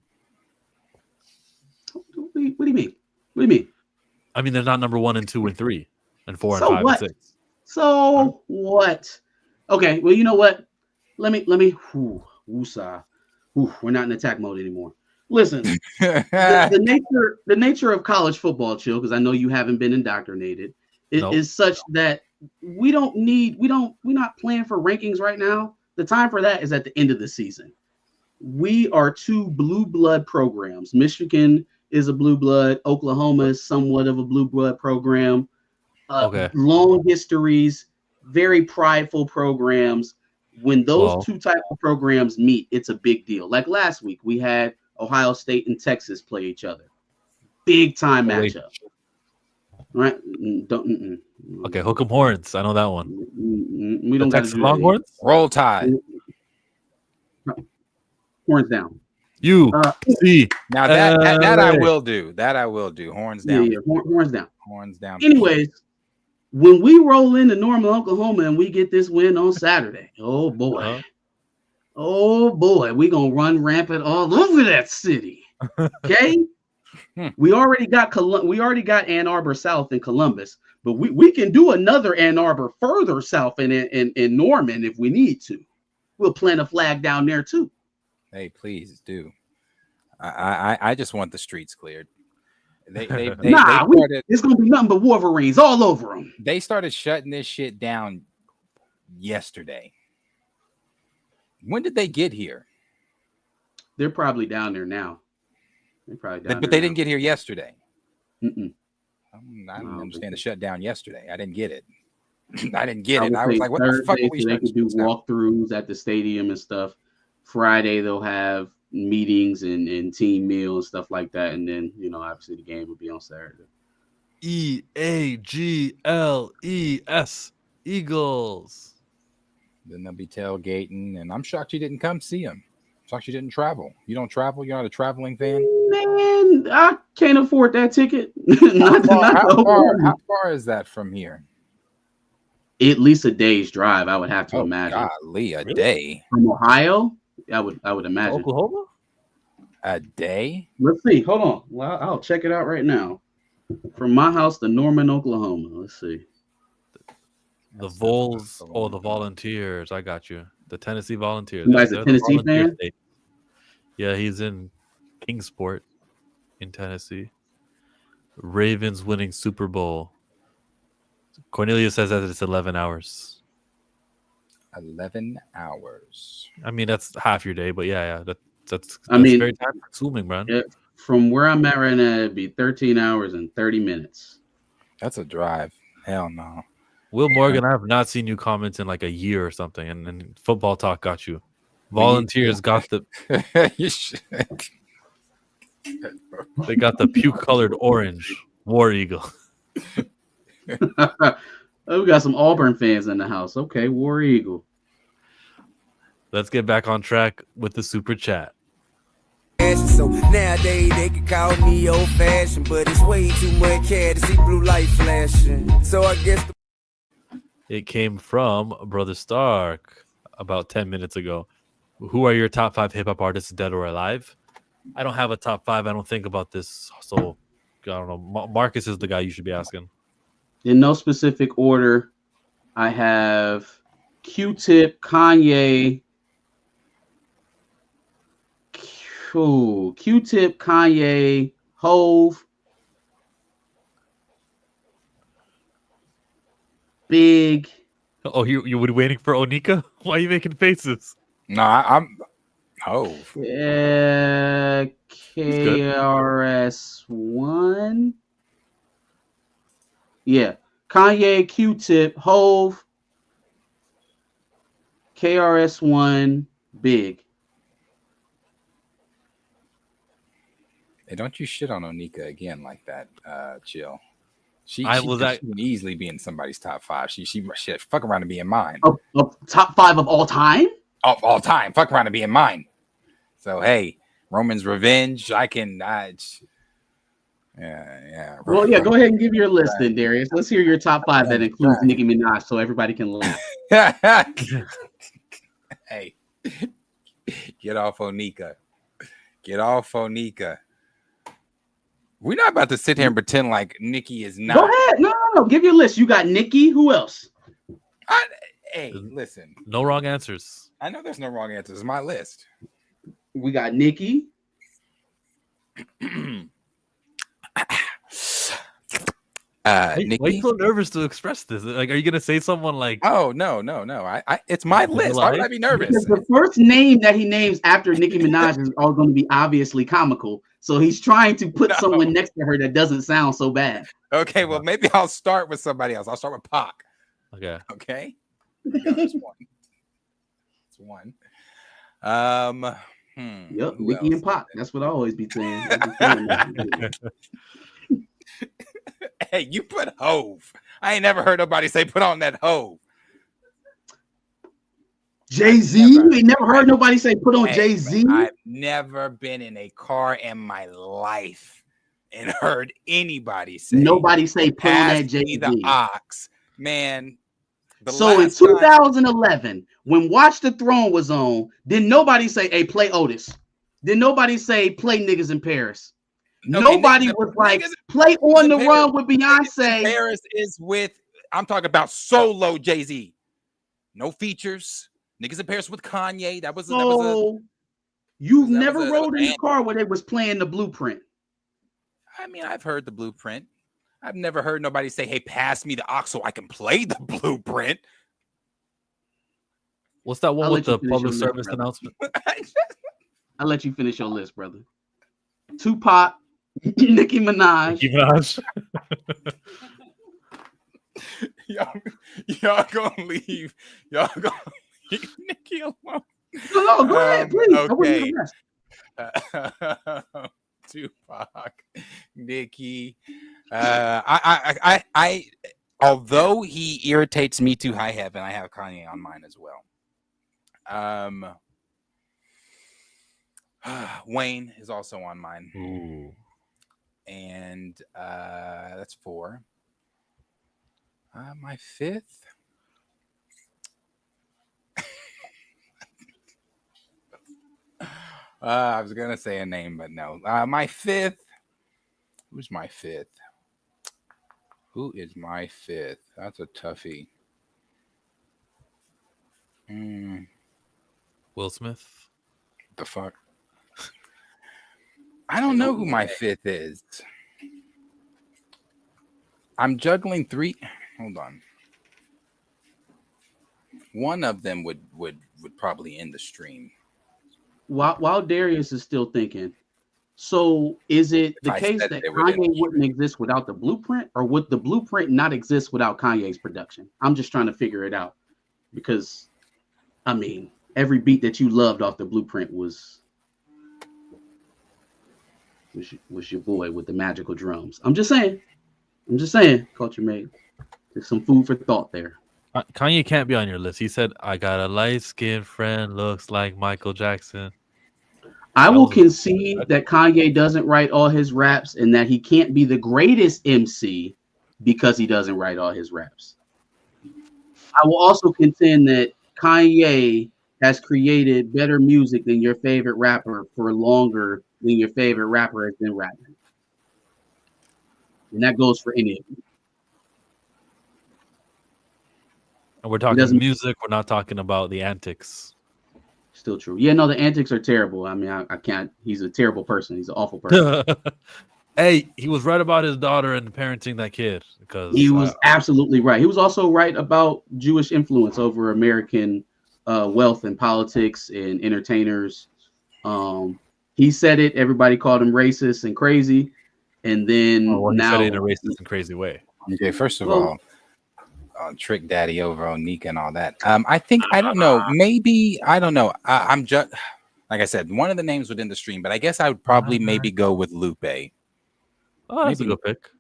What do you mean? What do you mean? I mean, they're not number 1 and 2 and 3 and 4 and 5 and 6. So what? Okay. Well, you know what? Let me Woosah. Ooh, we're not in attack mode anymore. Listen, the nature of college football, Chill, because I know you haven't been indoctrinated, is such that we're not playing for rankings right now. The time for that is at the end of the season. We are two blue blood programs. Michigan is a blue blood. Oklahoma is somewhat of a blue blood program. Long histories, very prideful programs. When those two type of programs meet, it's a big deal. Like last week, we had Ohio State and Texas play each other. Big time matchup. Right? Okay, hook 'em horns. I know that one. We don't got to do Longhorns. Roll Tide. Horns down. See. Now that I will do. That I will do. Horns down. Yeah, horns down. Horns down. Anyways, when we roll into Norman, Oklahoma, and we get this win on Saturday, oh boy, we gonna run rampant all over that city. Okay, we already got Ann Arbor South and Columbus, but we can do another Ann Arbor further south in Norman if we need to. We'll plant a flag down there too. Hey, please do. I just want the streets cleared. It's gonna be nothing but Wolverines all over them. They started shutting this shit down yesterday. When did they get here? They're probably down there now. But they didn't get here yesterday. I didn't understand the shutdown yesterday. I didn't get it. I didn't get it. I was like, what the fuck are we they could do walkthroughs at the stadium and stuff. Friday they'll have meetings and team meal and stuff like that, and then obviously the game will be on Saturday. EAGLES Eagles. Then they'll be tailgating, and I'm shocked you didn't come see them. Shocked you didn't travel. You don't travel. You're not a traveling fan. Man, I can't afford that ticket. How far is that from here? At least a day's drive, I would have to imagine. Golly, a day from Ohio. I would imagine. Oklahoma? A day? Let's see. Hold on. Well, I'll check it out right now. From my house to Norman, Oklahoma. Let's see. The Vols or the Volunteers. I got you. The Tennessee Volunteers. You guys a Tennessee fan? State. Yeah, he's in Kingsport in Tennessee. Ravens winning Super Bowl. Cornelius says that it's 11 hours. 11 hours. I mean, that's half your day, but yeah, that's very time consuming, man. Yeah, from where I'm at right now, it'd be 13 hours and 30 minutes. That's a drive. Hell no. Will Morgan, I have not seen you comment in like a year or something, and Football Talk got you. Volunteers got the they got the puke colored orange War Eagle. We got some Auburn fans in the house. Okay, War Eagle. Let's get back on track with the super chat. So nowadays they can call me old fashioned, but it's way too much hair to see blue light flashing. So I guess it came from Brother Stark about 10 minutes ago. Who are your top 5 hip hop artists, dead or alive? I don't have a top 5. I don't think about this. So I don't know. Marcus is the guy you should be asking. In no specific order, I have Q-Tip, Kanye. Q-Tip, Kanye, Hove, Big. Oh, you were waiting for Onika? Why are you making faces? No, I'm Hove. Yeah, KRS-One. Yeah, Kanye, Q-Tip, Hove, KRS-One, Big. Hey, don't you shit on Onika again like that, Chill. She can easily be in somebody's top 5. She fuck around to be in mine. Top 5 of all time? Of all time. Fuck around to be in mine. So hey, Roman's Revenge. Yeah. Well, yeah, go ahead and give your list then, Darius. Let's hear your top 5 that includes Nicki Minaj so everybody can laugh. Hey, get off Onika. Get off Onika. We're not about to sit here and pretend like Nicki is not. Go ahead. No. Give your list. You got Nicki. Who else? Hey, listen. No wrong answers. I know there's no wrong answers. It's my list. We got Nicki. Why are Nikki. you so nervous to express this? Like, are you gonna say someone like? Oh no. It's my list. Why would I be nervous? Because the first name that he names after Nicki Minaj is all going to be obviously comical. So he's trying to put someone next to her that doesn't sound so bad. Okay, well maybe I'll start with somebody else. I'll start with Pac. Okay. Okay. That's one. That's one. Yep, who Nicki else? and Pac. That's what I always be saying. Hey, you put Hove. I ain't never heard nobody say put on that Hove. Jay-Z? You ain't never heard nobody say put on Jay-Z? I've never been in a car in my life and heard anybody say Nobody say put on pass that me Jay-Z. the ox. Man. So in 2011, when Watch the Throne was on, did nobody say, hey, play Otis? Did nobody say play Niggas in Paris? Nobody was like, play On the Run with Beyonce. Paris is with, I'm talking about solo Jay-Z. No features. Niggas in Paris with Kanye. You've never rode in a car where they was playing the Blueprint. I mean, I've heard the Blueprint. I've never heard nobody say, hey, pass me the aux so I can play the Blueprint. What's that one I'll with let you the finish public your service list, brother. announcement? I'll let you finish your list, brother. Tupac, Nicki Minaj. Nicki Minaj. Y'all gonna leave. Y'all gonna leave Nicki alone. No, go ahead, please. I want you Okay. to rest. Tupac, Nicki. I although he irritates me to high heaven, I have Kanye on mine as well. Wayne is also on mine. Ooh. And that's 4. My 5th. I was gonna say a name, but no. My 5th. Who's my 5th? Who is my 5th? That's a toughie. Will Smith. The fuck? I don't know who my 5th is. I'm juggling 3. Hold on. One of them would probably end the stream. While Darius is still thinking, so is it the case that Kanye wouldn't exist without the Blueprint, or would the Blueprint not exist without Kanye's production? I'm just trying to figure it out, because I mean, every beat that you loved off the Blueprint was your boy with the magical drums. I'm just saying, Culture Made. There's some food for thought there. Kanye can't be on your list. He said, I got a light-skinned friend, looks like Michael Jackson. I will concede that Kanye doesn't write all his raps and that he can't be the greatest MC because he doesn't write all his raps. I will also contend that Kanye has created better music than your favorite rapper for longer than your favorite rapper has been rapping. And that goes for any of you. And we're talking music. We're not talking about the antics. Still true. Yeah, no, the antics are terrible. I mean, I can't. He's a terrible person. He's an awful person. Hey, he was right about his daughter and parenting that kid. Because he was absolutely right. He was also right about Jewish influence over American wealth and politics and entertainers. He said it. Everybody called him racist and crazy. And then he now said it in a racist and crazy way. Okay, first of all, Trick Daddy over on Nika and all that. I think, I don't know, maybe, I don't know. I'm just, like I said, one of the names within the stream, but I guess I would probably maybe go with Lupe. Oh, that's a good pick.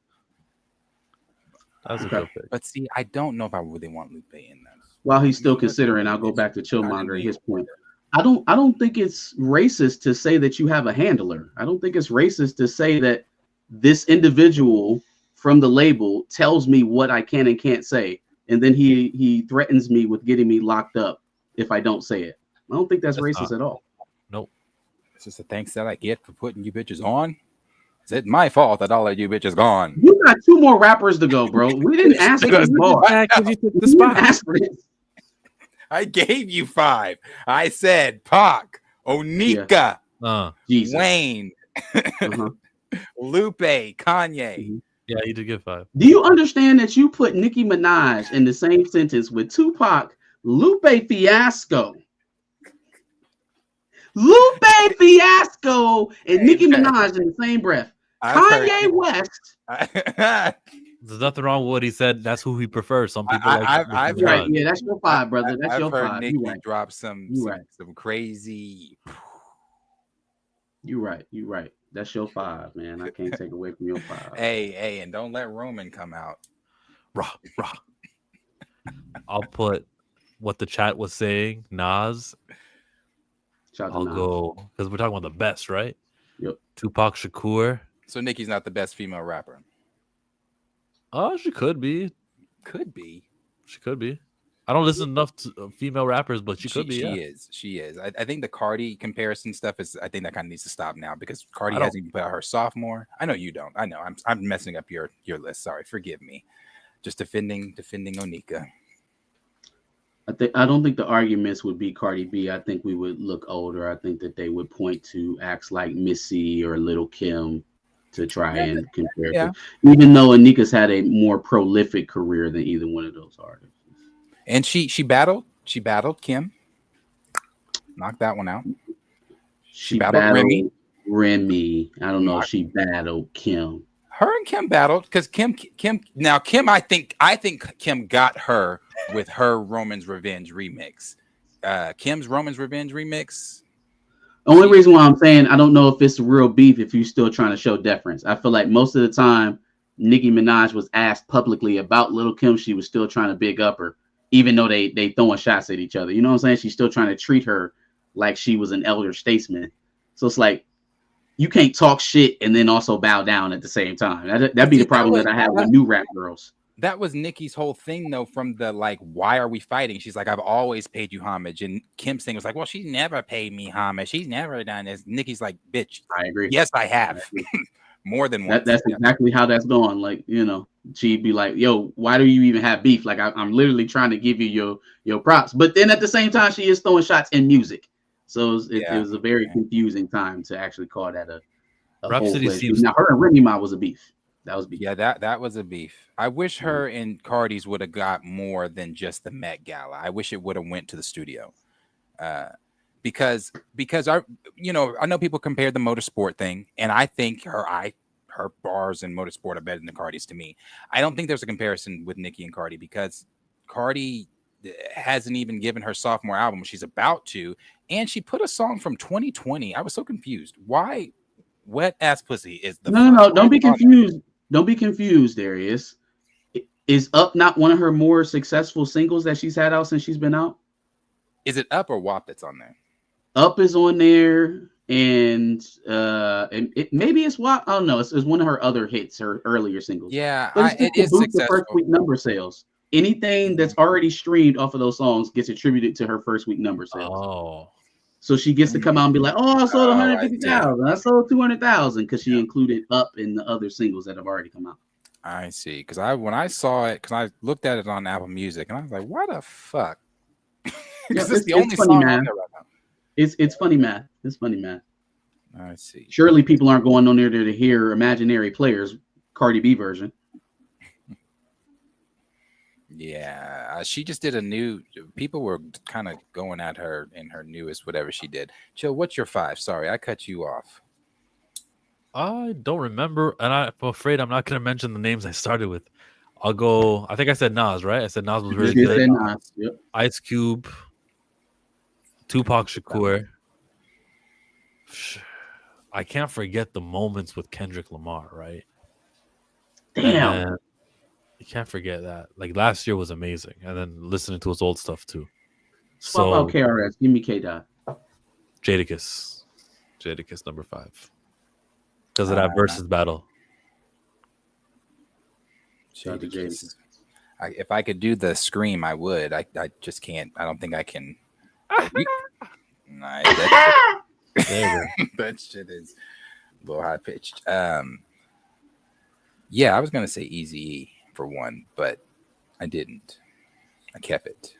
That's a good pick. But see, I don't know if I really want Lupe in that. While he's still considering, I'll go back to Chillmonger and his point. I don't think it's racist to say that you have a handler. I don't think it's racist to say that this individual from the label tells me what I can and can't say. And then he threatens me with getting me locked up if I don't say it. I don't think that's racist at all. Nope. It's just a thanks that I get for putting you bitches on. Is it my fault that all of you bitches gone? You got 2 more rappers to go, bro. We didn't ask for this bar. Because you took the spot. Ask for this. I gave you 5. I said Pac, Onika, Jesus. Wayne, Uh-huh. Lupe, Kanye. Mhm. Yeah, you did get 5. Do you understand that you put Nicki Minaj in the same sentence with Tupac, Lupe Fiasco? Lupe Fiasco and Nicki Minaj in the same breath. Kanye West. There's nothing wrong with what he said. That's who he prefers. Some people I've Nicki Right, Minaj. yeah, that's your 5, brother. That's I've your heard 5. Nicki You right. drop some crazy. You right. That's your 5, man. I can't take away from your 5. Hey, and don't let Roman come out. Rah. I'll put what the chat was saying. Nas. Shout out to I'll Nas. go because we're talking about the best, right? Yep. Tupac Shakur. So Nicki's not the best female rapper. Oh, she could be. Could be. She could be. I don't listen enough to female rappers, but she could be. She is. I think the Cardi comparison stuff is. I think that kind of needs to stop now because Cardi I don't- hasn't even put out her sophomore. I know you don't. I know. I'm messing up your list. Sorry, forgive me. Just defending Onika. I don't think the arguments would be Cardi B. I think we would look older. I think that they would point to acts like Missy or Little Kim to try and compare. Yeah. Even though Anika's had a more prolific career than either one of those artists. And she battled Kim. Knocked that one out. She battled Remy. I don't know if she battled Kim. Her and Kim battled because Kim. I think Kim got her with her Roman's Revenge remix. Kim's Roman's Revenge remix. Only reason why I'm saying I don't know if it's real beef if you're still trying to show deference. I feel like most of the time Nicki Minaj was asked publicly about Little Kim, she was still trying to big up her, even though they throwing shots at each other. You know what I'm saying? She's still trying to treat her like she was an elder statesman. So it's like you can't talk shit and then also bow down at the same time. That'd be the problem that I have with new rap girls. That was Nicki's whole thing, though, from the like, why are we fighting? She's like, I've always paid you homage. And Kim's thing was like, well, she's never paid me homage. She's never done this. Nicki's like, bitch. I agree. Yes, I have. More than once. That's exactly how that's going. Like, you know, she'd be like, yo, why do you even have beef? Like, I'm literally trying to give you your props. But then at the same time, she is throwing shots in music. So it was a very confusing time to actually call that a Rhapsody seems. Now, her and Remy Ma was a beef. That was beef. Yeah, that was a beef. I wish her and Cardi's would have got more than just the Met Gala. I wish it would have went to the studio, because I know people compare the motorsport thing, and I think her bars in motorsport are better than Cardi's to me. I don't think there's a comparison with Nicki and Cardi because Cardi hasn't even given her sophomore album. She's about to, and she put a song from 2020. I was so confused. Why? Wet Ass Pussy is the no. Don't be confused. Don't be confused, Darius. Is Up not one of her more successful singles that she's had out since she's been out? Is it Up or WAP that's on there? Up is on there, and maybe it's WAP. I don't know. It's one of her other hits, her earlier singles. Yeah, it is the first week number sales. Anything that's already streamed off of those songs gets attributed to her first week number sales. Oh. So she gets to come out and be like, "Oh, I sold 150,000. I sold 200,000," because she included Up in the other singles that have already come out. I see. Because when I saw it, because I looked at it on Apple Music, and I was like, "Why the fuck?" Because it's the only song on there right now. It's funny math. It's funny math. I see. Surely people aren't going on there to hear Imaginary Players Cardi B version. Yeah, she just did a new. People were kind of going at her in her newest whatever she did. Chill. What's your 5? Sorry, I cut you off. I don't remember, and I'm afraid I'm not going to mention the names I started with. I'll go. I think I said Nas, right? I said Nas was really good. Nas, yep. Ice Cube, Tupac Shakur. I can't forget the moments with Kendrick Lamar, right? Damn. And you can't forget that. Like last year was amazing, and then listening to his old stuff too. So what about KRS? Give me K-Dot. Jadakiss number 5 because of that versus battle. Jadakiss. If I could do the scream, I would. I just can't. I don't think I can. Nice. That shit is a little high pitched. Yeah, I was gonna say Eazy-E for one, but I didn't. I kept it.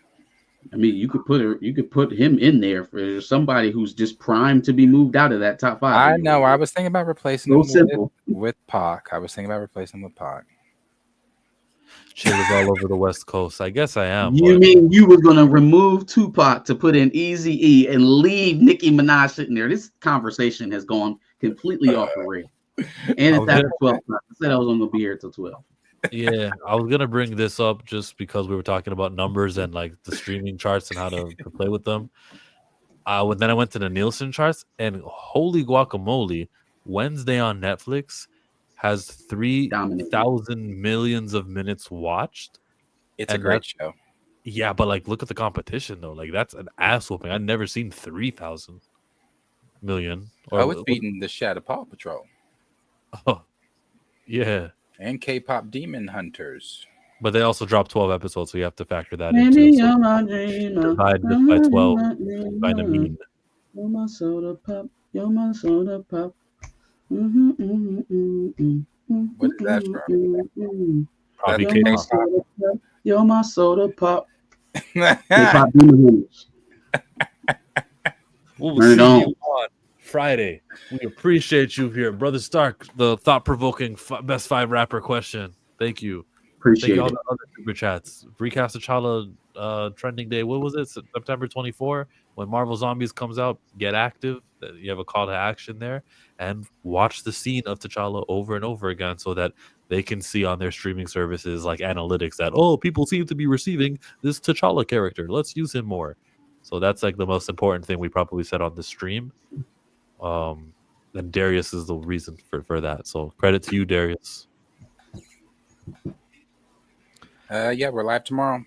I mean, you could put him in there for somebody who's just primed to be moved out of that top 5. I know. I was thinking about replacing So him simple. with Pac. I was thinking about replacing him with Pac. Chill is all over the West Coast. I guess I am. You but mean you were gonna remove Tupac to put in Eazy-E and leave Nicki Minaj sitting there? This conversation has gone completely off the rail. And it's after 12 o'clock. I said I was only gonna be here till 12. yeah, I was gonna bring this up just because we were talking about numbers and like the streaming charts and how to play with them. Then I went to the Nielsen charts, and holy guacamole, Wednesday on Netflix has 3,000 millions of minutes watched. It's a great show. Yeah, but like, look at the competition though. Like, that's an ass whooping. I've never seen 3,000 million. It's beating the Shadow Paw Patrol. Oh, yeah. And K-pop Demon Hunters. But they also dropped 12 episodes, so you have to factor that in. So divide this by 12 by the mean. You're my soda pop. You're my soda pop. What is that from? Probably You're my K-pop. soda pop. You're my soda pop. K-pop Demon Hunters. We'll Turn it see on. you on Friday. We appreciate you here. Brother Stark, the thought-provoking best 5 rapper question. Thank you. Appreciate Thank you all it. the other super chats. Recast T'Challa trending day. What was it? September 24. When Marvel Zombies comes out, get active. You have a call to action there. And watch the scene of T'Challa over and over again so that they can see on their streaming services like analytics that, oh, people seem to be receiving this T'Challa character. Let's use him more. So that's like the most important thing we probably said on the stream. And Darius is the reason for that. So credit to you, Darius. Yeah, we're live tomorrow.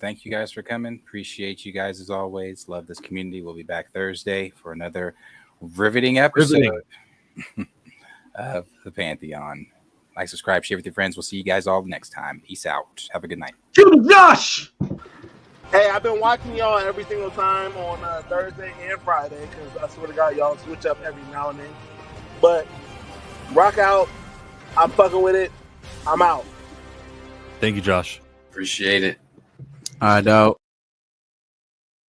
Thank you guys for coming. Appreciate you guys as always. Love this community. We'll be back Thursday for another riveting episode of the Pantheon. Like, subscribe, share with your friends. We'll see you guys all next time. Peace out. Have a good night. Shoot Josh! Hey, I've been watching y'all every single time on Thursday and Friday because I swear to God, y'all switch up every now and then. But rock out. I'm fucking with it. I'm out. Thank you, Josh. Appreciate it. I know.